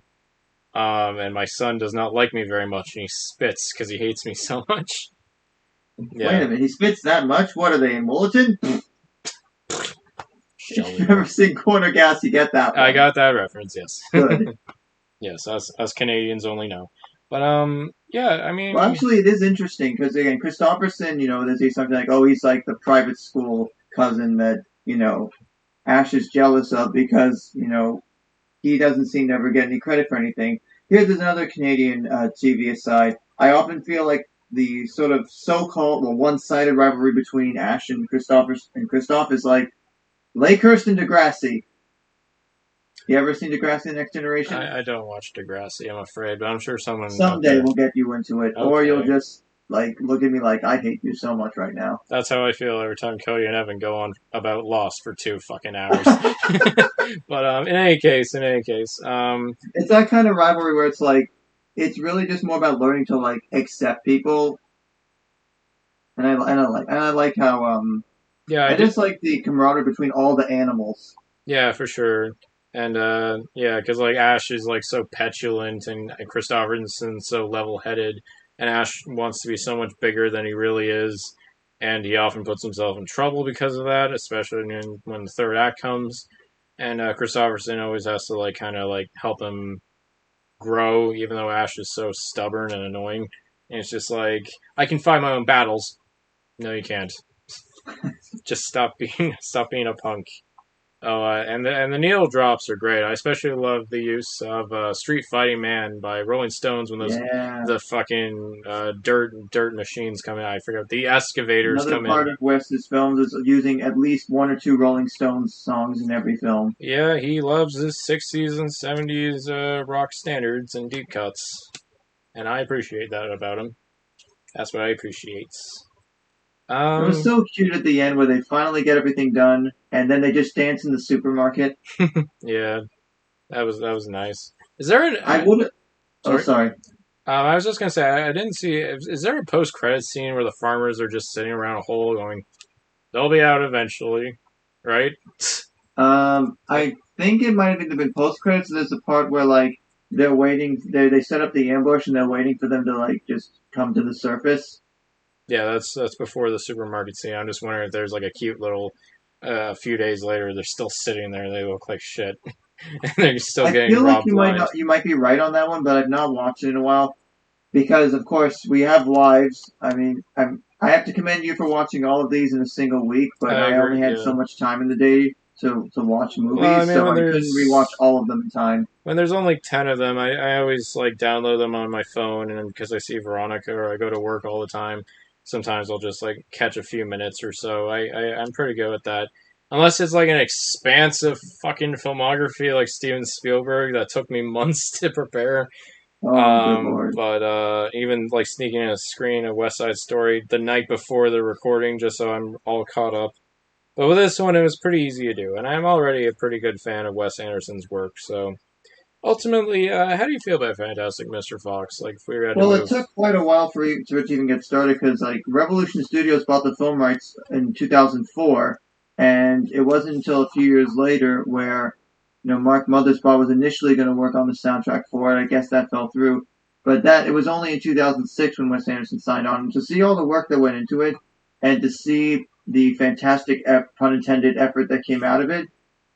And my son does not like me very much, and he spits because he hates me so much. Wait a Yeah. minute, he spits that much? What are they, in Mulligan? If Shelly you've ever boy. seen Corner Gas, you get that I one. got that reference, yes. Good. Yes, us Canadians only know. But yeah, I Well, mean, actually, it is interesting because again, Christopherson, they say something like, "Oh, he's like the private school cousin that Ash is jealous of because he doesn't seem to ever get any credit for anything." Here's another Canadian TV aside. I often feel like the sort of so-called, well, one-sided rivalry between Ash and Christoph is like Lakehurst and Degrassi. You ever seen Degrassi: The Next Generation? I don't watch Degrassi, I'm afraid, but I'm sure someone out Someday there. we'll get you into it, or you'll Okay. just like look at me like I hate you so much right now. That's how I feel every time Cody and Evan go on about Lost for 2 fucking hours. But in any case, It's that kind of rivalry where it's like it's really just more about learning to like accept people, and I like how yeah, I I did. just like the camaraderie between all the animals. Yeah, for sure. And yeah, because like Ash is like so petulant, and Christopherson's so level-headed, and Ash wants to be so much bigger than he really is, and he often puts himself in trouble because of that, especially when the third act comes. And Christopherson always has to like kind of like help him grow, even though Ash is so stubborn and annoying. And it's just like I can fight my own battles. No, you can't. Just stop being a punk. Oh, and the needle drops are great. I especially love the use of "Street Fighting Man" by Rolling Stones when those Yeah, the fucking dirt machines come in. I forget the excavators another come part in. of Wes's films is using at least one or two Rolling Stones songs in every film. Yeah, he loves his '60s and '70s rock standards and deep cuts, and I appreciate that about him. That's what I appreciate. It was Um, so cute at the end where they finally get everything done, and then they just dance in the supermarket. yeah, that was nice. Is there an I would. Oh, sorry? sorry. I was just gonna say I didn't see. Is there a post credit scene where the farmers are just sitting around a hole going, "They'll be out eventually," right? I think it might have even been post credits. There's a part where like they're waiting. They set up the ambush and they're waiting for them to like just come to the surface. Yeah, that's before the supermarket scene. I'm just wondering if there's like a cute little. A few days later, they're still sitting there. They look like shit, and they're still I getting feel like robbed you might blind. not. You might be right on that one, but I've not watched it in a while because, of course, we have lives. I mean, I have to commend you for watching all of these in a single week, but I I only agree. had Yeah. so much time in the day to watch Well, I movies, mean, so when I couldn't rewatch there's all of them in time. when there's only 10 of them, I always like download them on my phone, and because I see Veronica or I go to work all the time, sometimes I'll just like catch a few minutes or so. I'm pretty good with that. Unless it's like an expansive fucking filmography like Steven Spielberg that took me months to prepare. Oh, good lord! But even like sneaking in a screen of West Side Story the night before the recording just so I'm all caught up. But with this one, it was pretty easy to do, and I'm already a pretty good fan of Wes Anderson's work, so ultimately, how do you feel about Fantastic Mr. Fox? Like, if we had to Well, it move. took quite a while for it to even get started because like Revolution Studios bought the film rights in 2004, and it wasn't until a few years later where Mark Mothersbaugh was initially going to work on the soundtrack for it. I guess that fell through, but that it was only in 2006 when Wes Anderson signed on. And to see all the work that went into it, and to see the fantastic, pun intended, effort that came out of it,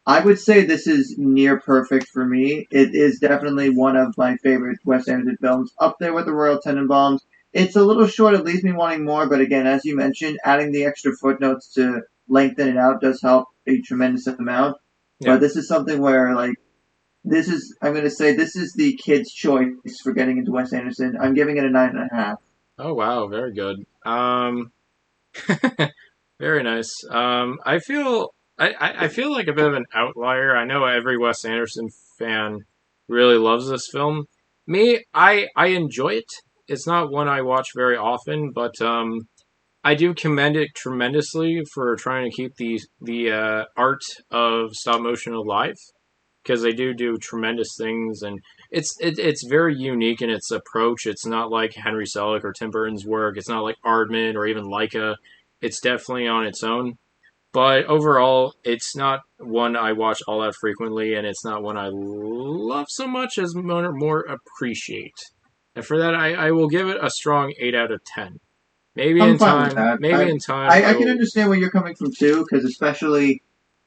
I would say this is near perfect for me. It is definitely one of my favorite Wes Anderson films, up there with the Royal Tenenbaums. It's a little short, it leaves me wanting more, but again, as you mentioned, adding the extra footnotes to lengthen it out does help a tremendous amount. Yeah. But this is something where, like, I'm going to say, this is the kid's choice for getting into Wes Anderson. I'm giving it a 9.5. Oh, wow. Very good. Very nice. I feel like a bit of an outlier. I know every Wes Anderson fan really loves this film. Me, I enjoy it. It's not one I watch very often, but I do commend it tremendously for trying to keep the art of stop motion alive because they do tremendous things, and it's very unique in its approach. It's not like Henry Selick or Tim Burton's work. It's not like Aardman or even Leica. It's definitely on its own. But overall, it's not one I watch all that frequently, and it's not one I love so much as more appreciate. And for that, I will give it a strong 8 out of 10. I'm fine with that. Maybe in time, I I can will. understand where you're coming from too, because especially,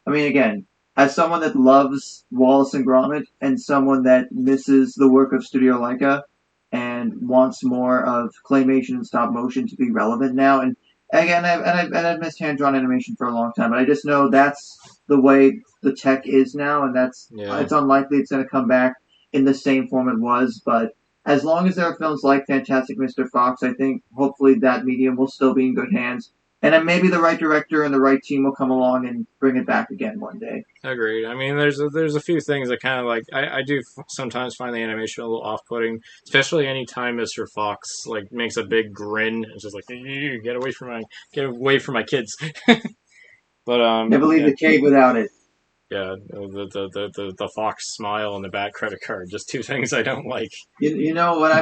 I mean, again, as someone that loves Wallace and Gromit and someone that misses the work of Studio Leica and wants more of claymation and stop motion to be relevant now, and again, I've missed hand drawn animation for a long time, but I just know that's the way the tech is now, and that's Yeah, it's unlikely it's going to come back in the same form it was, but as long as there are films like Fantastic Mr. Fox, I think hopefully that medium will still be in good hands. And then maybe the right director and the right team will come along and bring it back again one day. agreed. I mean, there's a few things that kind of like I do sometimes find the animation a little off-putting, especially anytime Mr. Fox like makes a big grin. It's just like get away from my kids. But Never leave yeah, the cave without it. yeah, the fox smile and the bat credit card, just two things I don't like. You know what?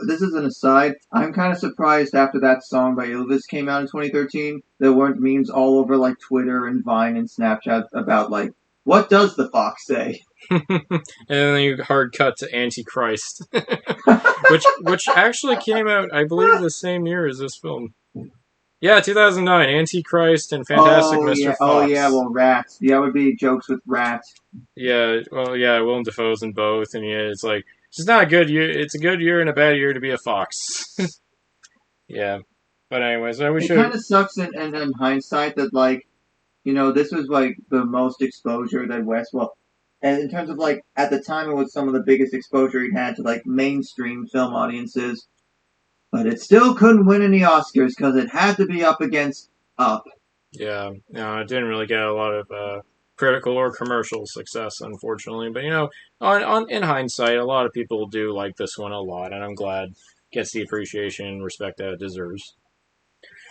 This is an aside. I'm kind of surprised after that song by Elvis came out in 2013, there weren't memes all over like Twitter and Vine and Snapchat about like, what does the fox say? And then you hard cut to Antichrist, which actually came out, I believe, the same year as this film. Yeah, 2009, Antichrist and Fantastic Mr. Oh yeah. Fox. Well, rats. Yeah, it would be jokes with rats. Yeah, well, yeah, Willem Dafoe's in both, and yeah, it's like it's just not a good year. It's a good year and a bad year to be a fox. Yeah, but anyways, we It should. kind of sucks in hindsight that like this was like the most exposure that Well, and in terms of like at the time it was some of the biggest exposure he'd had to like mainstream film audiences, but it still couldn't win any Oscars because it had to be up against Up. Yeah, no, it didn't really get a lot of critical or commercial success, unfortunately. But on in hindsight, a lot of people do like this one a lot, and I'm glad it gets the appreciation and respect that it deserves.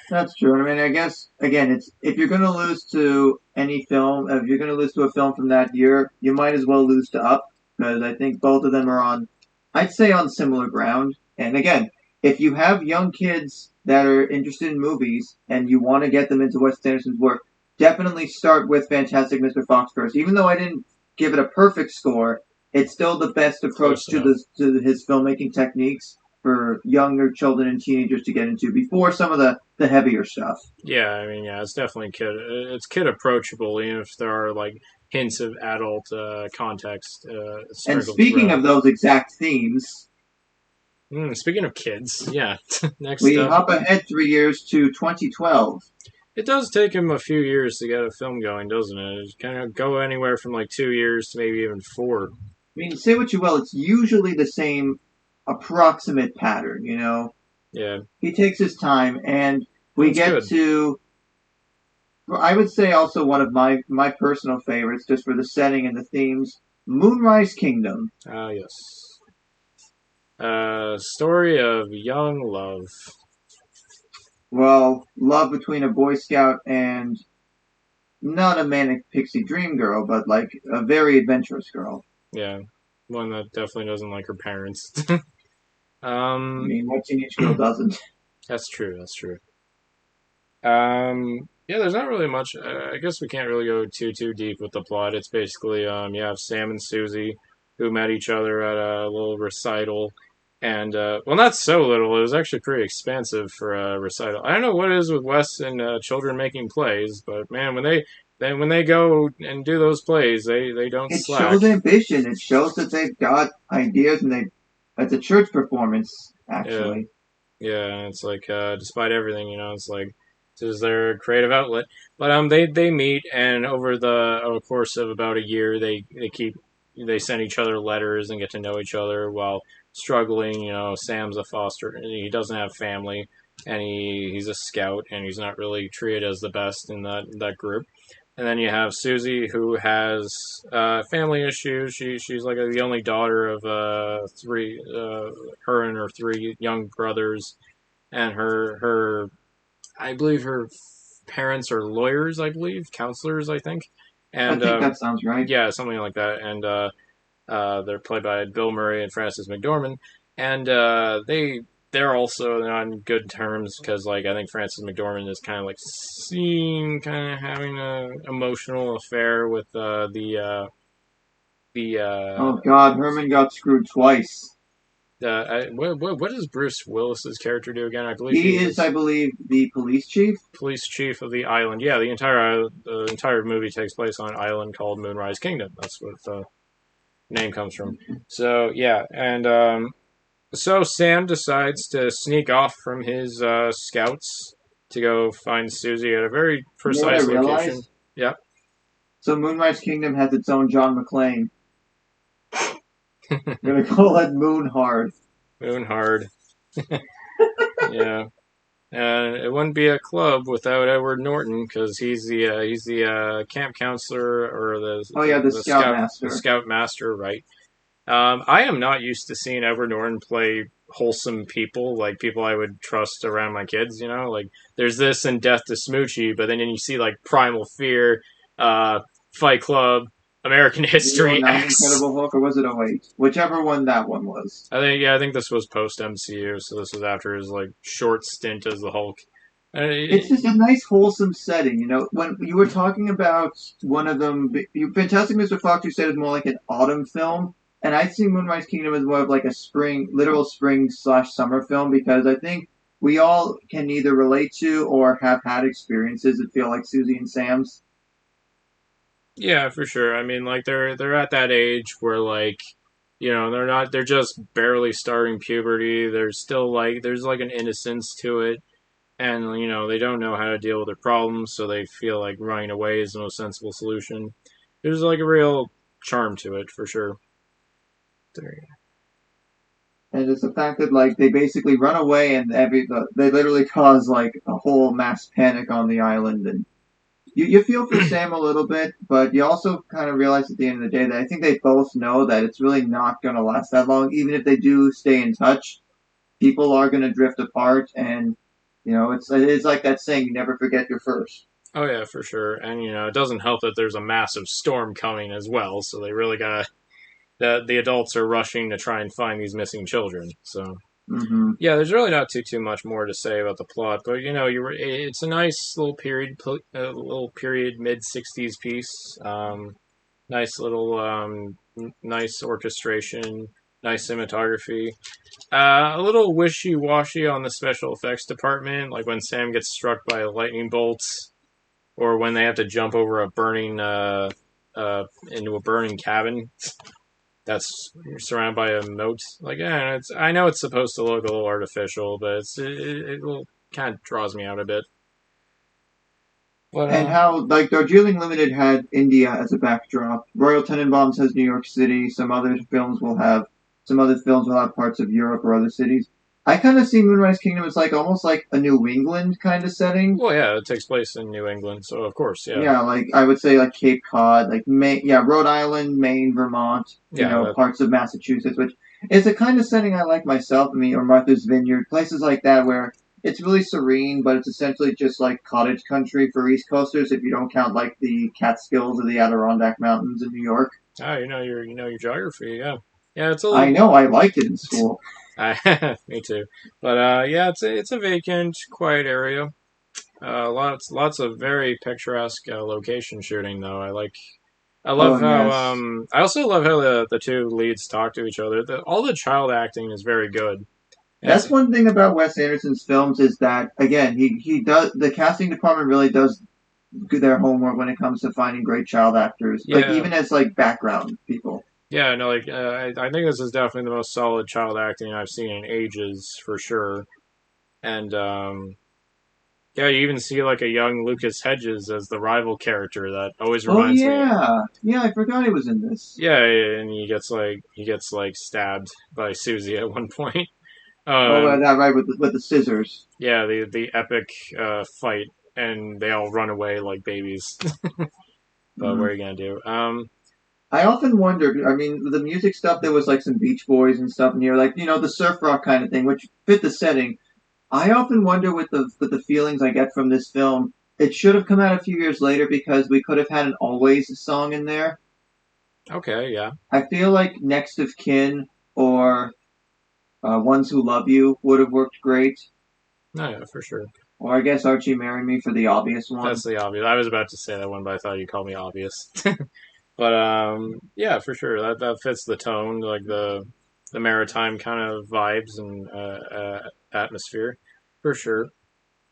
That's true. I mean, I guess again, it's if you're going to lose to any film, if you're going to lose to a film from that year, you might as well lose to Up because I think both of them are I'd say on similar ground. And again, if you have young kids that are interested in movies and you want to get them into Wes Anderson's work, definitely start with Fantastic Mr. Fox first. Even though I didn't give it a perfect score, it's still the best approach Close enough. to his filmmaking techniques for younger children and teenagers to get into before some of the heavier stuff. Yeah, I mean, yeah, it's definitely kid. It's kid approachable, even if there are like hints of adult context And sprinkled speaking throughout. of those exact themes, Speaking of kids, yeah. Next we up, hop ahead 3 years to 2012. it does take him a few years to get a film going, doesn't it? It kind of go anywhere from like 2 years to maybe even four. I mean, say what you will, it's usually the same approximate pattern. Yeah, He takes his time, and we that's get good. to, I would say also one of my personal favorites, just for the setting and the themes, Moonrise Kingdom. Ah, yes. Story of young love. Well, love between a Boy Scout and not a manic pixie dream girl, but like a very adventurous girl. Yeah. one that definitely doesn't like her parents. I um, mean, what teenage girl doesn't? that's true. That's true. Yeah, there's not really much. I guess we can't really go too deep with the plot. It's basically you have Sam and Susie who met each other at a little recital, and well, not so little. It was actually pretty expensive for a recital. I don't know what it is with Wes and children making plays, but man, when they go and do those plays, they don't It slack. shows ambition. It shows that they've got ideas, and they it's a church performance Yeah, actually. yeah, and it's like despite everything, it's like this is their creative outlet. But they meet, and over the course of about a year, they send each other letters and get to know each other while struggling. Sam's a foster, and he doesn't have family, and he's a scout, and he's not really treated as the best in that group. And then you have Susie, who has family issues. She's like the only daughter of three, her and her three young brothers, and her I believe her parents are lawyers. I believe counselors. I think, I and think that sounds right. yeah, something like that. And they're played by Bill Murray and Frances McDormand, and they're also on good terms because like I think Frances McDormand is kind of like seen kind of having a emotional affair with the Oh God, Herman got screwed twice. what does Bruce Willis's character do again? I believe He he's is, I believe, the police chief. police chief of the island. Yeah, the entire movie takes place on an island called Moonrise Kingdom. That's what the name comes from. So yeah, and so Sam decides to sneak off from his scouts to go find Susie at a very You know what I precise location. realized? Yeah. So Moonrise Kingdom has its own John McClane. We're gonna call it Moon Hard. Moon hard. Yeah. And it wouldn't be a club without Edward Norton because he's the camp counselor or Oh yeah, the the Scoutmaster. scout master, right? I am not used to seeing Edward Norton play wholesome people, like people I would trust around my kids. Like there's this and Death to Smoochie, but then you see like Primal Fear, uh, Fight Club, American The oh History 09 X. Incredible Hulk, or was it 08? Whichever one that one was. I think this was post MCU, so this was after his like short stint as the Hulk. It's just a nice, wholesome setting. You know, when you were talking about one of them, Fantastic Mr. Fox, you said it's more like an autumn film, and I see Moonrise Kingdom as more of like a spring, literal spring slash summer film because I think we all can either relate to or have had experiences that feel like Susie and Sam's. Yeah, for sure. I mean, like they're at that age where like they're just barely starting puberty. There's still like there's like an innocence to it, and they don't know how to deal with their problems, so they feel like running away is the most sensible solution. There's like a real charm to it for sure. There. And it's the fact that like they basically run away and they literally cause like a whole mass panic on the island and you feel for Sam a little bit, but you also kind of realize at the end of the day that I think they both know that it's really not going to last that long. Even if they do stay in touch, people are going to drift apart, and it's like that saying: you never forget your first. Oh yeah, for sure. And it doesn't help that there's a massive storm coming as well, so they really gotta the adults are rushing to try and find these missing children. So Mm-hmm. yeah, there's really not too much more to say about the plot, but it's a nice little period mid '60s piece. Nice little nice orchestration, nice cinematography. A little wishy washy on the special effects department, like when Sam gets struck by lightning bolts, or when they have to jump over a burning into a burning cabin that's surrounded by a moat. Like, yeah, I know it's supposed to look a little artificial, but it kind of draws me out a bit. But And how like Darjeeling Limited had India as a backdrop. Royal Tenenbaums has New York City. Some other films will have parts of Europe or other cities. I kind of see Moonrise Kingdom as like almost like a New England kind of setting. well, yeah, it takes place in New England, so of course, yeah, Yeah, like I would say like Cape Cod, like Maine, yeah, Rhode Island, Maine, Vermont, yeah, parts of Massachusetts, which is a kind of setting I like myself. I mean, or Martha's Vineyard, places like that where it's really serene, but it's essentially just like cottage country for East Coasters if you don't count like the Catskills or the Adirondack Mountains in New York. you know your geography, yeah. Yeah, it's a I little. know, I liked it in school. Me too. But yeah, it's a vacant, quiet area. Lots of very picturesque location shooting though. I Oh love how yes. I also love how the two leads talk to each other. All the child acting is very good. It's That's one thing about Wes Anderson's films is that again he does the casting department really does their homework when it comes to finding great child actors, like yeah, even as like background people. yeah, no, I think this is definitely the most solid child acting I've seen in ages for sure. And yeah, you even see like a young Lucas Hedges as the rival character that always Oh reminds me. yeah, yeah, I forgot he was in this. Yeah, and he gets like stabbed by Susie at one point. Oh, Um, that right with the scissors. yeah, the epic fight, and they all run away like babies. But what Mm. are you gonna do? I often wondered. I mean, the music stuff. There was like some Beach Boys and stuff near, like the surf rock kind of thing, which fit the setting. I often wonder with the feelings I get from this film. It should have come out a few years later because we could have had an Always song in there. Okay, yeah, I feel like Next of Kin or Ones Who Love You would have worked great. no, yeah, for sure. Or I guess Archie Marry Me for the obvious one. That's the obvious. I was about to say that one, but I thought you called me obvious. But yeah, for sure. That fits the tone, like the maritime kind of vibes and atmosphere, for sure.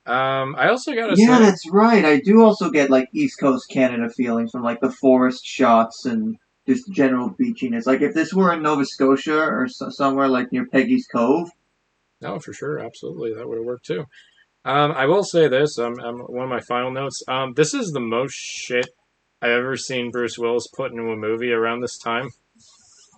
I also gotta Yeah, say, that's right. I do also get like East Coast Canada feelings from like the forest shots and just general beachiness. Like if this were in Nova Scotia or somewhere like near Peggy's Cove. no, for sure, absolutely, that would have worked too. I will say this. One of my final notes. This is the most shit I've ever seen Bruce Willis put into a movie around this time.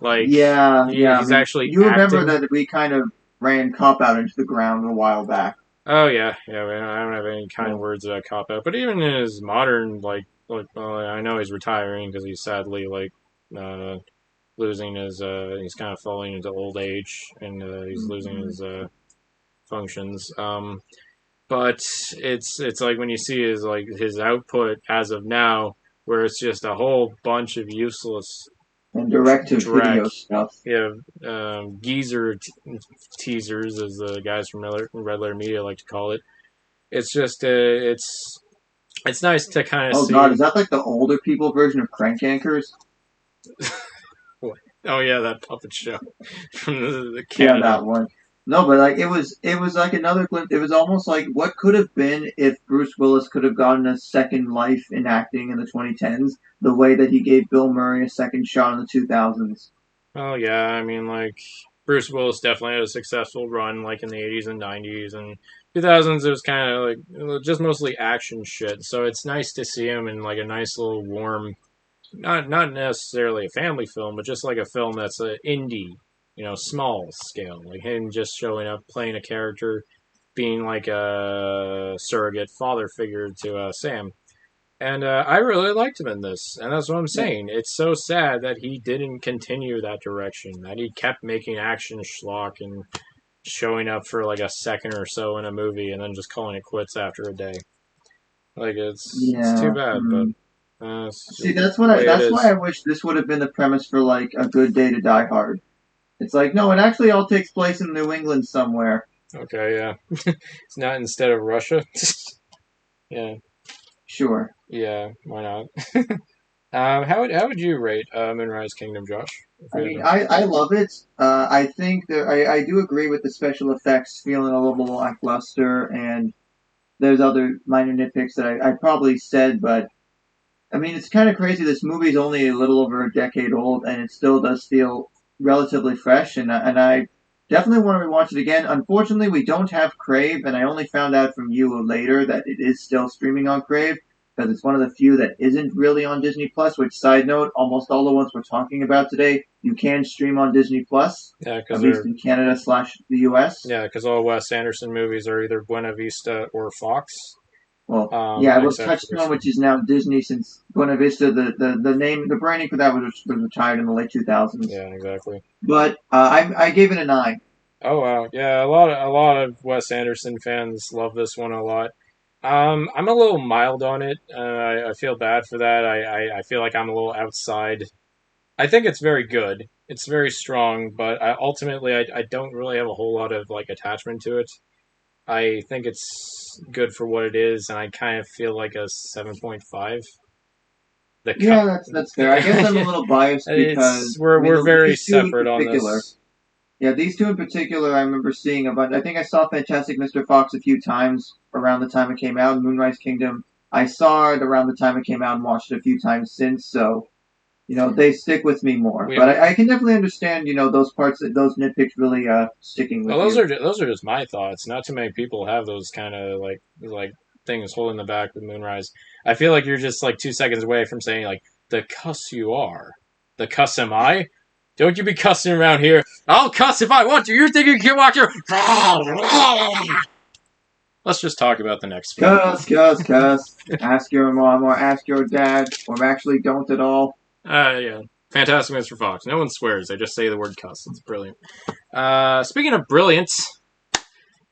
Like Yeah, yeah. I he's mean, actually you remember acting. that we kind of ran Cop Out into the ground a while back. Oh yeah, yeah. I don't have any kind Yeah. words about cop out, but even in his modern like well, I know he's retiring because he's sadly like uh, losing his he's kind of falling into old age and he's losing Mhm. his functions. But it's like when you see his output as of now, where it's just a whole bunch of useless And direct to dreck. video stuff. Yeah, geezer teasers, as the guys from Red Letter Media like to call it. It's just it's nice to kind of Oh God, is see. that like the older people version of Crank Yankers? Oh yeah, that puppet show from the Yeah, Canada. that one. No, but like it was like another glimpse. It was almost like what could have been if Bruce Willis could have gotten a second life in acting in the 2010s, the way that he gave Bill Murray a second shot in the 2000s. Oh yeah, I mean like Bruce Willis definitely had a successful run like in the 80s and 90s and 2000s. It was kind of like just mostly action shit. So it's nice to see him in like a nice little warm, not necessarily a family film, but just like a film that's a indie, small scale. Like him just showing up, playing a character, being like a surrogate father figure to Sam. And I really liked him in this, and that's what I'm Yeah, saying. It's so sad that he didn't continue that direction. That he kept making action schlock and showing up for like a second or so in a movie, and then just calling it quits after a day. Like it's too yeah. bad, but Hmm. it's See, just the way it that's why is. I wish this would have been the premise for like A Good Day to Die Hard. It's like no, it actually all takes place in New England somewhere. Okay, yeah, it's not instead of Russia. Yeah, Sure. yeah, why not? How would you rate Moonrise Kingdom, Josh? If I we mean, had I love it. I think that I do agree with the special effects feeling a little lackluster, and there's other minor nitpicks that I probably said, but I mean, it's kind of crazy. This movie is only a little over a decade old, and it still does feel relatively fresh, and I definitely want to rewatch it again. Unfortunately, we don't have Crave, and I only found out from you later that it is still streaming on Crave because it's one of the few that isn't really on Disney Plus. Which, side note, almost all the ones we're talking about today you can stream on Disney Plus, yeah, at because least they're in Canada slash the US. yeah, because all Wes Anderson movies are either Buena Vista or Fox, Well, yeah, it was except for this Touchstone, one. which is now Disney since Buena Vista. The name, the branding for that was retired in the late 2000s. Yeah, exactly. But I gave it a 9. Oh wow, yeah, a lot of Wes Anderson fans love this one a lot. I'm a little mild on it. I feel bad for that. I feel like I'm a little outside. I think it's very good. It's very strong, but ultimately, I don't really have a whole lot of like attachment to it. I think it's good for what it is, and I kind of feel like a 7.5. The cut, Yeah, that's fair. I guess I'm a little biased it's because I mean we're very these two in separate on particular. this. Yeah, these two in particular, I remember seeing a bunch. I think I saw Fantastic Mr. Fox a few times around the time it came out. Moonrise Kingdom, I saw it around the time it came out and watched it a few times since. So they stick with me more. We But I can definitely understand those parts, those nitpicks really sticking Well, with you. those are just my thoughts. Not too many people have those kind of like things holding the back with Moonrise. I feel like you're just like 2 seconds away from saying like the cuss you are, the cuss am I. Don't you be cussing around here. I'll cuss if I want to. You're thinking you can watch your. Let's just talk about the next film. Cuss, cuss, cuss. Ask your mom or ask your dad, or actually don't at all. Yeah. Fantastic Mr. Fox. No one swears. They just say the word cuss. It's brilliant. Speaking of brilliance,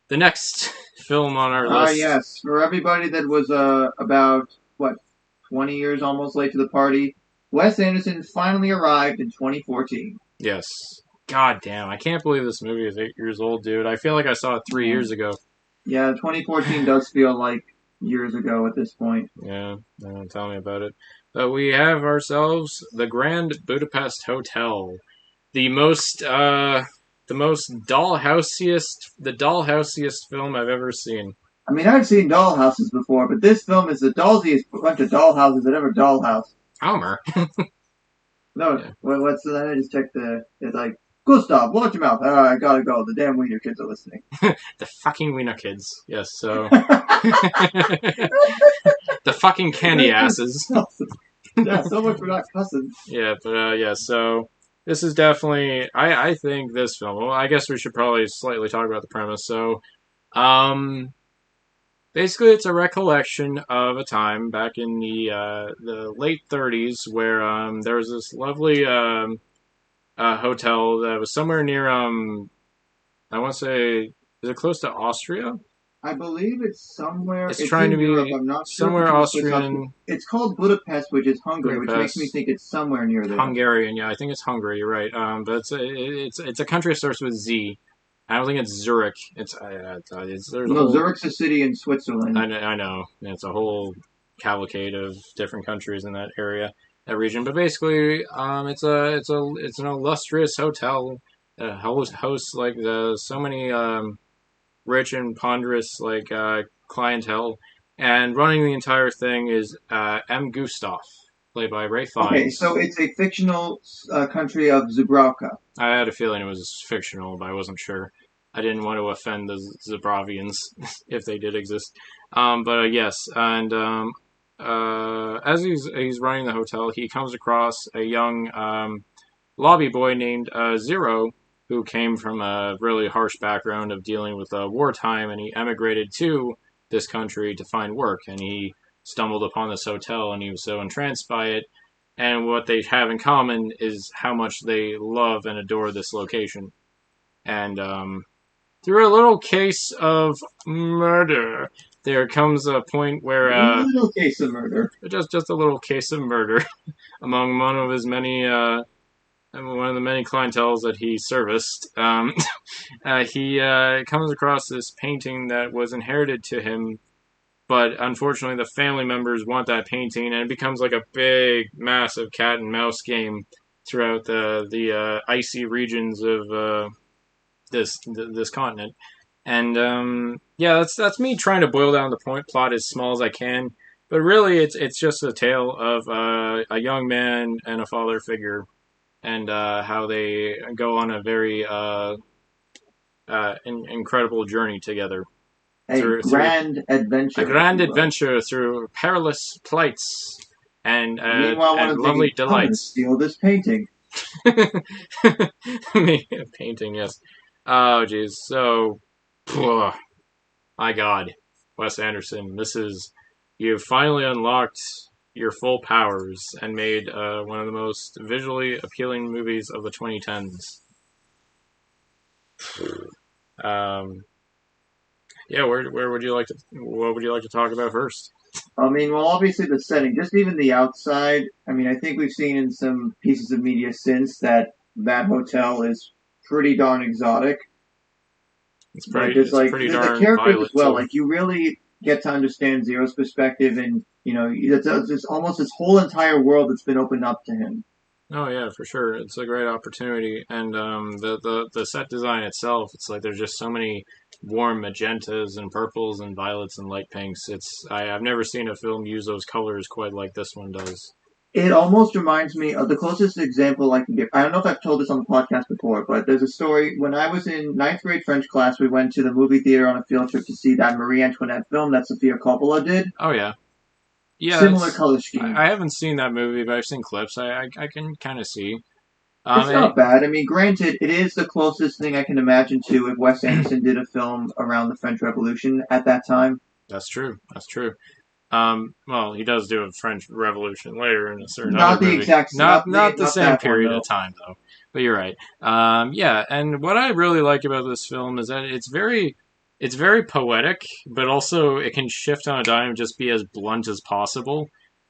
the next film on our Ah, list. yes. For everybody that was about what 20 years almost late to the party, Wes Anderson finally arrived in 2014. Yes. God damn, I can't believe this movie is 8 years old, dude. I feel like I saw it 3 years Um, ago. yeah, 2014 does feel like years ago at this point. Yeah, tell me about it. But we have ourselves the Grand Budapest Hotel, the most dollhouseiest film I've ever seen. I mean, I've seen dollhouses before, but this film is the dollsiest bunch of dollhouses that ever dollhouse. Homer. No, Yeah. what's the? I just checked the. It's like Gustav, watch your mouth. Oh, I gotta go. The damn Wiener kids are listening. The fucking Wiener kids. Yes, so the fucking candy asses. Yeah, so much for not cussing. Yeah, but yeah, so this is definitely I think this film. Well, I guess we should probably slightly talk about the premise. So, um, basically, it's a recollection of a time back in the late 30s where there was this lovely hotel that was somewhere near I want to say is it close to Austria? I believe it's somewhere. It's It's trying to in Europe. be I'm not sure somewhere particular place. Austrian, It's called Budapest, which is Hungary, which makes me Budapest. think it's somewhere near there. Hungarian, yeah, I think it's Hungary. You're right. But it's a country that starts with Z. I don't think it's Zurich. There's a No, whole Zurich's a city in Switzerland. I know it's a whole cavalcade of different countries in that area, that region. But basically, it's an illustrious hotel that hosts like so many rich and ponderous like clientele, and running the entire thing is M. Gustav, played by Ray Okay, Fiennes. so it's a fictional country of Zubrowka. I had a feeling it was fictional, but I wasn't sure. I didn't want to offend the Zabravians if they did exist. But yes, and as he's running the hotel, he comes across a young lobby boy named Zero, who came from a really harsh background of dealing with wartime, and he emigrated to this country to find work. And he stumbled upon this hotel, and he was so entranced by it. And what they have in common is how much they love and adore this location. And through a little case of murder, there comes a point where A little case of murder. just a little case of murder among one of his many one of the many clientels that he serviced. He comes across this painting that was inherited to him, but unfortunately the family members want that painting, and it becomes like a big, massive cat and mouse game throughout the icy regions of this continent. And yeah, that's me trying to boil down the plot as small as I can. But really, it's just a tale of a young man and a father figure, and how they go on a very incredible journey together A grand adventure. a grand adventure through perilous plights and Meanwhile, one and of lovely thinking, I'm gonna delights. steal this painting. Painting, yes. Oh, jeez. So, my God, Wes Anderson, you've finally unlocked your full powers and made one of the most visually appealing movies of the 2010s. Um, yeah, where would you like to what would you like to talk about first? I mean, well, obviously the setting, just even the outside. I mean, I think we've seen in some pieces of media since that that hotel is pretty darn exotic. Like there's It's like pretty the darn characters as violent well. too. Like you really get to understand Zero's perspective, and it's almost this whole entire world that's been opened up to him. Oh yeah, for sure. It's a great opportunity, and the set design itself. It's like there's just so many warm magentas and purples and violets and light pinks. I've never seen a film use those colors quite like this one does. It almost reminds me of the closest example I can give. I don't know if I've told this on the podcast before, but there's a story. When I was in ninth grade French class, we went to the movie theater on a field trip to see that Marie Antoinette film that Sofia Coppola did. Oh yeah, yeah. Similar color scheme. I haven't seen that movie, but I've seen clips. I can kind of see. It's And not bad. I mean, granted, it is the closest thing I can imagine to if Wes Anderson did a film around the French Revolution at that time. that's true. That's true. Well, he does do a French Revolution later in a certain other Not the movie. exact, Not the not same that one period though. of time though. But you're right. Yeah, and what I really like about this film is that it's very poetic, but also it can shift on a dime and just be as blunt as possible.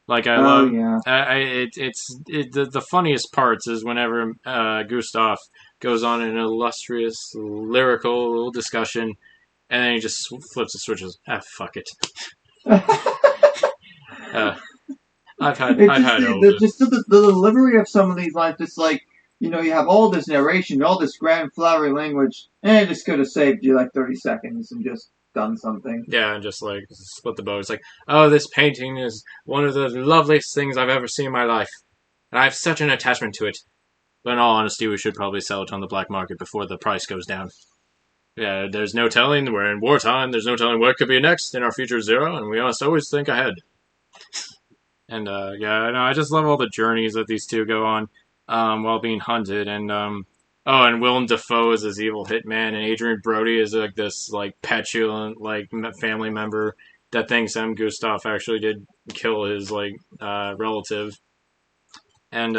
Like I Oh love, yeah. the funniest parts is whenever Gustav goes on an illustrious lyrical little discussion, and then he just flips the switches. Ah, fuck it. Uh, It I've just had all this. the delivery of some of these lines, just like you have all this narration, all this grand flowery language, and it just could have saved you like 30 seconds and just done something. Yeah, and just like split the boat. It's like, oh, this painting is one of the loveliest things I've ever seen in my life, and I have such an attachment to it. But in all honesty, we should probably sell it on the black market before the price goes down. Yeah, there's no telling. We're in wartime. There's no telling what could be next in our future zero, and we must always think ahead. And yeah, no, I just love all the journeys that these two go on while being hunted. And oh, and Willem Dafoe is this evil hitman, and Adrian Brody is like this like petulant like family member that thinks Gustav actually did kill his like relative. And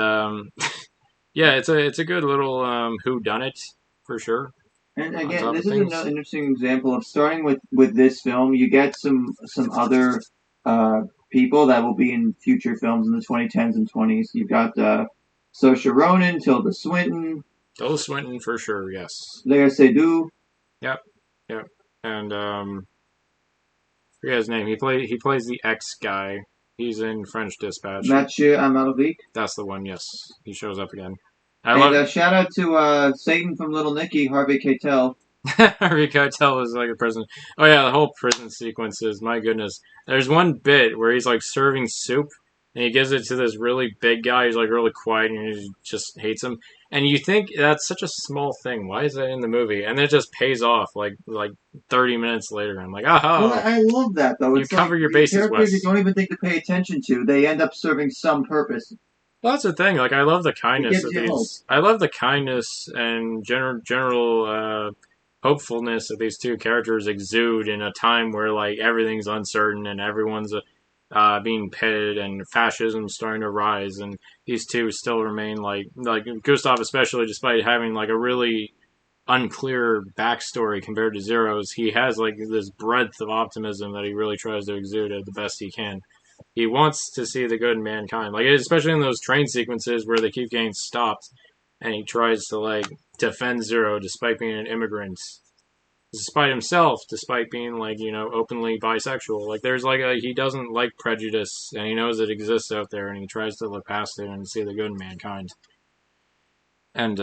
yeah, it's a good little who done it for sure. And On again, top this of is things. another interesting example of starting with this film. You get some other uh, people that will be in future films in the 2010s and 20s. You've got Saoirse Ronan, Tilda Swinton, Tilda Swinton for sure. Yes. Léa Seydoux, Yep. Yep. And forget his name. He plays the ex guy. He's in French Dispatch. Mathieu Amalric. That's the one. Yes, he shows up again. I And love shout out to Satan from Little Nicky, Harvey Keitel. Harvey Keitel is like a prison. Oh yeah, the whole prison sequences. My goodness. There's one bit where he's like serving soup, and he gives it to this really big guy who's like really quiet and he just hates him. And you think that's such a small thing. Why is that in the movie? And then it just pays off like 30 minutes later. I'm like, Well, aha! I love that though. You It's like cover your these bases, characters you Wes. don't even think to pay attention to. They end up serving some purpose. Well, that's the thing. Like, I love the It kindness gives of you hope. these. I love the kindness and general hopefulness that these two characters exude in a time where like everything's uncertain and everyone's being pitted and fascism's starting to rise, and these two still remain like Gustav, especially despite having like a really unclear backstory compared to Zero's. He has like this breadth of optimism that he really tries to exude at the best he can. He wants to see the good in mankind, like especially in those train sequences where they keep getting stopped, and he tries to like defend Zero despite being an immigrant, despite himself, despite being like openly bisexual. Like there's like he doesn't like prejudice, and he knows it exists out there, and he tries to look past it and see the good in mankind. And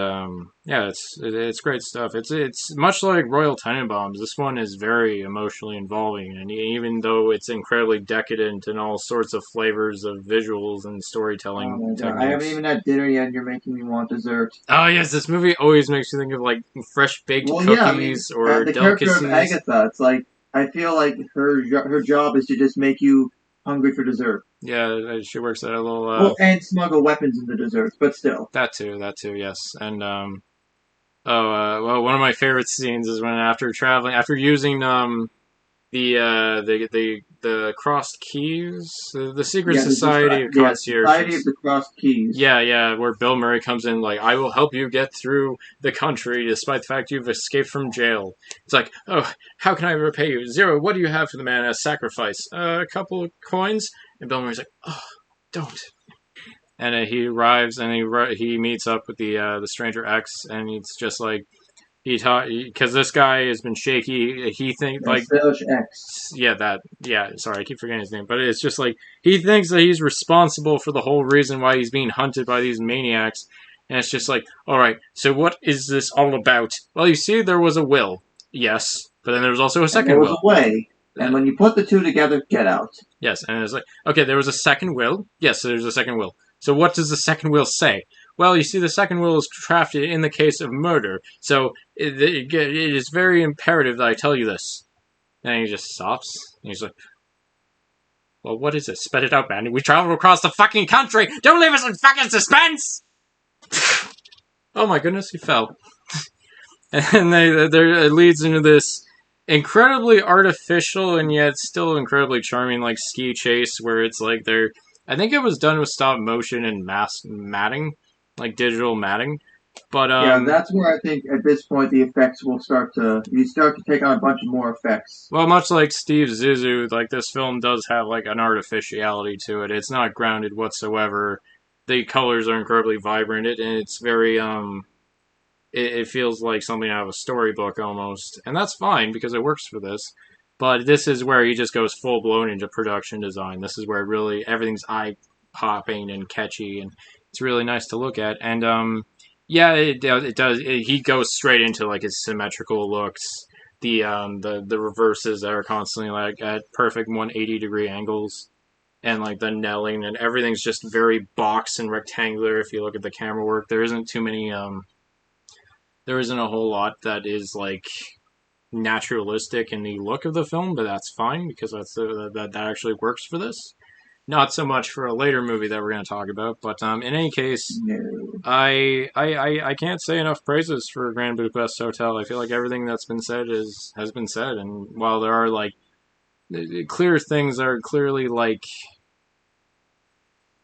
yeah, it's great stuff. It's much like Royal Tenenbaums. This one is very emotionally involving, and even though it's incredibly decadent in all sorts of flavors of visuals and Oh storytelling my god, I haven't techniques. even had dinner yet, and you're making me want dessert. Oh yes, this movie always makes you think of like fresh baked Well, yeah, I mean, cookies or the character of delicacies. Agatha, it's like I feel like her job is to just make you hungry for dessert. Yeah, she works at a little Well, and smuggle weapons into desserts, but still. that too, yes. And oh well, one of my favorite scenes is when after using the crossed keys, the secret Yeah, society of Society of concierges. the Crossed Keys. Yeah, where Bill Murray comes in like, I will help you get through the country despite the fact you've escaped from jail. It's like, oh, how can I repay you? Zero, what do you have for the man as sacrifice? A couple of coins? And Bill Murray's like, oh, don't. and he arrives and he meets up with the Stranger X, and it's just like because this guy has been shaky. He thinks The like Stranger X. sorry, I keep forgetting his name, but it's just like he thinks that he's responsible for the whole reason why he's being hunted by these maniacs, and it's just like, all right, so what is this all about? Well, you see, there was a will, yes, but then there was also a And there second was will. a way. And when you put the two together, get out. Yes, and it's like, okay, there was a second will. Yes, there's a second will. So what does the second will say? Well, you see, the second will is crafted in the case of murder, so it is very imperative that I tell you this. And he just stops, and he's like, well, what is it? Spit it out, man. We traveled across the fucking country! Don't leave us in fucking suspense! Oh my goodness, he fell. And it leads into this incredibly artificial and yet still incredibly charming like ski chase where it's like I think it was done with stop motion and matting, like digital matting. But Yeah, that's where I think at this point the effects will start to take on a bunch of more effects. well, much like Steve Zissou, like this film does have like an artificiality to it. It's not grounded whatsoever. The colors are incredibly vibrant, and it's very it feels like something out of a storybook almost, and that's fine because it works for this. But this is where he just goes full blown into production design. This is where really everything's eye popping and catchy, and it's really nice to look at. And yeah, it does. He goes straight into like his symmetrical looks, the reverses that are constantly like at perfect 180-degree angles, and like the knelling and everything's just very box and rectangular. If you look at the camera work, there isn't a whole lot that is like naturalistic in the look of the film, but that's fine because that actually works for this. Not so much for a later movie that we're going to talk about, but in any case, No. I can't say enough praises for Grand Budapest Hotel. I feel like everything that's been said has been said, and while there are like clear things that are clearly like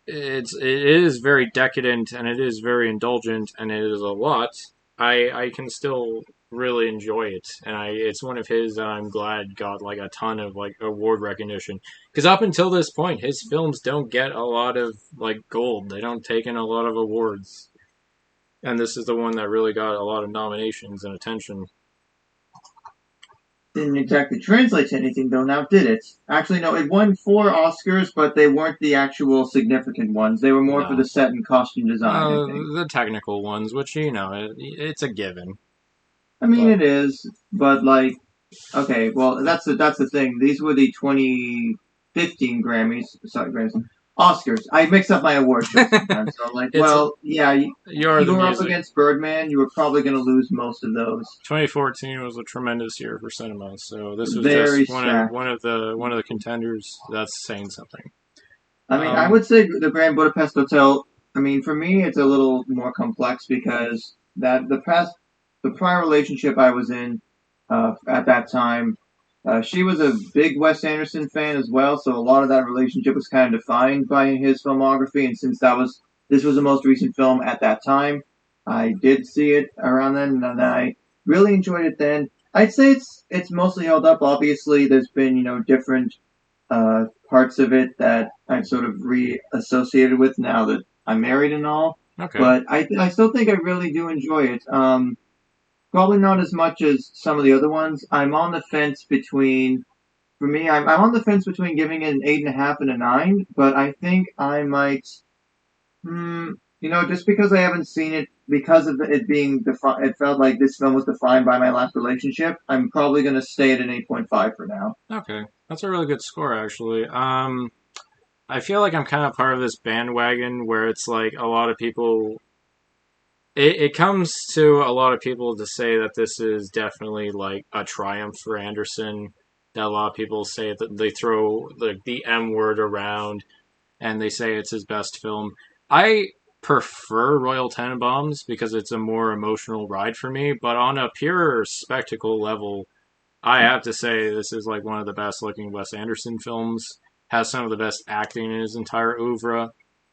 it is very decadent and it is very indulgent and it is a lot. I can still really enjoy it, and it's one of his that I'm glad got like a ton of like award recognition. Because up until this point, his films don't get a lot of like gold. They don't take in a lot of awards, and this is the one that really got a lot of nominations and attention. Didn't exactly translate to anything though, now did it? Actually, no, it won 4 Oscars, but they weren't the actual significant ones. They were more for No, the set and costume design, I think. the technical ones, which it's a given. I mean, But it is, but like, okay, well, that's the thing. These were the 2015 Grammys, sorry, Grammys, Oscars. I mix up my award shows sometimes. So, like, it's well, yeah, you're you the were up music. against Birdman. You were probably going to lose most of those. 2014 was a tremendous year for cinema, so this was Very just stacked. one of the contenders. That's saying something. I mean, I Um, would say the Grand Budapest Hotel. I mean, for me, it's a little more complex because the prior relationship I was in at that time, she was a big Wes Anderson fan as well. So a lot of that relationship was kind of defined by his filmography. And since this was the most recent film at that time, I did see it around then, and I really enjoyed it then. I'd say it's mostly held up. Obviously, there's been different parts of it that I've sort of reassociated with now that I'm married and all. okay. But I still think I really do enjoy it. Probably not as much as some of the other ones. I'm on the fence between. For me, I'm on the fence between giving it an 8.5 and a 9. But I think I might. Just because I haven't seen it, because of it being defined, it felt like this film was defined by my last relationship. I'm probably going to stay at an 8.5 for now. Okay, that's a really good score, actually. I feel like I'm kind of part of this bandwagon where it's like a lot of people. It comes to a lot of people to say that this is definitely like a triumph for Anderson. That a lot of people say that they throw the M word around and they say it's his best film. I prefer Royal Tenenbaums because it's a more emotional ride for me, but on a pure spectacle level, I have to say this is like one of the best looking Wes Anderson films. Has some of the best acting in his entire oeuvre.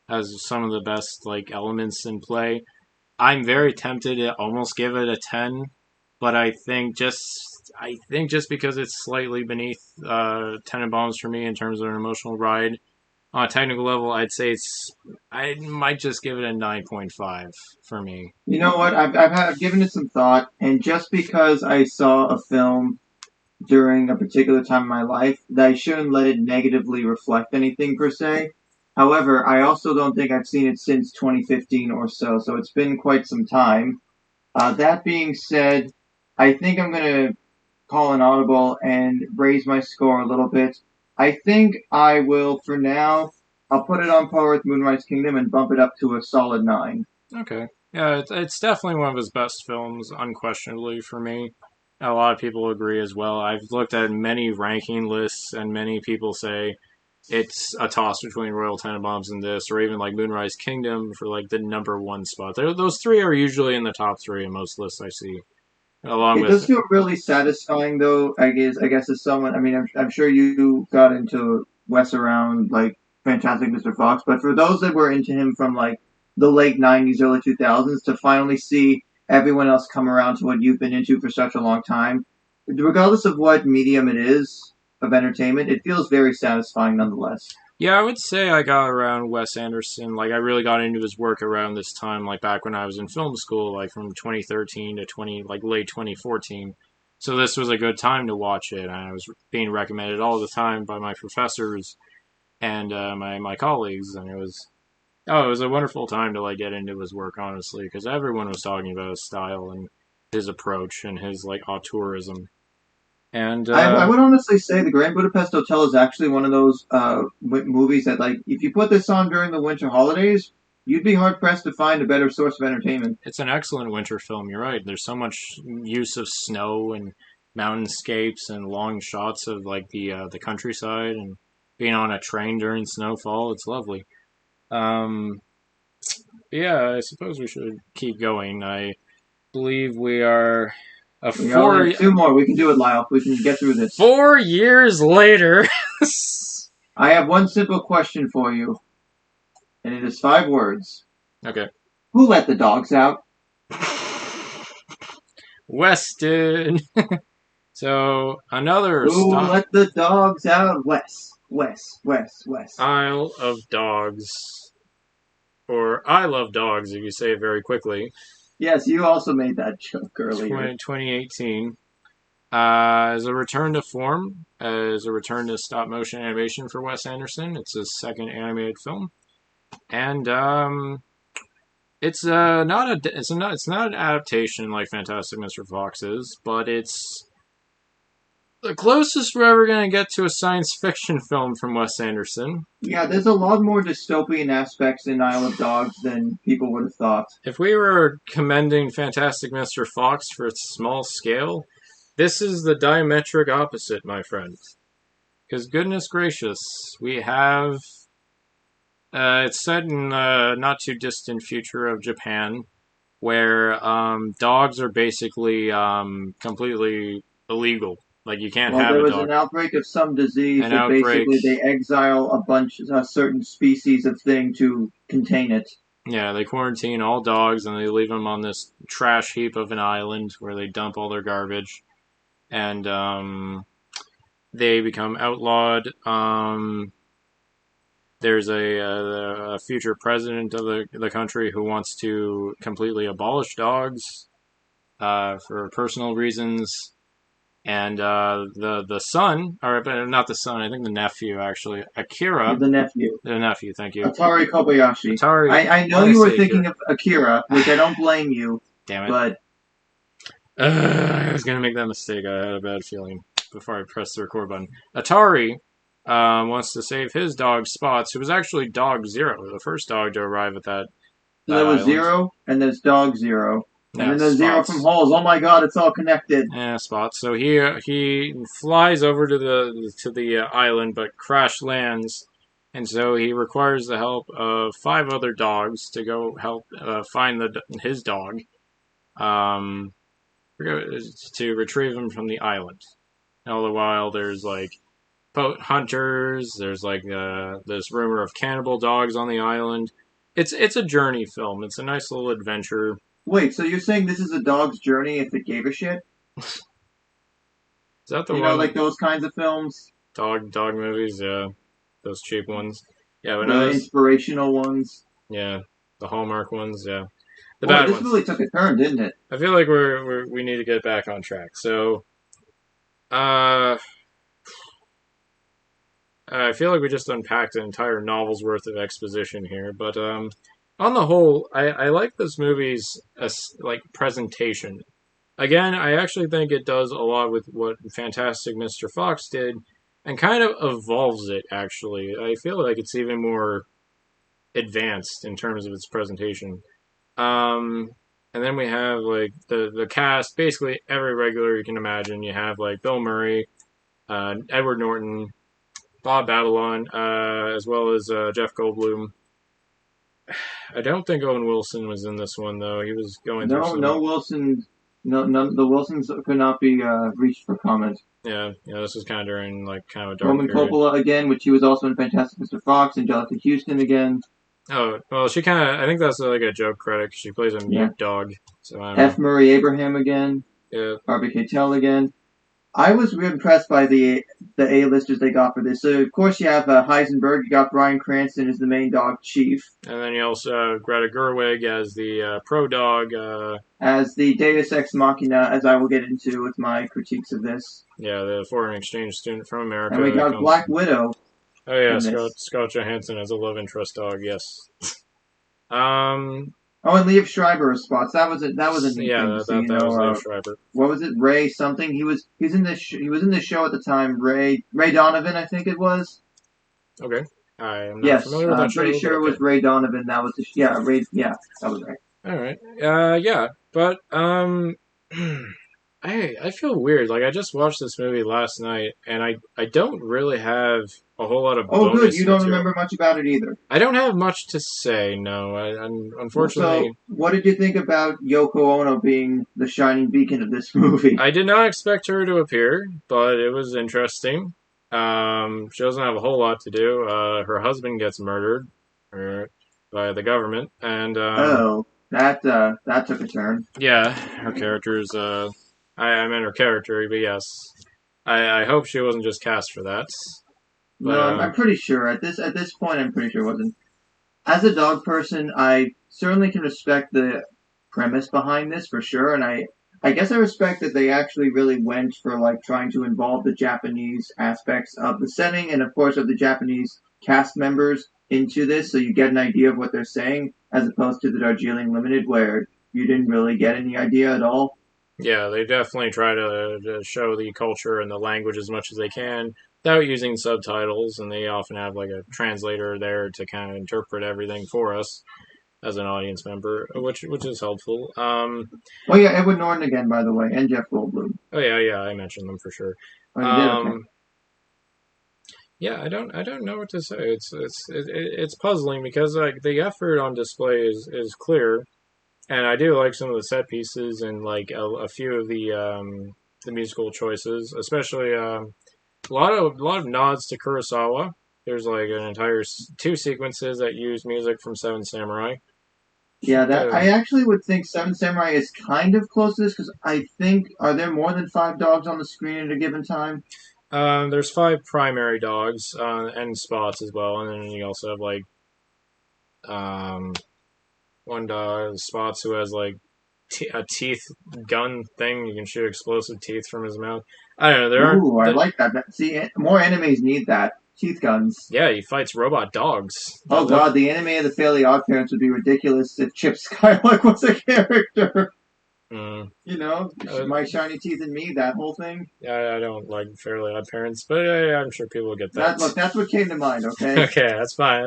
Has some of the best like elements in play. I'm very tempted to almost give it a 10, but I think just because it's slightly beneath Tenenbaums for me in terms of an emotional ride, On a technical level, I'd say I might just give it a 9.5 for me. You know what? I've given it some thought, and just because I saw a film during a particular time in my life, that I shouldn't let it negatively reflect anything per se. However, I also don't think I've seen it since 2015 or so, so it's been quite some time. That being said, I think I'm going to call an audible and raise my score a little bit. I think I will, for now, I'll put it on par with Moonrise Kingdom and bump it up to a solid 9. Okay. Yeah, it's definitely one of his best films, unquestionably, for me. A lot of people agree as well. I've looked at many ranking lists, and many people say it's a toss between Royal Tenenbaums and this, or even like Moonrise Kingdom for like the number one spot. Those three are usually in the top three in most lists I see, along It with does feel really satisfying, though. I guess as someone, I mean, I'm sure you got into Wes around like Fantastic Mr. Fox, but for those that were into him from like the late '90s, early 2000s, to finally see everyone else come around to what you've been into for such a long time, regardless of what medium it is of entertainment, it feels very satisfying nonetheless. Yeah, I would say I got around Wes Anderson. Like, I really got into his work around this time, like back when I was in film school, like from 2013 to late 2014. So this was a good time to watch it, and I was being recommended all the time by my professors and my colleagues, and it was a wonderful time to like get into his work, honestly, because everyone was talking about his style and his approach and his like auteurism. And I would honestly say the Grand Budapest Hotel is actually one of those movies that, like, if you put this on during the winter holidays, you'd be hard pressed to find a better source of entertainment. it's an excellent winter film. You're right. There's so much use of snow and mountainscapes and long shots of like the countryside and being on a train during snowfall. It's lovely. Um, yeah, I suppose we should keep going. I believe we are a We only have two more. We can do it, Lyle. We can get through this. 4 years later. I have one simple question for you, and it is 5 words. Okay. Who let the dogs out? Weston. So another Who stop. let the dogs out? Wes. Wes. Isle of Dogs, or I Love Dogs, if you say it very quickly. Yes, you also made that joke earlier. 2018. As a return to form, as a return to stop motion animation for Wes Anderson. It's his second animated film, and it's not an adaptation like Fantastic Mr. Fox is, but it's the closest we're ever going to get to a science fiction film from Wes Anderson. Yeah, there's a lot more dystopian aspects in Isle of Dogs than people would have thought. If we were commending Fantastic Mr. Fox for its small scale, this is the diametric opposite, my friend. Because goodness gracious, we have it's set in not too distant future of Japan, where dogs are basically completely illegal. Like you can't Well, have there a was dog. an outbreak of some disease An that outbreak. basically they exile a certain species of thing to contain it. Yeah, they quarantine all dogs and they leave them on this trash heap of an island where they dump all their garbage, and they become outlawed. There's a future president of the country who wants to completely abolish dogs for personal reasons. And the son, or not the son, I think the nephew actually, Akira, The nephew, the nephew, thank you, Atari Kobayashi. Atari. I know you were thinking of Akira, which I don't blame you, Damn it! but I was gonna make that mistake. I had a bad feeling before I pressed the record button. Atari wants to save his dog Spots, who was actually Dog Zero, the first dog to arrive at so there was island. Zero, and there's Dog Zero. And Yeah, then there's Zero Spots. from Halls. Oh my god, it's all connected. Yeah, Spots. So he flies over to the island, but crash lands, and so he requires the help of 5 other dogs to go help find his dog, um, to retrieve him from the island. All the while, there's like boat hunters. There's like this rumor of cannibal dogs on the island. It's a journey film. It's a nice little adventure. Wait, so you're saying this is a dog's journey if it gave a shit? Is that the You know, one? like those kinds of films? Dog movies, yeah, those cheap ones. Yeah, but no, the this, inspirational ones. yeah, the Hallmark ones, yeah, the Boy, bad this ones. really took a turn, didn't it? I feel like we need to get back on track. So, uh, I feel like we just unpacked an entire novel's worth of exposition here, but on the whole, I like this movie's like presentation. Again, I actually think it does a lot with what Fantastic Mr. Fox did, and kind of evolves it. Actually, I feel like it's even more advanced in terms of its presentation. Um, and then we have like the cast, basically every regular you can imagine. You have like Bill Murray, Edward Norton, Bob Balaban, as well as Jeff Goldblum. I don't think Owen Wilson was in this one though. He was going through No, some. no Wilson, no, the Wilsons could not be reached for comment. Yeah, this was kind of during like kind of a dark Roman period. Coppola again, which he was also in Fantastic Mr. Fox. Angelica Houston again. Oh well, she kind of. I think that's like a joke credit. She plays a Yeah. mute dog, so I don't know. F. Murray Abraham again. Yeah, Harvey Keitel again. I was really impressed by the A-listers they got for this. So of course you have Heisenberg. You got Bryan Cranston as the main dog chief, and then you also have Greta Gerwig as the pro dog. as the Deus Ex Machina, as I will get into with my critiques of this. Yeah, the foreign exchange student from America. And we got comes. Black Widow Oh yeah, in this. Scott Johansson as a love interest dog. Yes. Um. Oh, and Liev Schreiber as Spots. That was a neat Yeah, thing to see. that was Liev Schreiber. What was it? Ray something. He's in this. He was in this show at the time. Ray Donovan, I think it was. Okay. I am not Yes, familiar with that I'm show. pretty sure it was Ray Donovan. That was yeah, Ray. Yeah, that was right. All right. Yeah, but I feel weird. Like I just watched this movie last night, and I don't really have a whole lot of. Oh, bonus good. You don't material. remember much about it either. I don't have much to say. No, unfortunately. So, what did you think about Yoko Ono being the shining beacon of this movie? I did not expect her to appear, but it was interesting. She doesn't have a whole lot to do. Her husband gets murdered by the government, and Oh, that took a turn. yeah, her character's. I meant her character, but yes, I hope she wasn't just cast for that. But No, I'm pretty sure at this point, I'm pretty sure it wasn't. As a dog person, I certainly can respect the premise behind this for sure, and I guess I respect that they actually really went for like trying to involve the Japanese aspects of the setting and of course of the Japanese cast members into this, so you get an idea of what they're saying, as opposed to the Darjeeling Limited where you didn't really get any idea at all. yeah, they definitely try to show the culture and the language as much as they can without using subtitles, and they often have like a translator there to kind of interpret everything for us as an audience member, which is helpful. Oh yeah, Edward Norton again, by the way, and Jeff Goldblum. Oh yeah, I mentioned them for sure. Oh, you did? Okay. Yeah, I don't know what to say. It's puzzling because like the effort on display is clear, and I do like some of the set pieces and like a few of the musical choices, especially a lot of nods to Kurosawa. There's like an entire two sequences that use music from Seven Samurai. Yeah, that I actually would think Seven Samurai is kind of close to this because I think are there more than 5 dogs on the screen at a given time? There's 5 primary dogs and spots as well, and then you also have like um, one dog spots who has like a teeth gun thing. You can shoot explosive teeth from his mouth. I don't know. Ooh, I like that. See, more animes need that. Teeth guns. Yeah, he fights robot dogs. Oh god, the anime of the Fairly Odd Parents would be ridiculous if Chip Skylark was a character. Mm. You know, my shiny teeth and me, that whole thing. Yeah, I don't like Fairly Odd Parents, but I'm sure people will get that. Look, that's what came to mind, okay? Okay, that's fine,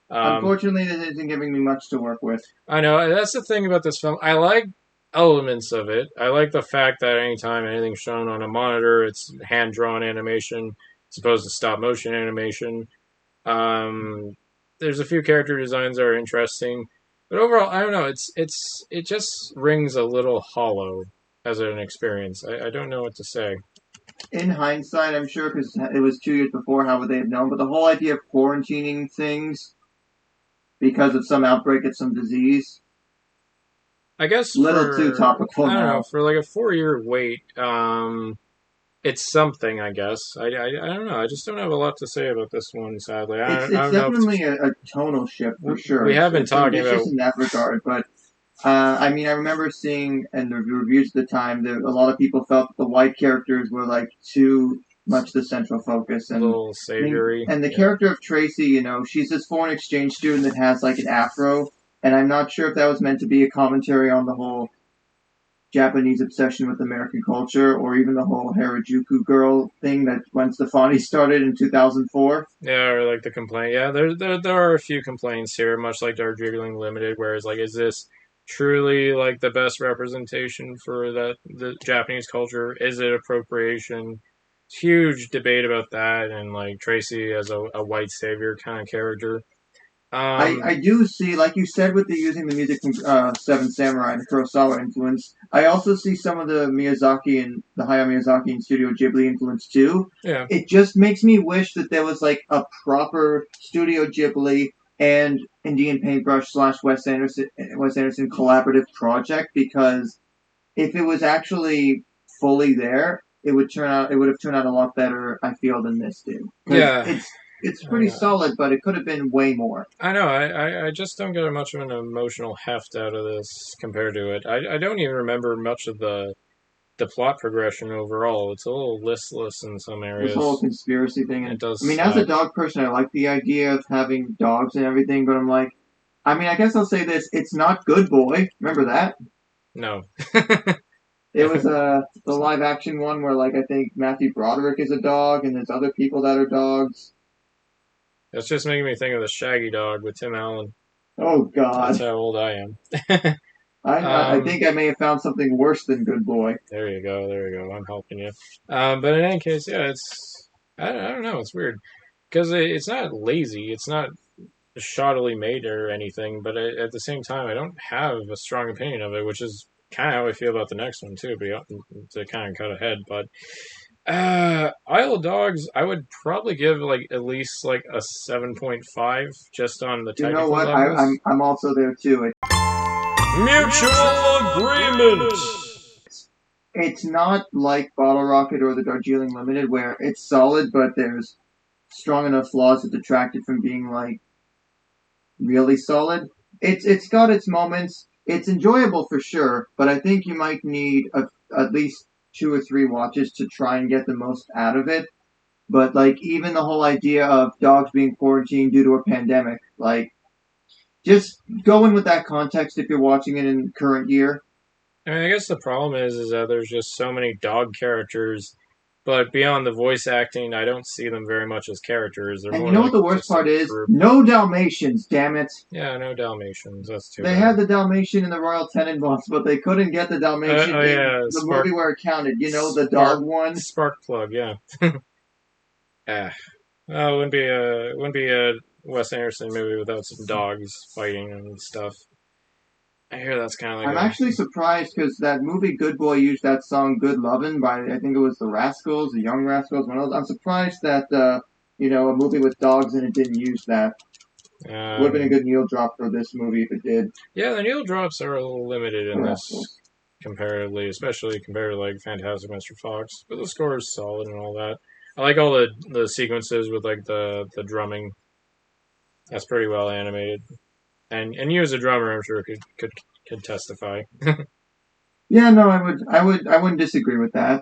Unfortunately, this isn't giving me much to work with. I know, that's the thing about this film. I like elements of it. I like the fact that anytime anything's shown on a monitor, it's hand-drawn animation as opposed to stop-motion animation. There's a few character designs that are interesting. But overall, I don't know. It just rings a little hollow as an experience. I don't know what to say. In hindsight, I'm sure because it was 2 years before, how would they have known? But the whole idea of quarantining things because of some outbreak of some disease, I guess little too topical I don't now. know, for like a 4-year wait. it's something, I guess. I don't know. I just don't have a lot to say about this one, sadly. I It's don't know if definitely a tonal shift for sure. we have been It's talking ambitious about. in that regard, but I mean, I remember seeing in the reviews at the time that a lot of people felt that the white characters were like too much the central focus, A and little I mean, savory. and the Yeah. character of Tracy, she's this foreign exchange student that has like an afro, and I'm not sure if that was meant to be a commentary on the whole Japanese obsession with American culture, or even the whole Harajuku girl thing that Gwen Stefani started in 2004. Yeah, or like the complaint. Yeah, there are a few complaints here, much like Darjeeling Limited, where it's like, is this truly like the best representation for the Japanese culture? Is it appropriation? Huge debate about that, and like Tracy as a white savior kind of character. I do see, like you said, with the using the music from Seven Samurai and the Kurosawa influence. I also see some of the Miyazaki and the Hayao Miyazaki and Studio Ghibli influence too. Yeah, It just makes me wish that there was like a proper Studio Ghibli and Indian Paintbrush slash Wes Anderson collaborative project, because if it was actually fully there, it would have turned out a lot better, I feel, than this did. Because yeah. it's pretty solid, but it could have been way more. I know. I just don't get much of an emotional heft out of this compared to it. I don't even remember much of the plot progression overall. It's a little listless in some This whole areas. conspiracy thing. It And does I mean, as a suck. dog person, I like the idea of having dogs and everything, but I'm like, I mean, I guess I'll say this: it's not Good Boy. Remember that? No. It was the live action one where like I think Matthew Broderick is a dog, and there's other people that are dogs. That's just making me think of the Shaggy Dog with Tim Allen. Oh That's God, how old I am. I um, think I may have found something worse than Good Boy. there you go. There you go. I'm helping you. But in any case, yeah, it's I don't know. It's weird because it's not lazy. It's not shoddily made or anything. But at the same time, I don't have a strong opinion of it, which is kind of how I feel about the next one too. But to kind of cut ahead, but Isle of Dogs, I would probably give like at least like a 7.5 just on the You know technical what? levels. I'm also there too. Mutual agreement. It's not like Bottle Rocket or the Darjeeling Limited where it's solid, but there's strong enough flaws to detract it from being like really solid. It's got its moments. It's enjoyable for sure, but I think you might need at least two or three watches to try and get the most out of it. But like even the whole idea of dogs being quarantined due to a pandemic, like just go in with that context if you're watching it in current year. I mean, I guess the problem is that there's just so many dog characters, but beyond the voice acting, I don't see them very much as characters. They're And you more know what like the worst just a part is? group. No Dalmatians, damn it. Yeah, no Dalmatians. That's too They bad. had the Dalmatian in the Royal Tenenbaums, but they couldn't get the Dalmatian Oh in yeah, the movie where it counted. You know, the Spark, dog one. Spark Plug. Yeah. Ah, well, it wouldn't be a Wes Anderson movie without some dogs fighting and stuff. I hear that's kind of like I'm a actually surprised because that movie Good Boy used that song Good Lovin' by, I think it was the Rascals, the Young Rascals. I'm surprised that, a movie with dogs in it didn't use that. Would have been a um, good needle drop for this movie if it did. yeah. The needle drops are a little limited The in this Rascals. comparatively, especially compared to like Fantastic Mr. Fox. But the score is solid and all that. I like all the sequences with like the drumming. That's pretty well animated. And you as a drummer, I'm sure could testify. Yeah, no, I wouldn't disagree with that.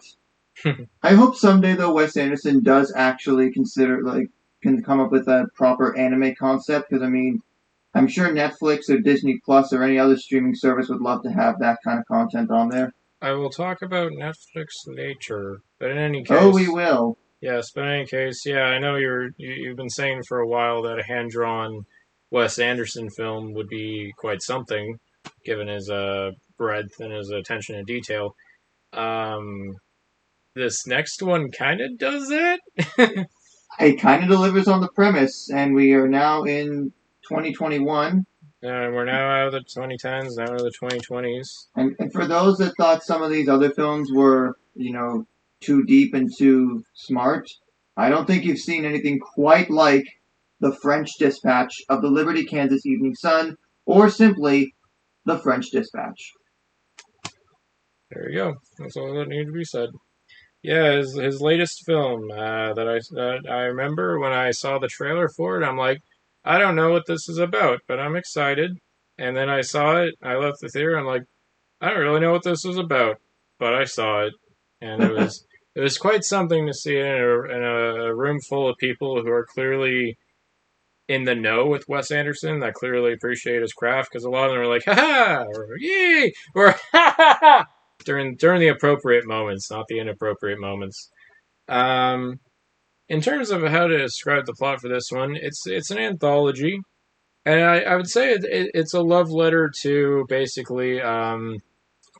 I hope someday though Wes Anderson does actually consider like can come up with a proper anime concept, because I mean I'm sure Netflix or Disney Plus or any other streaming service would love to have that kind of content on there. I will talk about Netflix later, but in any Oh, we case, will. yes. But in any case, yeah, I know you've been saying for a while that a hand drawn Wes Anderson film would be quite something, given his breadth and his attention to detail. Um, this next one kind of does that. It kind of delivers on the premise, and we are now in 2021. And we're now out of the 2010s, now into the 2020s. And for those that thought some of these other films were, too deep and too smart, I don't think you've seen anything quite like The French Dispatch of the Liberty, Kansas Evening Sun, or simply The French Dispatch. There you go. That's all that needed to be said. Yeah, his latest film that I remember when I saw the trailer for it, I'm like, I don't know what this is about, but I'm excited. And then I saw it, I left the theater, I'm like, I don't really know what this was about, but I saw it, and it was quite something to see in a room full of people who are clearly in the know with Wes Anderson, that clearly appreciate his craft, because a lot of them are like, ha ha, or yay, or ha ha ha, during the appropriate moments, not the inappropriate moments. Um, in terms of how to describe the plot for this one, it's an anthology, and I would say it's a love letter to basically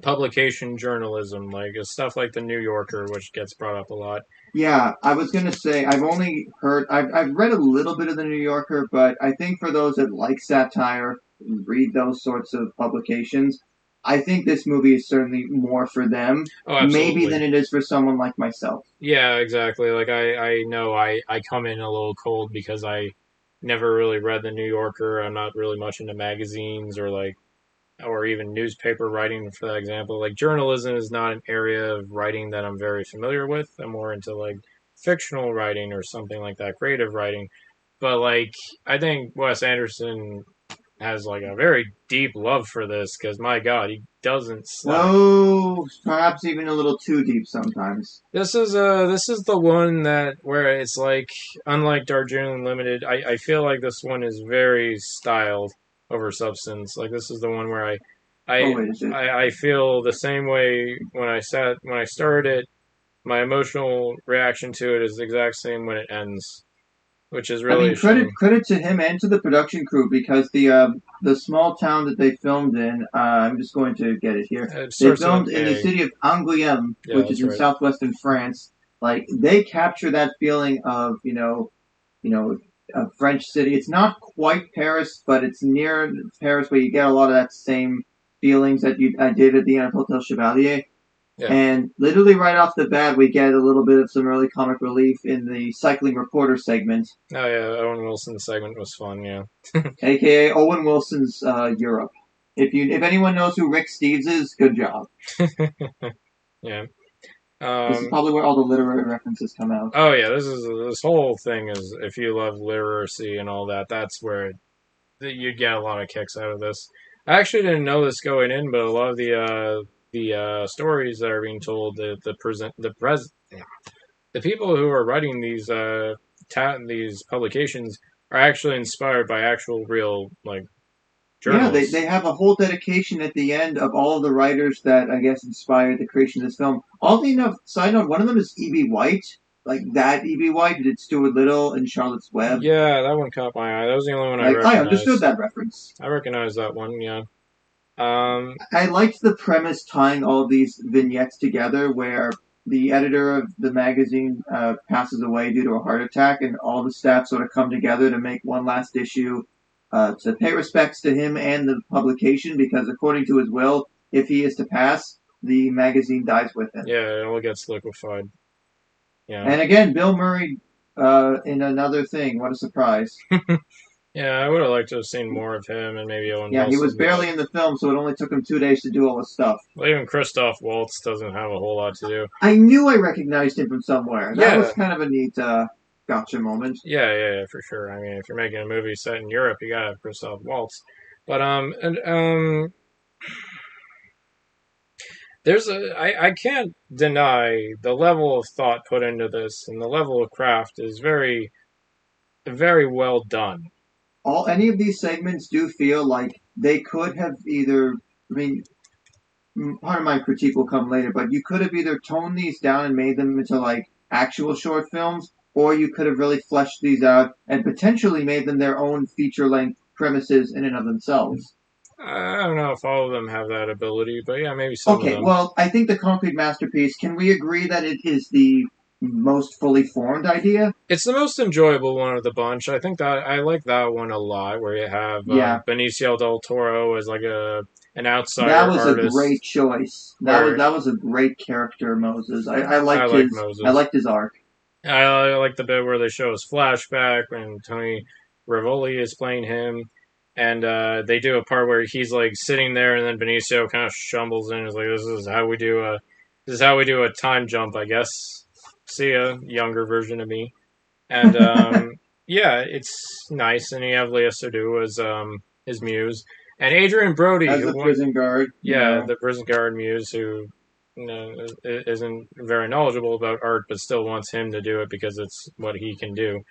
publication journalism, like stuff like the New Yorker, which gets brought up a lot. Yeah, I was gonna say I've read a little bit of the New Yorker, but I think for those that like satire, read those sorts of publications, I think this movie is certainly more for them, Oh, maybe absolutely. than it is for someone like myself. Yeah, exactly. Like I know I come in a little cold because I never really read the New Yorker. I'm not really much into magazines or even newspaper writing for that example. Like journalism is not an area of writing that I'm very familiar with. I'm more into like fictional writing or something like that, creative writing. But like I think Wes Anderson has like a very deep love for this because my God, he doesn't slack. Oh, perhaps even a little too deep sometimes. This is the one that where it's like unlike Darjeeling Limited, I feel like this one is very styled over substance. Like this is the one where I Oh, wait, is it? I feel the same way when I started it. My emotional reaction to it is the exact same when it ends, which is I really mean, a shame. credit to him and to the production crew because the small town that they filmed in, I'm just going to get it here. It They starts with an filmed in the A. city of Angoulême, Yeah, which is that's in right. southwestern France. Like they capture that feeling of a French city. It's not quite Paris, but it's near Paris, where you get a lot of that same feelings that I did at the end of Hotel Chevalier. Yeah. And literally right off the bat, we get a little bit of some early comic relief in the cycling reporter segment, Oh yeah, Owen Wilson's segment was fun. Yeah. aka Owen Wilson's Europe. If anyone knows who Rick Steves is, good job. Yeah. This is Um, probably where all the literary references come out. Oh yeah, this whole thing is if you love literacy and all that, that's where you'd get a lot of kicks out of this. I actually didn't know this going in, but a lot of the stories that are being told, the people who are writing these publications are actually inspired by actual real like Yeah, they journalists. have a whole dedication at the end of all of the writers that I guess inspired the creation of this film. Oddly enough, side note, one of them is E.B. White, like that E.B. White who did Stuart Little and Charlotte's Web. Yeah, that one caught my eye. That was the only one I Like I understood recognized. that reference. I recognized that one. Yeah. Um, I liked the premise tying all these vignettes together, where the editor of the magazine passes away due to a heart attack, and all the staff sort of come together to make one last issue to pay respects to him and the publication, because according to his will, if he is to pass, the magazine dies with him. yeah, it all gets liquefied. Yeah. And again, Bill Murray in another thing. What a surprise! Yeah, I would have liked to have seen more of him and maybe Owen Yeah, he was Wilson, but barely in the film, so it only took him 2 days to do all this stuff. well, even Christoph Waltz doesn't have a whole lot to do. I knew I recognized him from somewhere. That was Yeah, kind of a neat gotcha moment. yeah, for sure. I mean, if you're making a movie set in Europe, you gotta have Christoph Waltz. But I can't deny the level of thought put into this and the level of craft is very, very well done. All any of these segments do feel like they could have either. I mean, part of my critique will come later, but you could have either toned these down and made them into like actual short films, or you could have really fleshed these out and potentially made them their own feature length premises in and of themselves. I don't know if all of them have that ability, but yeah, maybe some of Okay, them. well, I think the concrete masterpiece. Can we agree that it is the most fully formed idea? It's the most enjoyable one of the bunch. I think that I like that one a lot, where you have Yeah, Benicio del Toro as like an that outsider was a great artist, choice. where That was a great character, Moses. I I liked like I Moses. liked his arc. I like the bit where they show his flashback when Tony Rivoli is playing him, and they do a part where he's like sitting there, and then Benicio kind of stumbles in and is like, "This is how we do This is how we do a time jump, I guess. See a younger version of me. And yeah, it's nice. And you have Leia Seydoux as his muse, and Adrian Brody, As who a won, prison guard, yeah, the prison guard muse, who isn't very knowledgeable about art, but still wants him to do it because it's what he can do,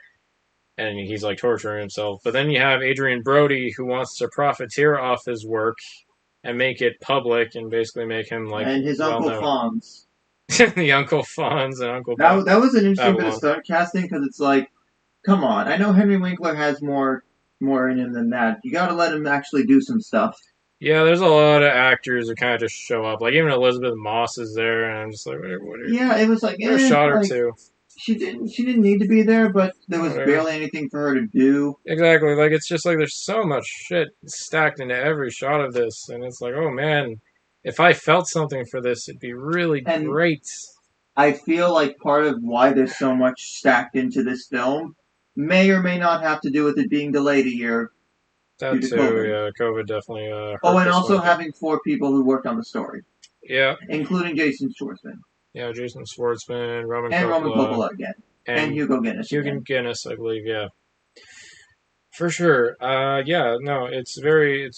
and he's like torturing himself. But then you have Adrian Brody, who wants to profiteer off his work and make it public, and basically make him like and his well Uncle known. Fonz. The Uncle Fonz and Uncle That was an interesting bit of Babylon. stunt casting because it's like, come on, I know Henry Winkler has more in him than that. You got to let him actually do some stuff. Yeah, there's a lot of actors who kind of just show up. Like even Elizabeth Moss is there, and I'm just like, what are Yeah, it was like, a shot or like two. she didn't need to be there, but there was Whatever. barely anything for her to do. Exactly. Like it's just like there's so much shit stacked into every shot of this, and it's like, oh man, if I felt something for this, it'd be really And great. I feel like part of why there's so much stacked into this film may or may not have to do with it being delayed a year due That to too, COVID. yeah. COVID definitely Oh, hurt and this also one. having 4 people who worked on the story, Yeah, including Jason Schwartzman yeah. Jason Schwartzman, Roman and Roman Coppola, Coppola again, and and Hugo Guinness Hugo again. Guinness, I believe. Yeah, for sure. Yeah. No, it's very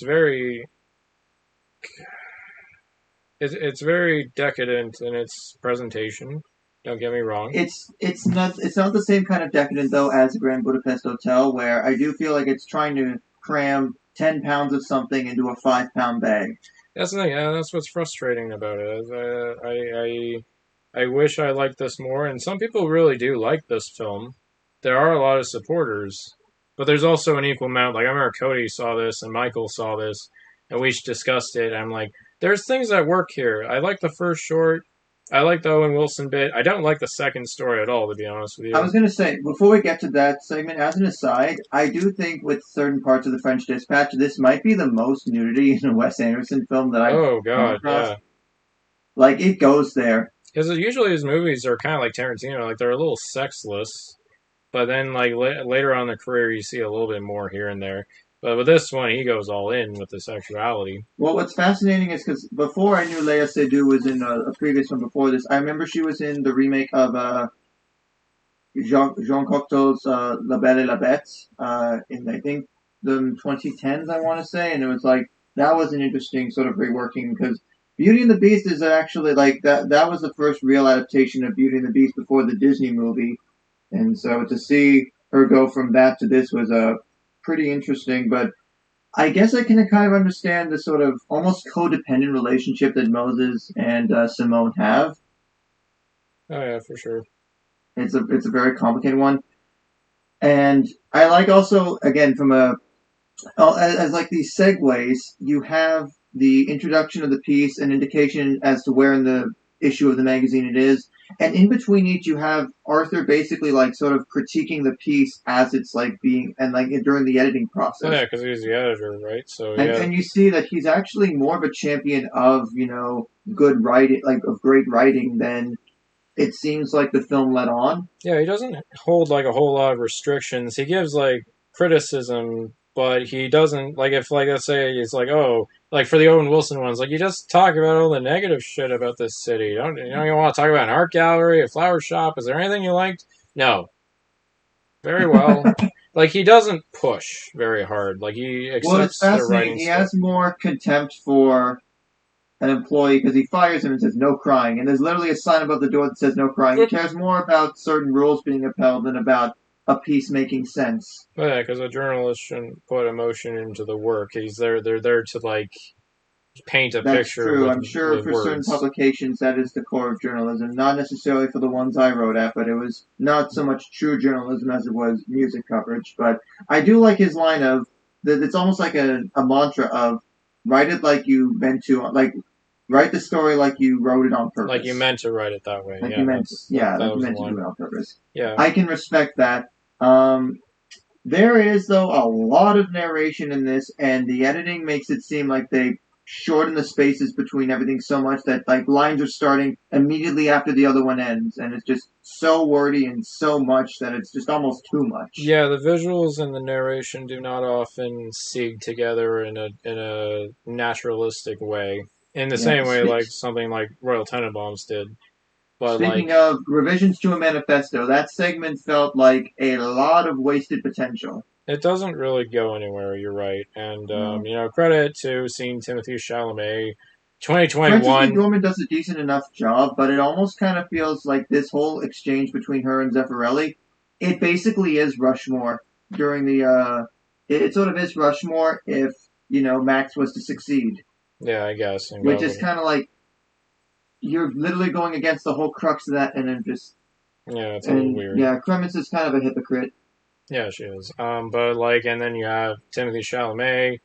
decadent in its presentation. Don't get me wrong. It's not the same kind of decadent though as Grand Budapest Hotel, where I do feel like it's trying to cram 10 pounds of something into a 5 pound bag. That's the thing. Yeah, that's what's frustrating about it. Is I wish I liked this more, and some people really do like this film. There are a lot of supporters, but there's also an equal amount. Like I remember Cody saw this and Michael saw this, and we discussed it. And I'm like, there's things that work here. I like the first short. I like the Owen Wilson bit. I don't like the second story at all, to be honest with I you. was going to say, before we get to that segment, as an aside, I do think with certain parts of the French Dispatch, this might be the most nudity in a Wes Anderson film that I've Oh come God, across. yeah. Like, it goes there. Because usually his movies are kind of like Tarantino, like they're a little sexless. But then, like later on in the career, you see a little bit more here and there. But with this one, he goes all in with the sexuality. Well, what's fascinating is because before I knew Léa Seydoux was in a previous one before this, I remember she was in the remake of Jean Cocteau's La Belle et la Bête in, I think, the 2010s, I want to say. And it was like, that was an interesting sort of reworking because Beauty and the Beast is actually like that was the first real adaptation of Beauty and the Beast before the Disney movie. And so to see her go from that to this was pretty interesting. But I guess I can kind of understand the sort of almost codependent relationship that Moses and Simone have. Oh yeah, for sure. It's a very complicated one, and I like also again from as like these segues, you have the introduction of the piece, an indication as to where in the issue of the magazine it is, and in between each you have Arthur basically like sort of critiquing the piece as it's like being and like during the editing process. Oh yeah, because he's the editor, right? So And yeah, and you see that he's actually more of a champion of good writing, like of great writing, than it seems like the film let on. yeah, he doesn't hold like a whole lot of restrictions. He gives like criticism, but he doesn't like if like let's say he's like like for the Owen Wilson ones, like you just talk about all the negative shit about this city. You don't want to talk about an art gallery, a flower shop. Is there anything you liked? No. Very well. Like he doesn't push very hard. Like he Well, it's accepts the fascinating. writing He stuff. has more contempt for an employee because he fires him and says no crying, and there's literally a sign above the door that says no crying. He cares more about certain rules being upheld than about a piece making sense. Well, yeah, because a journalist shouldn't put emotion into the work. They're there to like paint a That's picture true. I'm sure with for certain words. publications that is the core of journalism. Not necessarily for the ones I wrote at, but it was not so much true journalism as it was music coverage. But I do like his line of that. It's almost like a mantra of write it like you meant to, like write the story like you wrote it on Like you purpose. meant to write it that way. Like Yeah, you meant, that like you was the meant to do line. it on purpose. Yeah. I can respect that. There is though a lot of narration in this, and the editing makes it seem like they shorten the spaces between everything so much that like lines are starting immediately after the other one ends, and it's just so wordy and so much that it's just almost too much. Yeah, the visuals and the narration do not often sig together in a naturalistic way. in the Yeah. same way like something like Royal Tenenbaums did. But like, Speaking of revisions to a manifesto, that segment felt like a lot of wasted potential. it doesn't really go anywhere. You're right, and No. credit to seeing Timothy Chalamet, Frances 2021. McDormand does a decent enough job, but it almost kind of feels like this whole exchange between her and Zeffirelli, it basically is Rushmore during the. It sort of is Rushmore if Max was to succeed, Yeah, I guess, and which go is with it. kind of like you're literally going against the whole crux of that, and then just Yeah, it's a little and weird. yeah, Clemens is kind of a hypocrite. Yeah, she is. But like, and then you have Timothy Chalamet,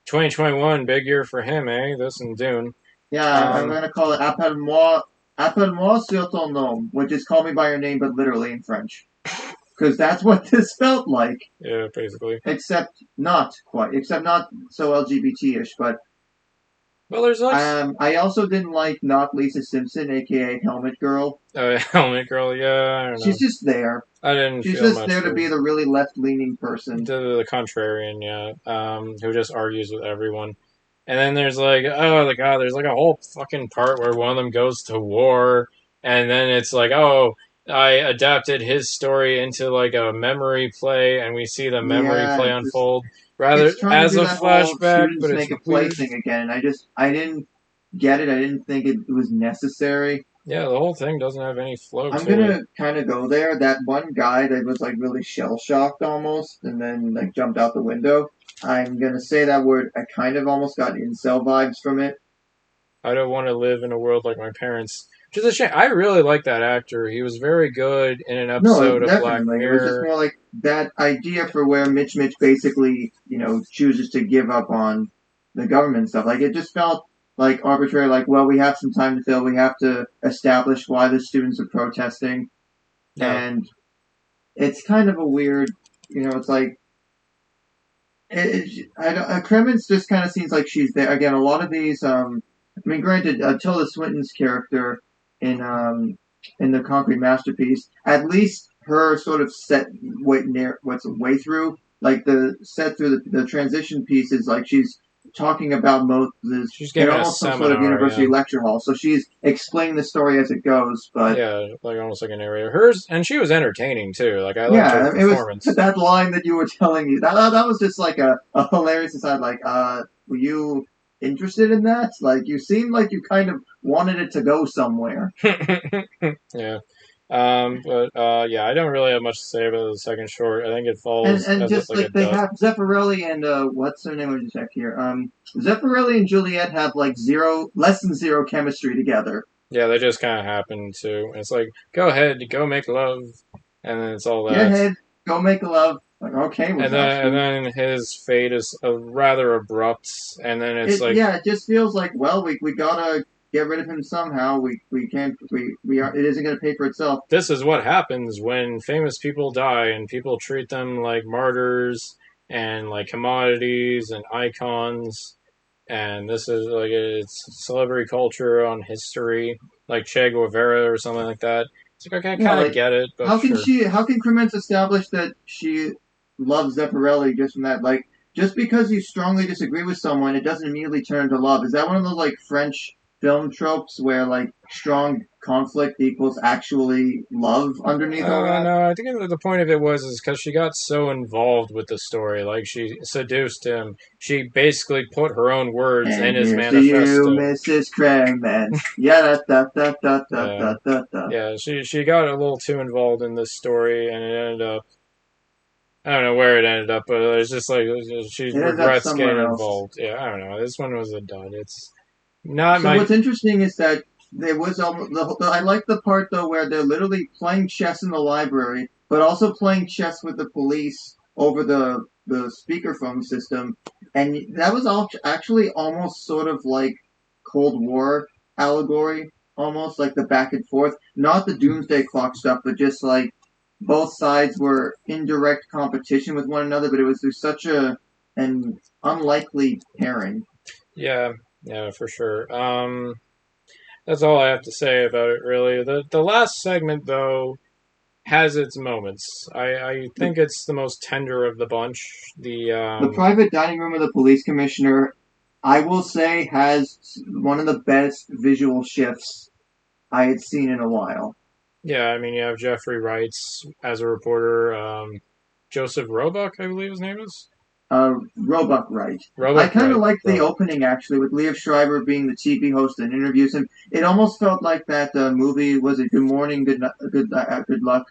2021, big year for him, eh? This and Dune. Yeah, I'm Um, gonna call it appelle-moi sur ton nom, which is call me by your name, but literally in French, because that's what this felt like. yeah, basically. Except not so LGBT-ish. But Well, there's like I also didn't like not Lisa Simpson, aka Helmet Girl. Helmet Girl. Yeah, I don't know. She's just there. I didn't She's feel just much there to for be the really left-leaning person. the contrarian, yeah, who just argues with everyone. And then there's like, oh the god, there's like a whole fucking part where one of them goes to war, and then it's like, oh, I adapted his story into like a memory play, and we see the memory Yeah, play unfold rather it's trying to as do a that whole flashback, but students it's make a play weird. thing again. And I didn't get it. I didn't think it was necessary. Yeah, the whole thing doesn't have any flow I'm to it. gonna kind of go there. That one guy that was like really shell shocked almost, and then like jumped out the window. I'm gonna say that word. I kind of almost got incel vibes from it. I don't want to live in a world like my parents. Which is a shame. I really like that actor. He was very good in an No, episode of Black definitely. It was just Mirror. more like that idea for where Mitch basically, chooses to give up on the government stuff. Like it just felt like arbitrary. Like, well, we have some time to fill. We have to establish why the students are protesting, Yeah, and it's kind of a weird. It's like I don't, Kremens just kind of seems like she's there again. A lot of these, I mean, granted, Tilda Swinton's character in in the Concrete Masterpiece, at least her sort of set what's way through, like the set through the transition piece is like she's talking about Moses she's in giving a almost some sort of seminar. university Yeah, lecture hall. So she's explaining the story as it goes, but yeah, like almost like a narrator. Hers, and she was entertaining too. Like I liked her yeah, it was performance. that line that you were telling me that was just like a hilarious aside. Like, were you interested in that? Like, you seemed like you kind of wanted it to go somewhere. Yeah. But yeah, I don't really have much to say about the second short. I think it And falls and as a, just like a like they dud. have Zeffirelli and what's her name? Let me check here. Zeffirelli and Juliet have like less than zero chemistry together. Yeah, they just kind of happen to. It's like, go ahead, go make love, and then it's all Get that. ahead, go make love. Like, okay, was And that then and sweet? then his fate is rather abrupt, and then it's It like yeah, it just feels like well, we gotta get rid of him somehow. We can't we are it isn't gonna pay for itself. this is what happens when famous people die and people treat them like martyrs and like commodities and icons. And this is like it's celebrity culture on history, like Che Guevara or something like that. It's like, okay, I Yeah, kind of like get it, but sure. how can Crements establish that she loves Zeffirelli just from that? Like, just because you strongly disagree with someone, it doesn't immediately turn to love. Is that one of those like French film tropes where like strong conflict equals actually love underneath all that? No, I think the point of it was is because she got so involved with the story, like she seduced him. She basically put her own words in And his here's to you, manifesto. Mrs. Crements. Yeah, da da da da Yeah, da da da. yeah. She got a little too involved in this story, and it ended up. I don't know where it ended up, but it's just like she It ends up regrets getting somewhere else. involved. Yeah, I don't know. This one was a dud. It's not So my. what's interesting is that there was almost I like the part though where they're literally playing chess in the library, but also playing chess with the police over the speakerphone system, and that was all actually almost sort of like Cold War allegory, almost like the back and forth, not the Doomsday Clock stuff, but just like both sides were in direct competition with one another, but it was through such an unlikely pairing. Yeah, yeah, for sure. That's all I have to say about it. Really, the last segment though has its moments. I The think it's the most tender of the bunch. The The private dining room of the police commissioner. I will say has one of the best visual shifts I had seen in a while. Yeah, I mean, you have Jeffrey Wright as a reporter. Joseph Roebuck, I believe his name is. Roebuck, right? I Roebuck, kind of right? liked the Roebuck. opening actually, with Liev Schreiber being the TV host and interviews him. It almost felt like that movie. Was it Good Morning, Good Luck,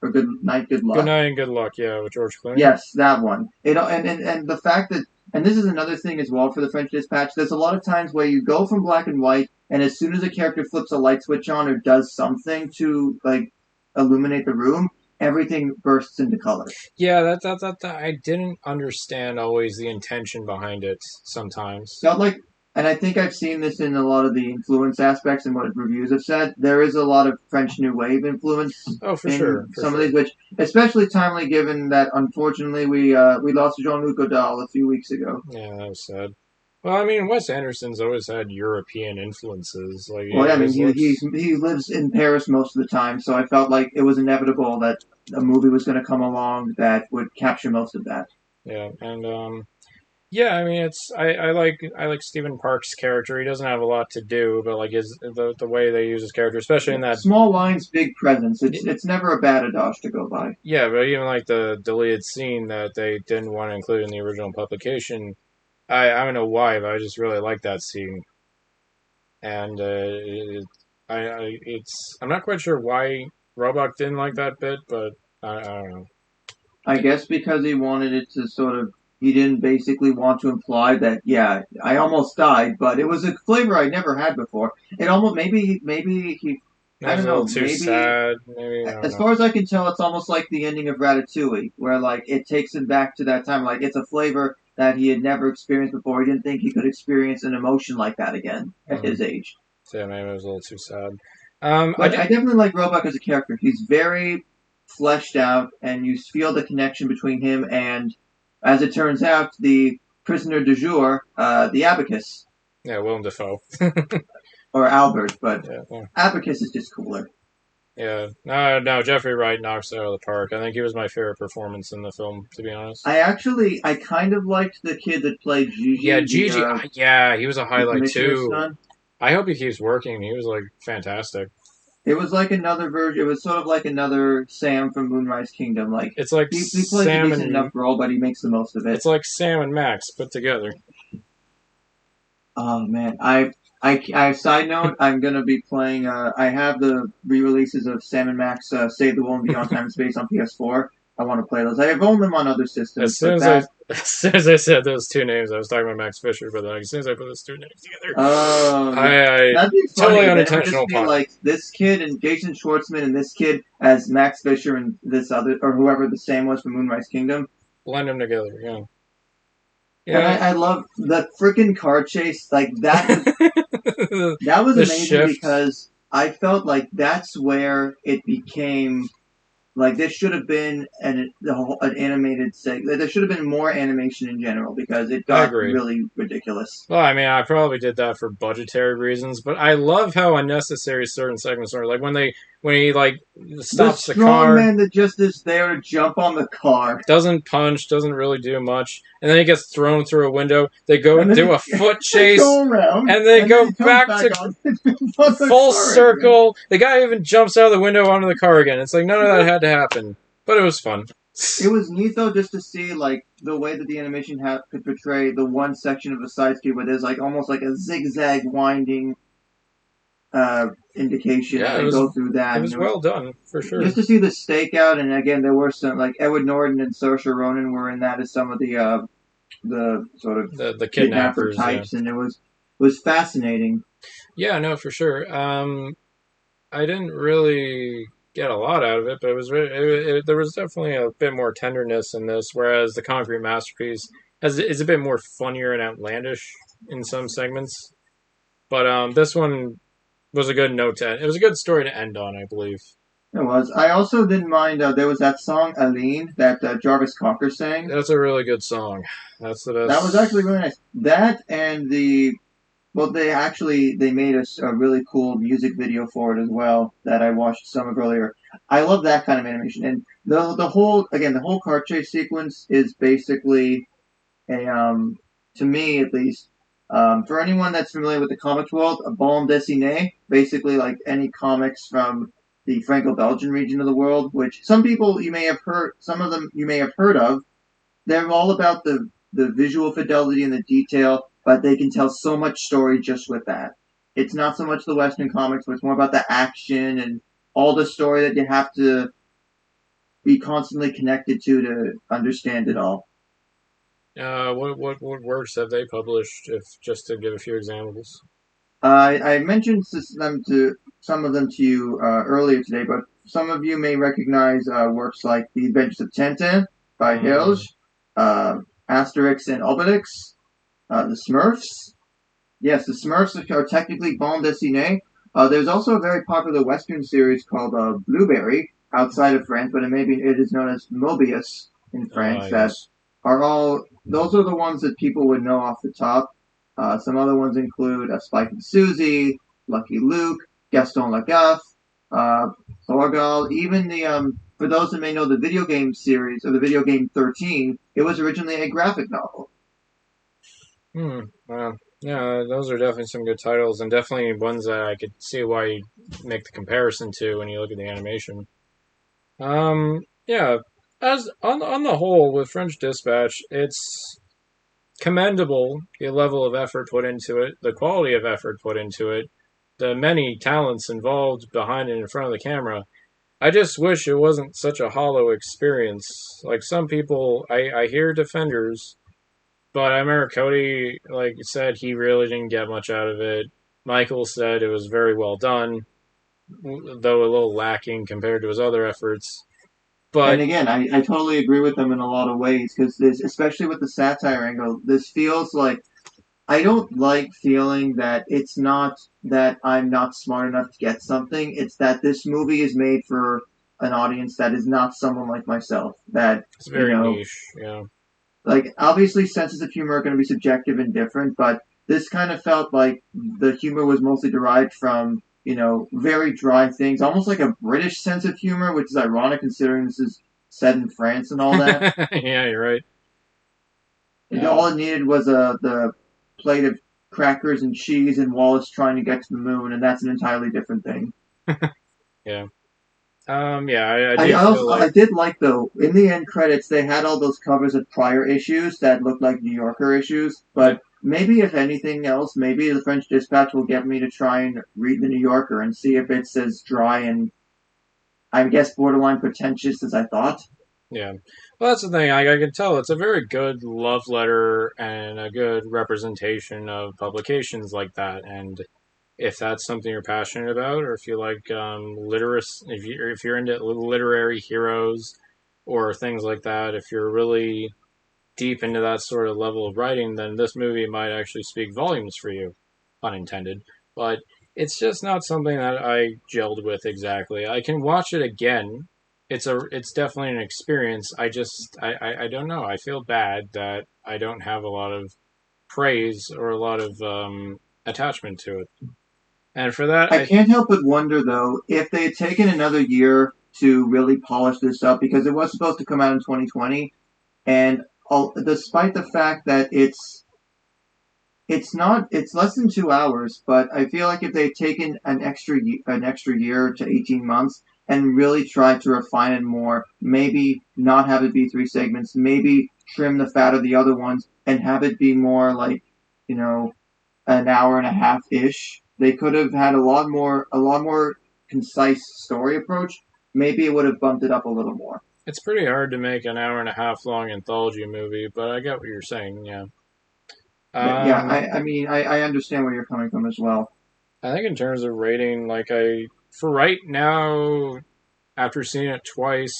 or Good Night, Good Good Luck? night and good luck. Yeah, with George Clooney. Yes, that one. And the fact that, and this is another thing as well for the French Dispatch. There's a lot of times where you go from black and white, and as soon as a character flips a light switch on or does something to like illuminate the room, everything bursts into color. Yeah, that I didn't understand always the intention behind it sometimes. Felt like, and I think I've seen this in a lot of the influence aspects and what reviews have said. There is a lot of French New Wave influence Oh, for sure, in for some of sure. these, which especially timely given that unfortunately we lost Jean-Luc Godard a few weeks ago. Yeah, that was sad. Well, I mean, Wes Anderson's always had European influences. Like Well, yeah, I mean, his looks. he lives in Paris most of the time, so I felt like it was inevitable that a movie was going to come along that would capture most of that. Yeah, and yeah, I mean, I like Stephen Park's character. He doesn't have a lot to do, but like the way they use his character, especially Yeah. in that. Small lines, big presence. It's never a bad adage to go by. Yeah, but even like the deleted scene that they didn't want to include in the original publication, I don't know why, but I just really like that scene, and I'm not quite sure why Roebuck didn't like that bit, but I don't know. I guess because he wanted it to sort of, he didn't basically want to imply that, yeah, I almost died, but it was a flavor I'd never had before. It almost, maybe he, It I was don't a little know, too maybe, sad. Maybe I don't as know. far as I can tell, it's almost like the ending of Ratatouille, where like it takes him back to that time. Like it's a flavor that he had never experienced before. He didn't think he could experience an emotion like that again at Mm. his age. So yeah, maybe it was a little too sad. I But did. I definitely like Roebuck as a character. He's very fleshed out, and you feel the connection between him and, as it turns out, the prisoner du jour, the Abacus, Yeah, Willem Dafoe. or Albert, but Yeah, yeah. Abacus is just cooler. Yeah. No, no, Jeffrey Wright knocks it out of the park. I think he was my favorite performance in the film, to be honest. I kind of liked the kid that played Yeah, Gigi, Gigi. Yeah, he was a the highlight commissioner's too. son. I hope he keeps working. He was like fantastic. It was like another version. It was sort of like another Sam from Moonrise Kingdom. Like It's like he plays a Sam decent and enough role, but he makes the most of it. it's like Sam and Max put together. Oh man, I side note, I'm gonna be playing. I have the re-releases of Sam and Max Save the World Beyond Time and Space on PS4. I want to play those. I have owned them on other systems, As soon but as I that. as soon as I said those two names, I was talking about Max Fisher, but then as soon as I put those two names together, Oh, I that'd be totally funny. Then it would unintentional just be pun. like this kid and Jason Schwartzman and this kid as Max Fisher and this other or whoever the Sam was from Moonrise Kingdom. Blend them together. Yeah, And yeah. I love the freaking car chase. Like that was The amazing shift. because I felt like that's where it became like this should have been an animated segment. There should have been more animation in general because it I got agree. really ridiculous. Well, I mean, I probably did that for budgetary reasons, but I love how unnecessary certain segments are. Like when he like The stops the strong car, man that just is there to jump on the car, doesn't punch, doesn't really do much, and then he gets thrown through a window. They go and then do a foot they chase, go around, and they and then go he comes back back to on, on the full car again. circle. The guy even jumps out of the window onto the car again. It's like none of that had to happen, but it was fun. It was neat though just to see like the way that the animation could portray the one section of the side street where there's like almost like a zigzag winding indication Yeah, and go through it that. And was it was well done for sure. just to see the stakeout. And again, there were some like Edward Norton and Saoirse Ronan were in that as some of the sort of The kidnapper kidnappers, yeah. types, and it was fascinating. Yeah, no, for sure. I didn't really get a lot out of it, but there was definitely a bit more tenderness in this, whereas the Concrete Masterpiece is a bit more funnier and outlandish in some segments. But this one was a good note to end. It was a good story to end on, I believe. It was. I also didn't mind. There was that song Aline that Jarvis Cocker sang. That's a really good song. That's the That was best. actually really nice. That and the well, they made a really cool music video for it as well that I watched some of earlier. I love that kind of animation, and the whole car chase sequence is basically a to me at least For anyone that's familiar with the comics world, a bande dessinée, basically like any comics from the Franco-Belgian region of the world, which some people you may have heard, some of them you may have heard of. They're all about the visual fidelity and the detail, but they can tell so much story just with that. It's not so much the Western comics, but it's more about the action and all the story that you have to be constantly connected to understand it all. What works have they published? If just to give a few examples. I mentioned some of them to you earlier today, but some of you may recognize works like The Adventures of Tintin by Hilge, uh, Asterix and Obelix, The Smurfs. Yes, The Smurfs are technically bande dessinée. There's also a very popular Western series called Blueberry outside of France, but it is known as Mobius in France. That Yes. are all those are the ones that people would know off the top. Some other ones include Spike and Susie, Lucky Luke, Gaston Lagaffe, uh, Thorgal. Even the for those that may know the video game series or the video game 13, it was originally a graphic novel. Wow. Yeah, those are definitely some good titles, and definitely ones that I could see why you make the comparison to when you look at the animation. Yeah. As on the whole, with French Dispatch, it's commendable the level of effort put into it, the quality of effort put into it, the many talents involved behind and in front of the camera. I just wish it wasn't such a hollow experience. Like some people, I hear defenders, but I remember Cody, like you said, he really didn't get much out of it. Michael said it was very well done, though a little lacking compared to his other efforts. And But again, I totally agree with them in a lot of ways because especially with the satire angle, this feels like I don't like feeling that it's not that I'm not smart enough to get something. It's that this movie is made for an audience that is not someone like myself. That, it's you very know, niche, yeah. like obviously senses of humor are going to be subjective and different, but this kind of felt like the humor was mostly derived from, very dry things, almost like a British sense of humor, which is ironic considering this is set in France and all that. Yeah, you're right. All Yeah, it needed was the plate of crackers and cheese and Wallace trying to get to the moon, and that's an entirely different thing. yeah. Yeah, I do feel I like did like though in the end credits they had all those covers of prior issues that looked like New Yorker issues, yeah, but maybe if anything else, maybe the French Dispatch will get me to try and read the New Yorker and see if it's as dry and I guess borderline pretentious as I thought. yeah. Well, that's the thing. I can tell it's a very good love letter and a good representation of publications like that. And if that's something you're passionate about, or if you like if you're into literary heroes or things like that, if you're really deep into that sort of level of writing, then this movie might actually speak volumes for you, unintended. But it's just not something that I gelled with exactly. I can watch it again. It's definitely an experience. I don't know. I feel bad that I don't have a lot of praise or a lot of attachment to it. And for that, I can't help but wonder though if they had taken another year to really polish this up because it was supposed to come out in 2020, and despite the fact that it's less than 2 hours, but I feel like if they'd taken an extra year to 18 months and really tried to refine it more, maybe not have it be three segments, maybe trim the fat of the other ones and have it be more like you know an hour and a half ish. They could have had a lot more concise story approach. Maybe it would have bumped it up a little more. it's pretty hard to make an hour and a half long anthology movie, but I get what you're saying. Yeah. But yeah, Um, I understand where you're coming from as well. I think in terms of rating, for right now, after seeing it twice,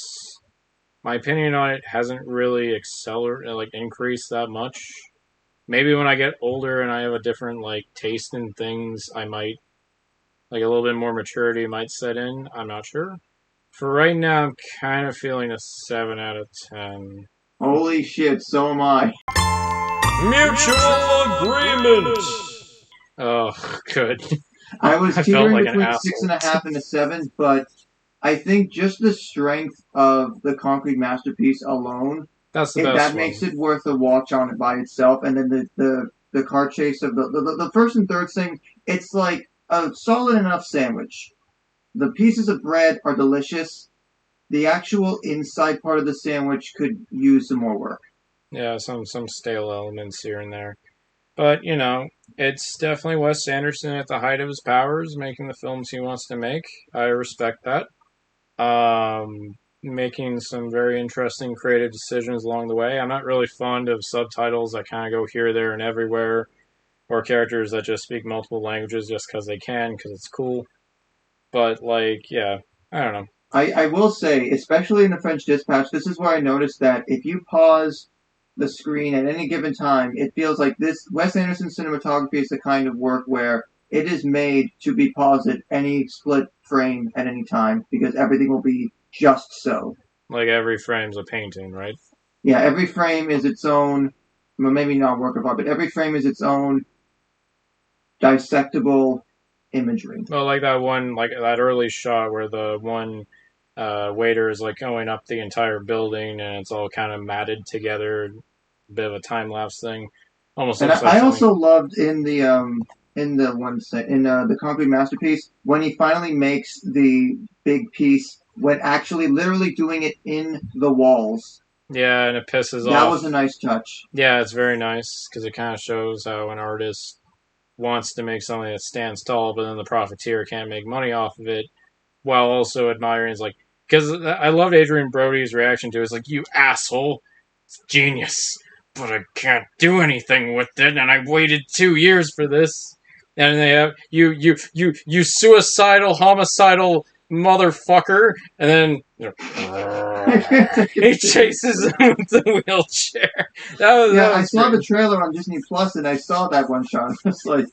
my opinion on it hasn't really increased that much. Maybe when I get older and I have a different taste in things, I might a little bit more maturity might set in. I'm not sure. For right now, I'm kind of feeling a 7 out of 10. Holy shit, so am I. Mutual agreement. Oh, good. I was I felt teetering like an between six asshole. and a half and a seven, but I think just the strength of the concrete masterpiece alone, That's the best that one. makes it worth a watch on it by itself. And then the the car chase of the first and third thing. It's like a solid enough sandwich. The pieces of bread are delicious. The actual inside part of the sandwich could use some more work. Yeah, some stale elements here and there. But, it's definitely Wes Anderson at the height of his powers, making the films he wants to make. I respect that. Making some very interesting creative decisions along the way. I'm not really fond of subtitles that kind of go here, there, and everywhere, or characters that just speak multiple languages just because they can, because it's cool. But, yeah, I don't know. I will say, especially in the French Dispatch, this is where I noticed that if you pause the screen at any given time, it feels like this Wes Anderson cinematography is the kind of work where it is made to be paused at any split frame at any time because everything will be just so. Like every frame's a painting, right? Yeah, every frame is its own, well, maybe not work of art, but every frame is its own dissectable imagery. Well, like that early shot where the one waiter is like going up the entire building and it's all kind of matted together, a bit of a time lapse thing. Almost And looks like I something. also loved in the concrete masterpiece when he finally makes the big piece when actually literally doing it in the walls. Yeah, and it pisses That off. was a nice touch. Yeah, it's very nice because it kind of shows how an artist wants to make something that stands tall, but then the profiteer can't make money off of it while also admiring. It's like, because I loved Adrian Brody's reaction to it. It's like, you asshole, it's genius, but I can't do anything with it, and I waited 2 years for this. And they have you suicidal, homicidal motherfucker, and then he chases him with the wheelchair. That I was saw great. the trailer on Disney Plus and I saw that one shot. It's like,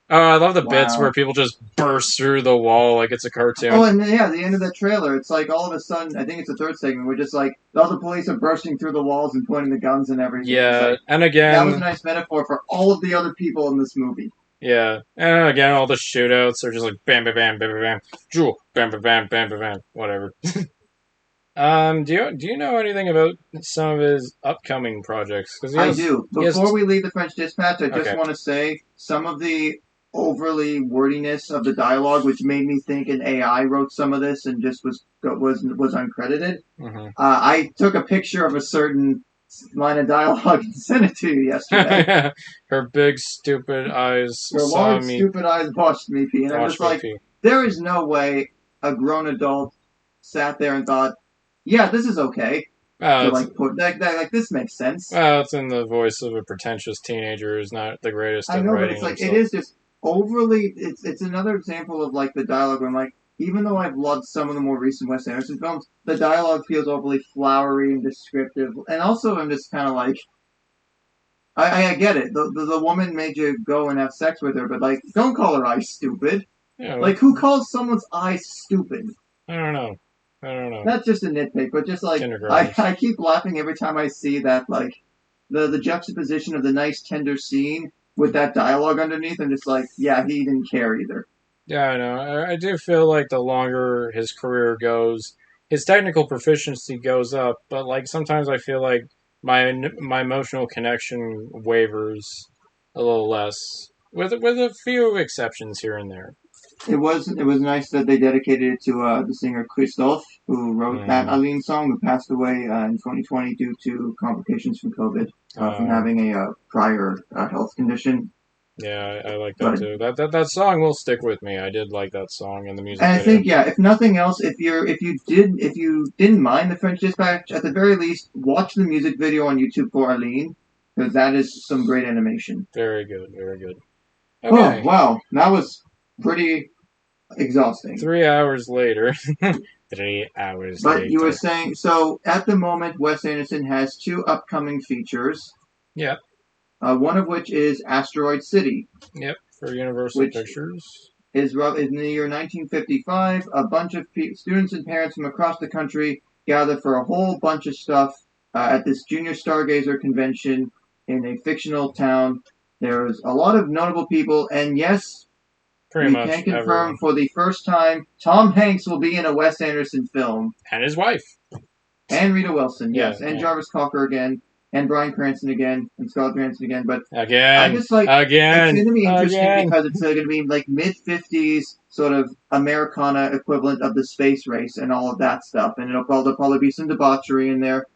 Oh, I love the bits wow. where people just burst through the wall like it's a cartoon. Oh, and yeah, the end of that trailer, it's like all of a sudden, I think it's the third segment, we're just like, all the police are bursting through the walls and pointing the guns and everything. Yeah, Like, and that was a again, nice metaphor for all of the other people in this movie. yeah, and again, all the shootouts are just like bam, bam, bam, bam, bam, bam, jewel, bam, bam, bam, bam, bam, bam, whatever. Do you know anything about some of his upcoming projects? Because I do. he has Before we leave the French Dispatch, I just okay. want to say some of the overly wordiness of the dialogue, which made me think an AI wrote some of this and just was uncredited. Mm-hmm. I took a picture of a certain line of dialogue and sent it to you yesterday. Her big stupid eyes Her saw large, me. stupid eyes watched me pee, and I'm Watch just me like, pee. there is no way a grown adult sat there and thought, yeah, this is okay. Well, To like put like this makes sense. it's in the voice of a pretentious teenager who's not the greatest I at know, but writing it's like himself. it is just overly. It's another example of like the dialogue where I'm like, even though I've loved some of the more recent Wes Anderson films, the dialogue feels overly flowery and descriptive, and also I'm just kind of like, I get it. The woman made you go and have sex with her, but like, don't call her eyes stupid. Yeah, Like, who calls someone's eyes stupid? I don't know. That's just a nitpick, but just like Kindergartners. I keep laughing every time I see that like the juxtaposition of the nice tender scene with that dialogue underneath. I'm just like, yeah, he didn't care either. Yeah, I know. I do feel like the longer his career goes, his technical proficiency goes up, but like sometimes I feel like my emotional connection wavers a little less, with a few exceptions here and there. It was nice that they dedicated it to the singer Christophe, who wrote that Mm. Aline song, who passed away in 2020 due to complications from COVID, from Uh, having a prior health condition. yeah, I like that But too. That song will stick with me. I did like that song in the music and I video. think, yeah, if nothing else, if you didn't mind the French Dispatch, at the very least, watch the music video on YouTube for Aline, because that is some great animation. Very good, very good. Oh Okay, wow, that was pretty exhausting. 3 hours later. 3 hours But you were later. saying, so at the moment, Wes Anderson has two upcoming features. Yep, One of which is Asteroid City, yep. For Universal which Pictures. is in the year 1955. A bunch of students and parents from across the country gather for a whole bunch of stuff at this Junior Stargazer convention in a fictional town. There's a lot of notable people, and yes, Pretty we much can confirm everyone. for the first time Tom Hanks will be in a Wes Anderson film, And his wife. and Rita Wilson, Yeah, yes, and yeah. Jarvis Cocker again. and Bryan Cranston again, and Scarlett Johansson again. But I Again, just like it's again, going to be interesting again. because it's going to be like mid 50s sort of Americana equivalent of the space race and all of that stuff, and there'll probably be some debauchery in there.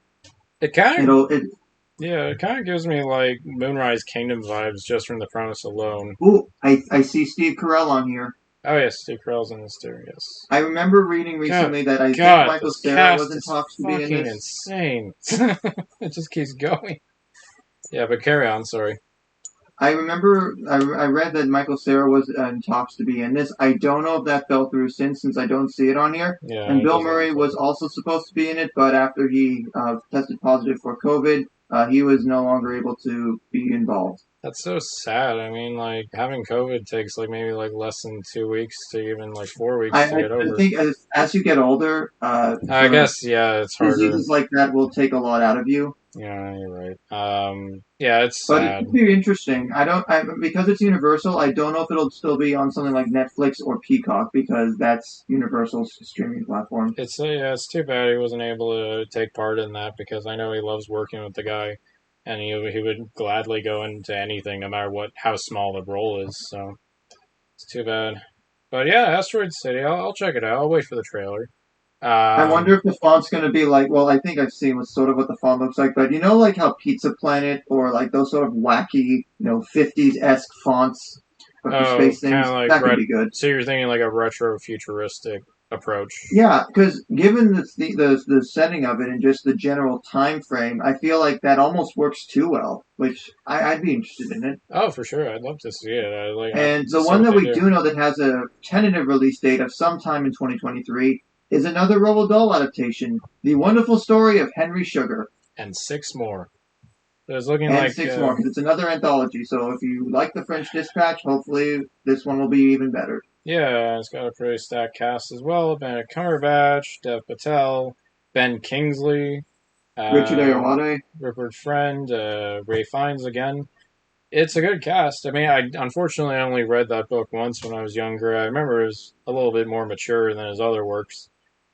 It kind of, It'll it. yeah, it kind of gives me like Moonrise Kingdom vibes just from the premise alone. Ooh, I see Steve Carell on here. Oh yes, Steve Carell's in this too. Yes. I remember reading God, recently that I think God, Michael this Cera was cast in is talks to be in fucking this. insane. It just keeps going. Yeah, but carry on. Sorry. I remember I read that Michael Cera was in talks to be in this. I don't know if that fell through since I don't see it on here. Yeah, And it Bill doesn't look Murray like was it. also supposed to be in it, but after he tested positive for COVID, he was no longer able to be involved. That's so sad. I mean, like having COVID takes like maybe like less than 2 weeks to even like 4 weeks to get I over. think as you get older, I sort of guess yeah, it's harder. diseases like that will take a lot out of you. Yeah, you're right. Yeah, it's But it sad. could be interesting. Because it's Universal. I don't know if it'll still be on something like Netflix or Peacock because that's Universal's streaming platform. Yeah, it's too bad he wasn't able to take part in that because I know he loves working with the guy, and he would gladly go into anything no matter what how small the role is. So it's too bad. But yeah, Asteroid City, I'll check it out. I'll wait for the trailer. I Um, wonder if the font's going to be like. Well, I think I've seen what sort of what the font looks like, but like how Pizza Planet or like those sort of wacky, 50s esque fonts for oh, space kind things. of like That could be good. so you're thinking like a retro futuristic approach. Yeah, because given the setting of it and just the general time frame, I feel like that almost works too well. Which I'd be interested in it. Oh, for sure, I'd love to see it. I And to the see one what that they we do. do know that has a tentative release date of sometime in 2023 is another Roald Dahl adaptation, The Wonderful Story of Henry Sugar, And six more. So it's looking and like six more because it's another anthology. So if you like The French Dispatch, hopefully this one will be even better. yeah, it's got a pretty stacked cast as well. Benedict Cumberbatch, Dev Patel, Ben Kingsley, Richard uh, Ayoade. Rupert Friend, Ray Fiennes again. It's a good cast. I mean, I unfortunately only read that book once when I was younger. I remember it was a little bit more mature than his other works,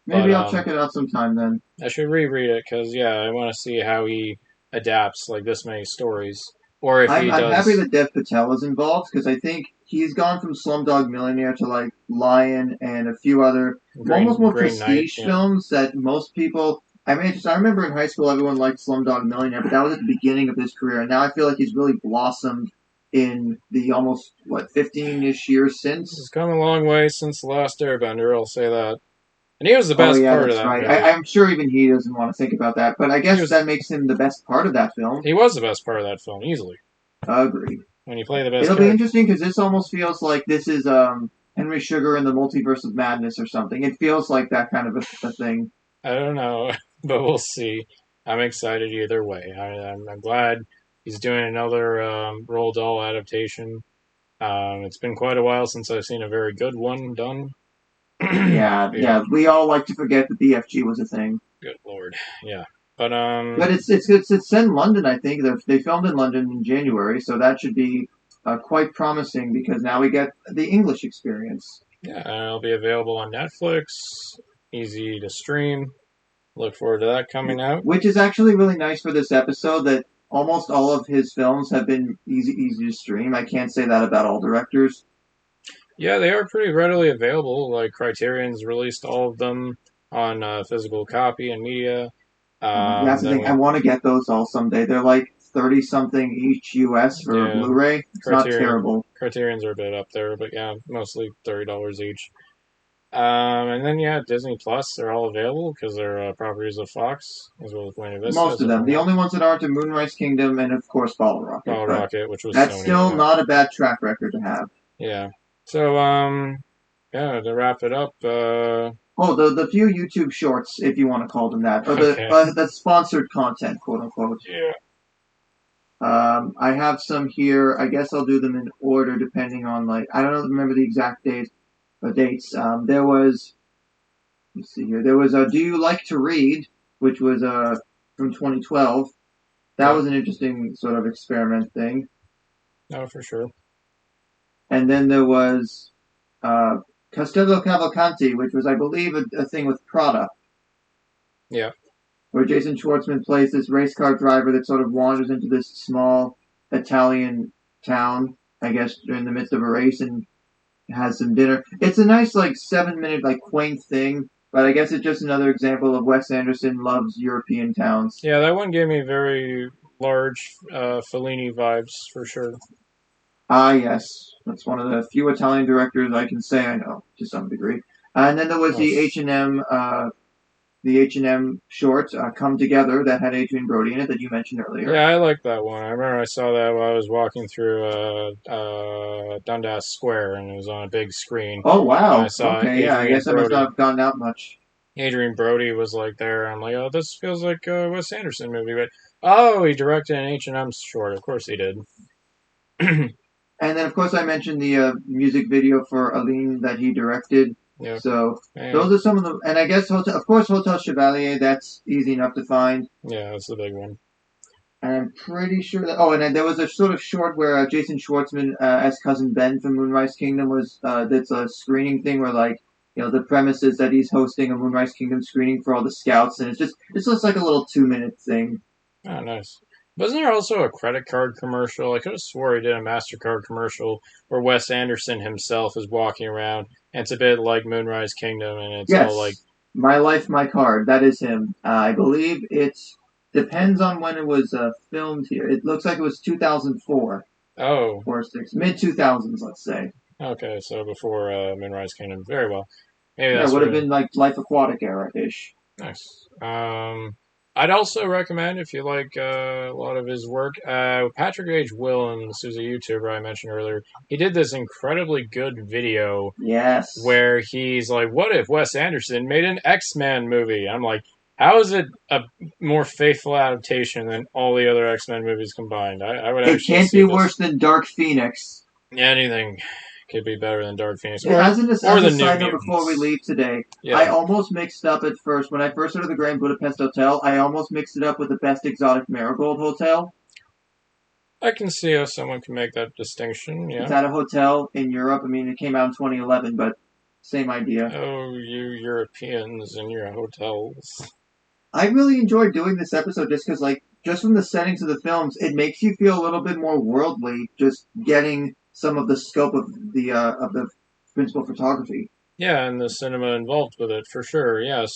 but Maybe I'll check it out sometime then. I should reread it because yeah, I want to see how he adapts like this many stories, or if he I'm happy does that Dev Patel is involved because I think he's gone from Slumdog Millionaire to like Lion and a few other almost more Green Knight. prestige Yeah, films that most people. I mean, I remember in high school everyone liked Slumdog Millionaire, but that was at the beginning of his career, and now I feel like he's really blossomed in the almost 15-ish years he's since. come a long way since the Last Airbender. I'll say that, and he was the Oh best yeah, part of that's that right. movie. I'm sure even he doesn't want to think about that, but I He guess was that makes him the best part of that film. he was the best part of that film easily. Agreed. When you play the best It'll be character. interesting because this almost feels like this is Henry Sugar and the Multiverse of Madness or something. It feels like that kind of a thing. I don't know, but we'll see. I'm excited either way. I'm glad he's doing another Roald Dahl adaptation. It's been quite a while since I've seen a very good one done. Yeah, Yeah, yeah. We all like to forget that BFG was a thing, good lord. Yeah, but but it's set in London. I think they filmed in London in January, so that should be quite promising because now we get the English experience. yeah, it'll be available on Netflix. Easy to stream. Look forward to that coming out. Which is actually really nice for this episode that almost all of his films have been easy to stream. I can't say that about all directors. Yeah, they are pretty readily available. Like Criterion's released all of them on physical copy and media. That's the Then thing. I we, want to get those all someday. They're like 30 something each US for a yeah, Blu-ray. It's not terrible. Criterion's are a bit up there, but yeah, mostly $30 each. And then yeah, Disney Plus, they're all available because they're properties of Fox as well as Buena Vista Most as of of them. The now. only ones that aren't are Moonrise Kingdom and of course Bottle Rocket. Bottle But Rocket, which was that's Sony. still Yeah, not a bad track record to have. yeah. So yeah, to wrap it up. Oh, the few YouTube shorts, if you want to call them that, or Okay. the sponsored content, quote unquote. Yeah. I have some here. I guess I'll do them in order depending on like I don't know, remember the exact dates. There was let's see here. There was a Do You Like to Read, which was from 2012. That Yeah. was an interesting sort of experiment thing. No, for sure. And then there was Castello Cavalcanti, which was I believe a thing with Prada. Yeah. where Jason Schwartzman plays this race car driver that sort of wanders into this small Italian town, I guess, during the midst of a race and has some dinner. It's a nice, like, 7 minute, like, quaint thing, but I guess it's just another example of Wes Anderson loves European towns. Yeah, that one gave me very large Fellini vibes for sure. Ah, yes. That's one of the few Italian directors I can say I know, to some degree. And then there was the Nice. H&M the H&M short, Come Together, that had Adrian Brody in it that you mentioned earlier. Yeah, I like that one. I remember I saw that while I was walking through Dundas Square, and it was on a big screen. Oh, And I wow. saw Okay, yeah, I guess I must not have gone out much. Adrian Brody was like there. I'm like, oh, this feels like a Wes Anderson movie, but oh, he directed an H&M short. Of course he did. And then, of course, I mentioned the music video for Aline that he directed. Yeah, So yeah, those are some of the, and I guess of course, Hotel Chevalier. That's easy enough to find. yeah, that's the big one. And I'm pretty sure that. Oh, and then there was a sort of short where Jason Schwartzman as cousin Ben from Moonrise Kingdom was. That's a screening thing where like the premise is that he's hosting a Moonrise Kingdom screening for all the scouts, and it's just like a little 2 minute thing. Oh, nice. Wasn't there also a credit card commercial? I could have swore he did a MasterCard commercial where Wes Anderson himself is walking around, and it's a bit like Moonrise Kingdom, and it's all like, Yes, My Life, My Card. That is him. I believe it depends on when it was filmed here. It looks like it was 2004 oh, or six, mid 2000s, let's say. okay, so before Moonrise Kingdom. Very well. Maybe Yeah, it that's would what have it. been like Life Aquatic era ish. Nice. I'd also recommend if you like a lot of his work, Patrick H. Willems, who's a YouTuber I mentioned earlier. He did this incredibly good video Yes. where he's like, "What if Wes Anderson made an X-Men movie?" I'm like, "How is it a more faithful adaptation than all the other X-Men movies combined?" I would It actually can't see be this. worse than Dark Phoenix. Anything could be better than Dark Phoenix As or a the New side note, before we Mutants. leave today, I Yeah, almost mixed up at first when I first started the Grand Budapest Hotel. I almost mixed it up with the Best Exotic Marigold Hotel. I can see how someone can make that distinction. It's Yeah. at a hotel in Europe. I mean, it came out in 2011, but same idea. Oh, you Europeans and your hotels. I really enjoyed doing this episode just because, like, just from the settings of the films, it makes you feel a little bit more worldly. Just getting some of the scope of the principal photography. Yeah, and the cinema involved with it for sure. Yes.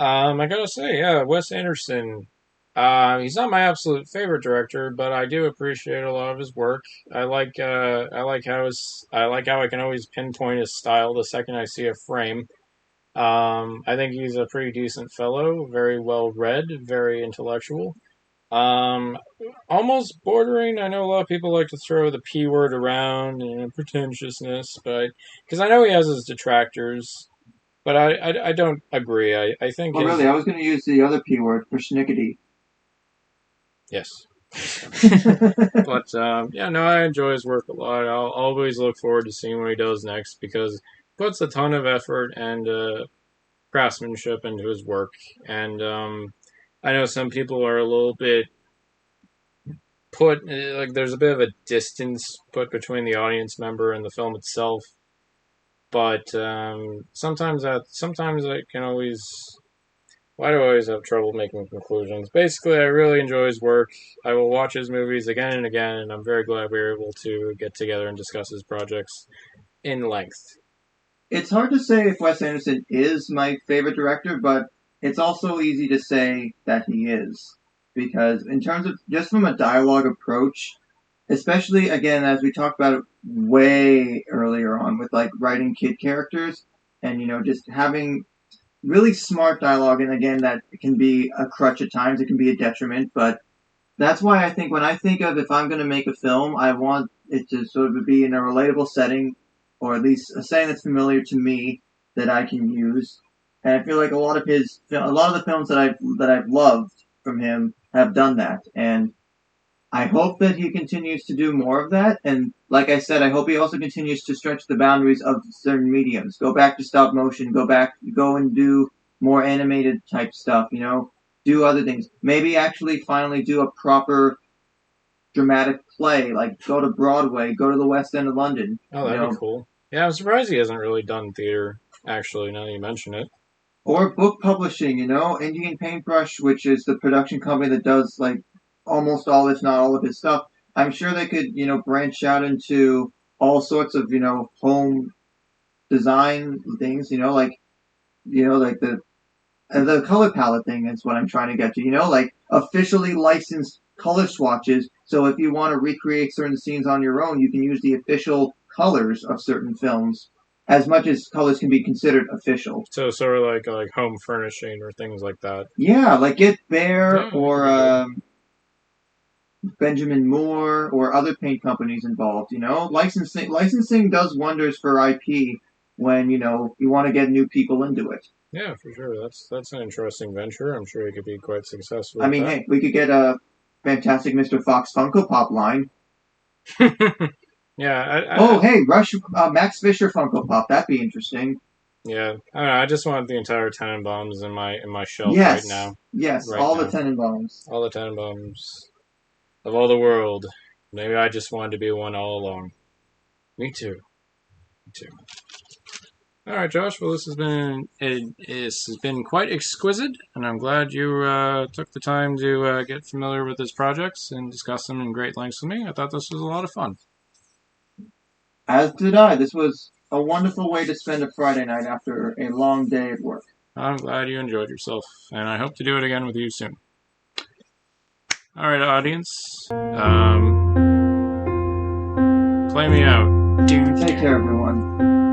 I gotta say, yeah, Wes Anderson. He's not my absolute favorite director, but I do appreciate a lot of his work. I like how I can always pinpoint his style the second I see a frame. I think he's a pretty decent fellow, very well read, very intellectual. Um, Almost bordering. I know a lot of people like to throw the P word around and pretentiousness, but because I know he has his detractors, but I don't agree. I think Oh, really? his I was going to use the other P word for schnickety. yes, but yeah, no, I enjoy his work a lot. I'll always look forward to seeing what he does next because he puts a ton of effort and craftsmanship into his work, and I know some people are a little bit put like there's a bit of a distance put between the audience member and the film itself. But sometimes I can always. Why do I always have trouble making conclusions? Basically, I really enjoy his work. I will watch his movies again and again, and I'm very glad we were able to get together and discuss his projects in length. It's hard to say if Wes Anderson is my favorite director, but it's also easy to say that he is. Because in terms of just from a dialogue approach, especially again as we talked about it way earlier on with like writing kid characters and just having really smart dialogue, and again that can be a crutch at times, it can be a detriment, but that's why I think when I think of if I'm going to make a film, I want it to sort of be in a relatable setting, or at least a setting that's familiar to me that I can use. And I feel like a lot of the films that I've loved from him have done that, and I hope that he continues to do more of that. And like I said, I hope he also continues to stretch the boundaries of certain mediums. Go back to stop motion. Go and do more animated type stuff. Do other things. Maybe actually finally do a proper dramatic play. Like go to Broadway. Go to the West End of London. Oh, that'd be cool. Yeah, I'm surprised he hasn't really done theater. Actually, now that you mention it. Or book publishing, Indian Paintbrush, which is the production company that does like almost all, if not all, of his stuff. I'm sure they could, branch out into all sorts of, home design things, like the color palette thing is what I'm trying to get to, like officially licensed color swatches. So if you want to recreate certain scenes on your own, you can use the official colors of certain films, as much as colors can be considered official. So sort of like home furnishing or things like that. Yeah, like Get Bear Yeah, that could or be good. Benjamin Moore or other paint companies involved. Licensing does wonders for IP when you want to get new people into it. Yeah, for sure. That's an interesting venture. I'm sure you could be quite successful I with mean, that. hey, we could get a fantastic Mr. Fox Funko Pop line. Yeah, Oh, hey, Max Fisher Funko Pop. That'd be interesting. yeah. I don't know. I just want the entire Tenenbaums in my shelf right Yes, now. yes, Right all the now, Tenenbaums. all the Tenenbaums of all the world. Maybe I just wanted to be one all along. Me too. Me too. All right, Josh. Well, this has been quite exquisite, and I'm glad you took the time to get familiar with his projects and discuss them in great lengths with me. I thought this was a lot of fun. As did I. This was a wonderful way to spend a Friday night after a long day at work. I'm glad you enjoyed yourself, and I hope to do it again with you soon. All right, audience. Play me out. Take care, everyone.